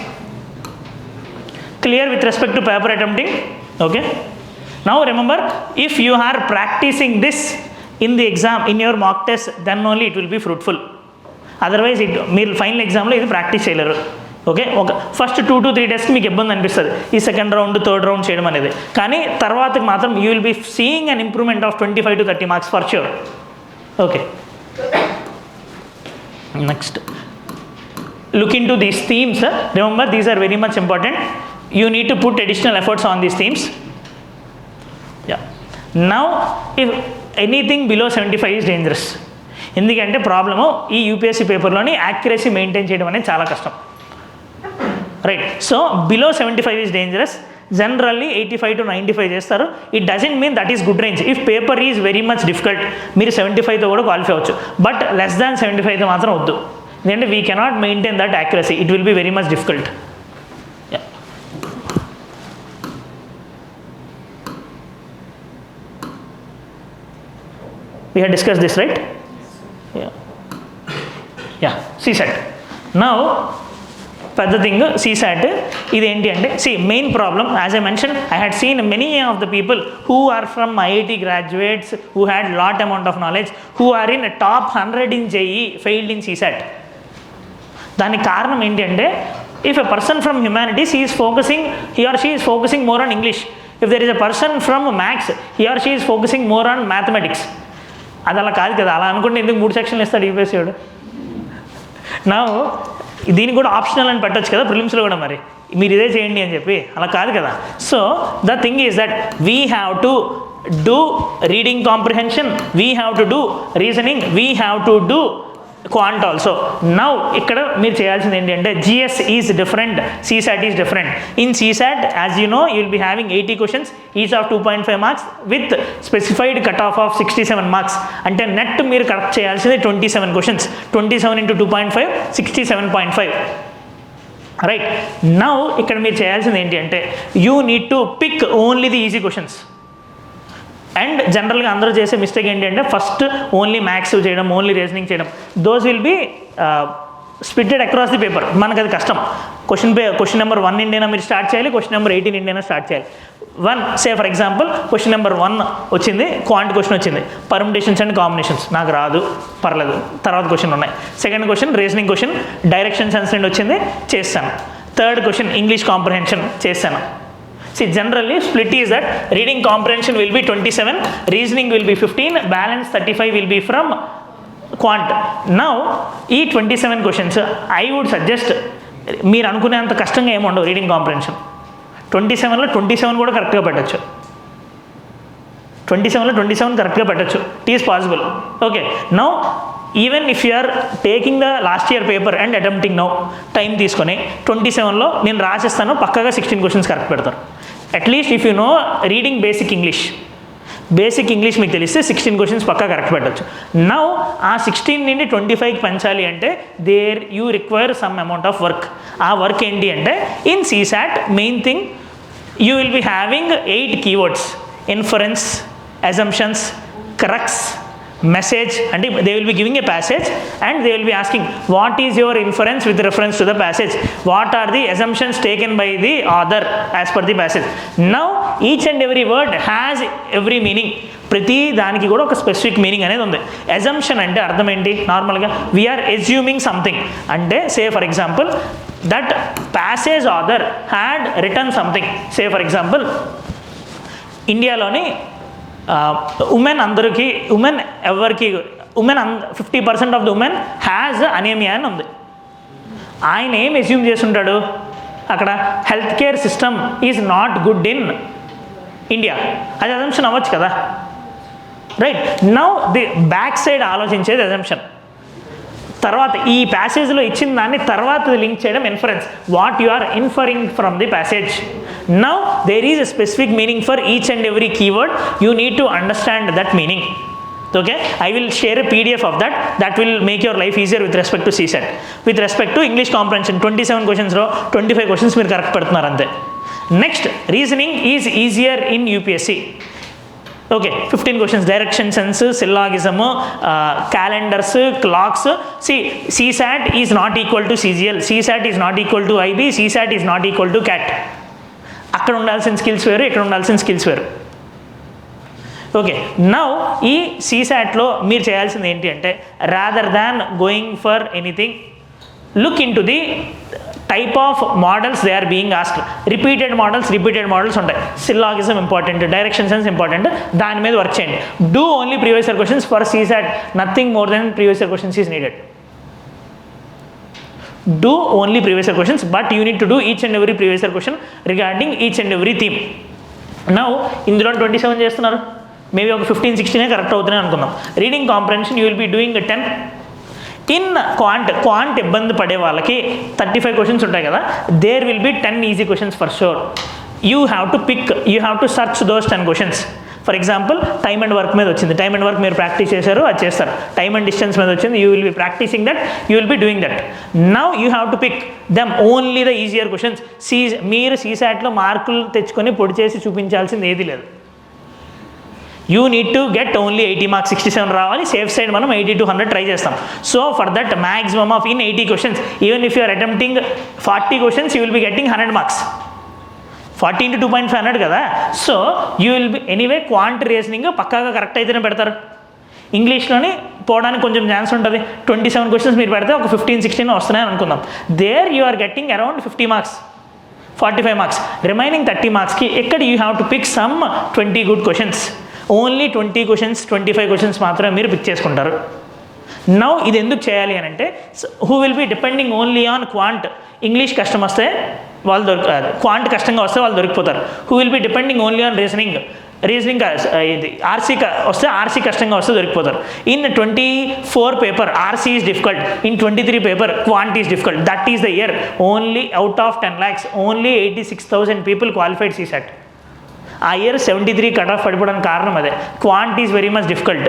clear with respect to paper attempting. Okay, now remember, if you are practicing this in the exam, in your mock test, then only it will be fruitful. Otherwise మీరు final ఎగ్జామ్లో ఇది practice చేయలేరు. Okay, ఒక first 2 to 3 డేస్కి మీకు ఇబ్బంది అనిపిస్తుంది ఈ సెకండ్ రౌండ్ థర్డ్ రౌండ్ చేయడం అనేది. కానీ తర్వాతకి మాత్రం you will be seeing an improvement of 25 to 30 marks for sure. Okay, next look into these themes. Remember, these are very much important. You need to put additional efforts on these themes. Yeah. Now, if anything below 75 is dangerous. ఎందుకంటే problem ఈ UPSC పేపర్లోని accuracy maintain చేయడం అనేది చాలా కష్టం. Right, so below 75 is dangerous. Generally 85 to 95 చేస్తారు. It doesn't mean that is good range. If paper is very much difficult మీరు 75తో కూడా qualify అవ్వచ్చు. బట్ లెస్ దాన్ 75తో మాత్రం వద్దు. ఎందుకంటే we cannot maintain that accuracy. It will be very much difficult. We had discussed this, right? Yeah, CSAT. Now, పెద్ద thing CSAT ఇది ఏంటి అంటే, main problem as I mention, I had seen many of the people who are from IIT graduates who had lot amount of knowledge who are in top 100 in JEE failed in CSAT. దానికి కారణం ఏంటి అంటే, if a person from humanities he or she is focusing more on English. If there is a person from Maths, he or she is focusing more on mathematics. అది అలా కాదు కదా. అలా అనుకుంటే ఎందుకు 3 సెక్షన్లు ఇస్తాడు యూపీఎస్సీ వాడు? నా దీనికి కూడా ఆప్షనల్ అని పెట్టచ్చు కదా ప్రిలిమ్స్లో కూడా, మరి మీరు ఇదే చేయండి అని చెప్పి. అలా కాదు కదా. So the thing is that we have to do reading comprehension, we have to do reasoning, we have to do quant also. Now ఇక్కడ మీరు చేయాల్సింది ఏంటి అంటే, GS is different, CSAT is different. In CSAT, as you know, you will be having 80 questions, each of 2.5 marks with specified cut off 67 marks. అంటే net మీరు correct చేయాల్సింది 27 questions. 27 into 2.5 67.5. Right, now ఇక్కడ మీరు చేయాల్సింది ఏంటి అంటే, you need to pick only the easy questions. And జనరల్గా అందరూ చేసే మిస్టేక్ ఏంటి అంటే, ఫస్ట్ ఓన్లీ మ్యాథ్స్ చేయడం, ఓన్లీ రీజనింగ్ చేయడం. Those will be splitted across the paper. మనకు అది కష్టం. క్వశ్చన్ నెంబర్ 1 ఇండియా మీరు స్టార్ట్ చేయాలి, క్వశ్చన్ నెంబర్ 18 ఇండియా స్టార్ట్ చేయాలి. ఫర్ ఎగ్జాంపుల్ క్వశ్చన్ నెంబర్ 1 వచ్చింది, క్వాంట్ క్వశ్చన్ వచ్చింది, పర్ముటేషన్స్ అండ్ కాంబినేషన్స్ నాకు రాదు, పర్లేదు, తర్వాత క్వశ్చన్ ఉన్నాయి. Second question reasoning question, direction sense నుండి వచ్చింది, చేస్తాను. థర్డ్ క్వశ్చన్ ఇంగ్లీష్ కాంప్రహెన్షన్ చేస్తాను. Generally split is that reading comprehension will be 27, reasoning will be 15, balance 35 will be from quant. Now ఈ 27 questions I would suggest మీరు అనుకునేంత కష్టంగా ఏమి ఉండవు. Reading comprehension 27లో 27 కూడా కరెక్ట్గా పెట్టచ్చు. 27లో 27 కరెక్ట్గా పెట్టచ్చు. It is possible. Okay, now even if you are taking the last year paper and attempting now, time తీసుకొని 27లో నేను రాసేస్తాను, పక్కగా 16 questions కరెక్ట్ పెడతారు. At least if you know reading basic English మీకు తెలిస్తే 16 questions పక్కా కరెక్ట్ పెట్టచ్చు. నౌ ఆ 16 నుండి 25కి పెంచాలి అంటే there you require some amount of work. ఆ వర్క్ ఏంటి అంటే, in CSAT main thing you will be having 8 keywords: inference, assumptions, crux, message. And they will be giving a passage and they will be asking what is your inference with reference to the passage, what are the assumptions taken by the author as per the passage. Now each and every word has every meaning. ప్రతి దానికి కూడా ఒక specific meaning అనేది ఉంది. Assumption అంటే అర్థం ఏంటి? నార్మల్గా వీఆర్ అజ్యూమింగ్ సంథింగ్. అంటే say for example that passage author had return something. Say for example ఇండియాలోని ఉమెన్ ఎవరికి 50% of the women has anaemia అని ఉంది. ఆయన ఏం అస్యూమ్ చేస్తుంటాడు అక్కడ, health care system is not good in India. అది అజంప్షన్ అవ్వచ్చు కదా. Right, now the back side ఆలోచించేది అజంప్షన్. తర్వాత ఈ ప్యాసేజ్లో ఇచ్చిన దాన్ని తర్వాత లింక్ చేయడం inference. What you are inferring from the passage. Now there is a specific meaning for each and every keyword. You need to understand that meaning. Okay, I will share a PDF of that. That will make your life easier with respect to CSAT. With respect to English comprehension, 27 questions ro 25 questions మీరు correct పెడుతున్నారు అంతే. Next, reasoning is easier in UPSC. Okay, 15 questions, direction sense, syllogism, calendars, clocks. CSAT is not equal to CGL, CSAT is not equal to IB, CSAT is not equal to CAT. అక్కడ ఉండాల్సిన skills వేరు, ఇక్కడ ఉండాల్సిన skills వేరు. Okay, now ఈ CSATలో మీరు చేయాల్సింది ఏంటి అంటే, rather than going for anything, look in to the type of models they are being asked. Repeated models ఉంటాయి. Syllogism important, direction sense important, దాని మీద వర్క్ చేయండి. Do only previous year questions for CSAT, nothing more than previous year questions is needed. Do only previous year questions, but you need to do each and every previous year question regarding each and every theme. Now ఇందులో 27 చేస్తున్నారు, maybe ఒక 15-16 correct అవుతున్నాయి అనుకుందాం. Reading comprehension you will be doing 10. In quant ఇబ్బంది పడే వాళ్ళకి 35 questions ఉంటాయి కదా, there will be 10 easy questions for sure. You have to search those 10 questions. For example time and work మీద వచ్చింది, టైమ్ అండ్ వర్క్ మీరు ప్రాక్టీస్ చేశారు, అది చేస్తారు. టైమ్ అండ్ డిస్టెన్స్ మీద వచ్చింది, you will be practising that, you will be doing that. Now you have to pick them only the easier questions. మీరు CSATలో మార్కులు తెచ్చుకొని పొడి చేసి చూపించాల్సింది ఏది లేదు. You need to get only 80 marks, 67 రావాలి. సేఫ్ సైడ్ మనం 80 to 100 ట్రై చేస్తాం. So for that maximum of in 80 questions, even if you are attempting 40 questions, you will be getting 100 marks. 40 into 2.500 కదా. So you will be anyway quant reasoning పక్కాగా correct అయితేనే పెడతారు. ఇంగ్లీష్లోని పోవడానికి కొంచెం chance ఉంటుంది. 27 questions మీరు పెడితే ఒక 15-16 వస్తున్నాయని అనుకుందాం. There you are getting around 50 marks, 45 marks. Remaining 30 మార్క్స్కి ఎక్కడ you have to pick some 20 good questions. Only 20 questions, 25 questions మాత్రమే మీరు పిక్ చేసుకుంటారు. నౌ ఇది ఎందుకు చేయాలి అని అంటే, who will be depending only on quant. English కష్టం వస్తే వాళ్ళు క్వాంట్ కష్టంగా వస్తే వాళ్ళు దొరికిపోతారు. Who will be depending only on reasoning ఇది వస్తే ఆర్సీ కష్టంగా వస్తే దొరికిపోతారు. In 24 paper RC is difficult, in 23 paper quant is difficult. That is the year only out of 10 lakhs only 86,000 people qualified CSAT. ఆ ఇయర్ 73 కట్ ఆఫ్ పడిపోవడానికి కారణం అదే. Quant is very much difficult.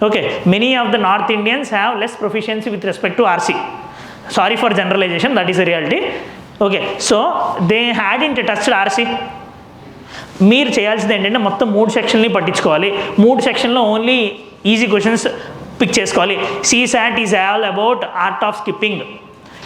Okay, many of the North Indians have less proficiency with respect to RC. Sorry for generalization, that is the reality. Okay, so they hadn't touched RC. మీరు చేయాల్సింది ఏంటంటే మొత్తం 3 సెక్షన్లని పట్టించుకోవాలి. 3 సెక్షన్లో only easy questions pick చేసుకోవాలి. CSAT is all about art of skipping.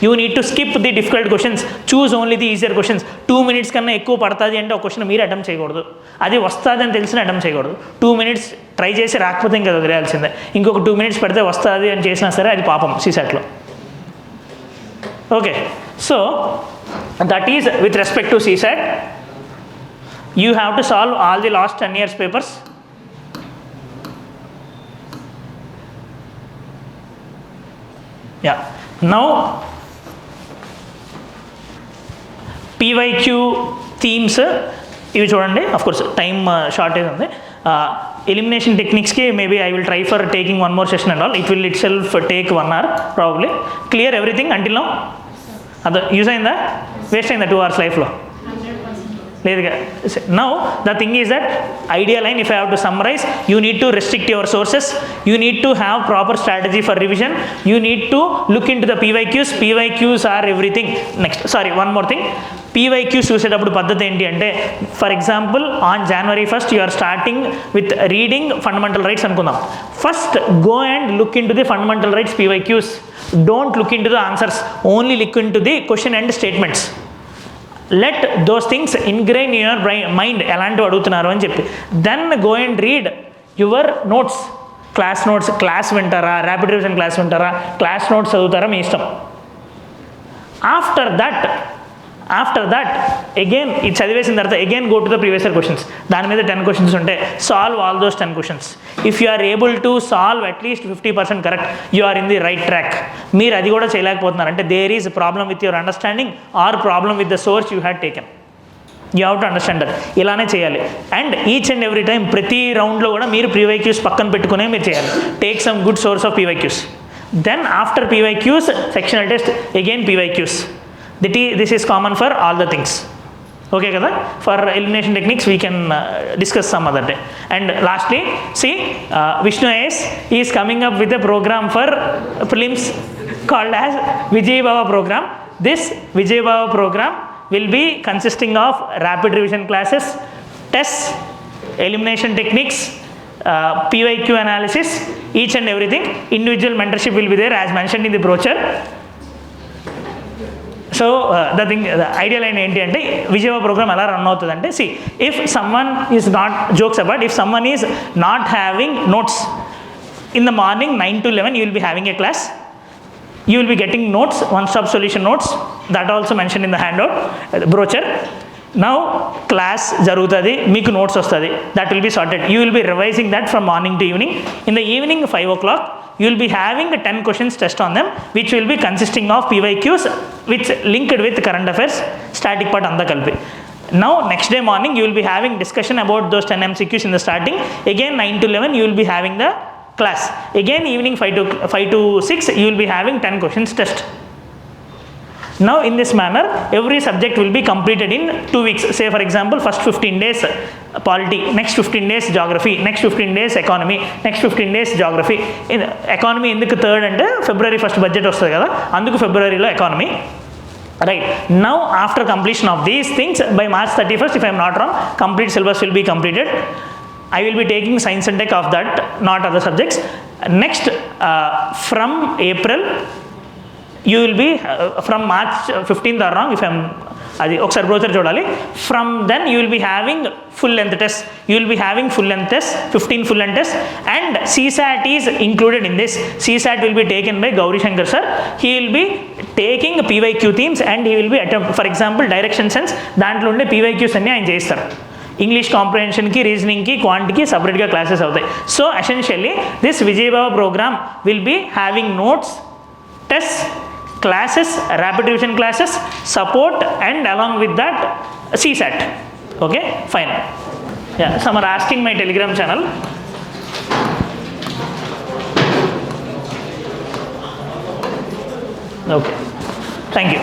You need to skip the difficult questions, choose only the easier questions. 2 minutes కన్నా ఎక్కువ పడుతుంది అంటే ఒక క్వశ్చన్ మీరు అటెంప్ట్ చేయకూడదు. అది వస్తుంది అని తెలిసిన అటెంప్ట్ చేయకూడదు. 2 minutes ట్రై చేసి రాకపోతే ఇంకా వదిలేయాల్సిందే. ఇంకొక 2 minutes పెడితే వస్తుంది అని చేసినా సరే అది పాపం CSATలో. Okay, so that is with respect to CSAT. You have to solve all the last 10 years papers. Yeah, now PYQ themes ఇవి చూడండి. అఫ్కోర్స్ టైమ్ షార్టేజ్ ఉంది. ఎలిమినేషన్ టెక్నిక్స్కి maybe I will try for taking 1 more session and all. It will itself take 1 hour probably. Clear everything until now? అది use అయిందా? Waste అయిందా 2 hours లైఫ్లో? లేదుగా. Now the thing is that idea line, if I have to summarise, you need to restrict your sources, you need to have proper strategy for revision, you need to look in to the PYQs. PYQs are everything. Next one more thing, PYQs చూసేటప్పుడు పద్ధతి ఏంటి అంటే, for example on January 1st you are starting with reading fundamental rights అనుకుందాం. First go and look in to the fundamental rights PYQs. Don't look in to the answers, only look in to the question and statements. Let those things ingrain in your mind, ఎలాంటివి అడుగుతున్నారు అని చెప్పి. Then go and read your notes, class notes. Class వింటారా, rapid revision class వింటారా, class notes చదువుతారా, మీ ఇష్టం. After that again ఇది చదివేసిన తర్వాత again go to the previous year questions. దాని మీద 10 questions ఉంటాయి. Solve all those 10 questions. If you are able to solve at least 50% correct, you are in the right track. మీరు అది కూడా చేయలేకపోతున్నారు అంటే there is problem with your understanding or problem with the source you had taken. You have to understand that. ఇలానే చేయాలి. And each and every time ప్రతి రౌండ్లో కూడా మీరు PYQs పక్కన పెట్టుకునే మీరు చేయాలి. Take some good source of PYQs. Then after PYQs sectional test, again PYQs. This is common for all the things. Okay kada? For elimination techniques we can discuss some other day. And lastly, see, Vishnu IAS is coming up with a program for prelims called as Vijay Baba program. This Vijay Baba program will be consisting of rapid revision classes, tests, elimination techniques, PYQ analysis, each and everything. Individual mentorship will be there as mentioned in the brochure. So the ideal line ఏంటి అంటే Vijayawada programme ఎలా run అవుతుంది అంటే see if someone is not jokes apart if someone is not having notes in the morning 9 to 11 you will be having a class. You will be getting notes, one-stop solution notes, that also mentioned in the handout, brochure. Now class jarugutadi, meeku notes vastadi, that will be sorted. You will be revising that from morning to evening. In the evening 5 o'clock, you will be having a 10 questions test on them, which will be consisting of PYQs, which linked with current affairs, static part anda kalpi. Now next day morning, you will be having discussion about those 10 MCQs in the starting. Again 9 to 11, you will be having the class. Again evening 5 to 6 you will be having 10 questions test. Now in this manner every subject will be completed in 2 weeks. Say for example first 15 days polity, next 15 days geography, next 15 days economy, next 15 days geography. In economy enduku third ante February first budget vastadi kada anduku February lo economy. Right, now after completion of these things by March 31st if I am not wrong complete syllabus will be completed. I will be taking science and tech of that, not other subjects. Next, from April, you will be, from March 15th or wrong, if I am, adi okkar brochure chodali. From then, you will be having full length tests. You will be having full length tests, 15 full length tests, and CSAT is included in this. CSAT will be taken by Gauri Shankar sir. He will be taking PYQ themes and he will be for example, direction sense, dantlo unde PYQs anni ayan cheyistaru. English కాంప్రహెన్షన్కి రీజనింగ్కి క్వాంటిటీకి సపరేట్గా classes అవుతాయి. So essentially this Vijayababa program will be having notes, test, classes, rapid revision classes, support and along with that CSAT. Okay fine. Yeah some are asking my Telegram channel. Okay thank you.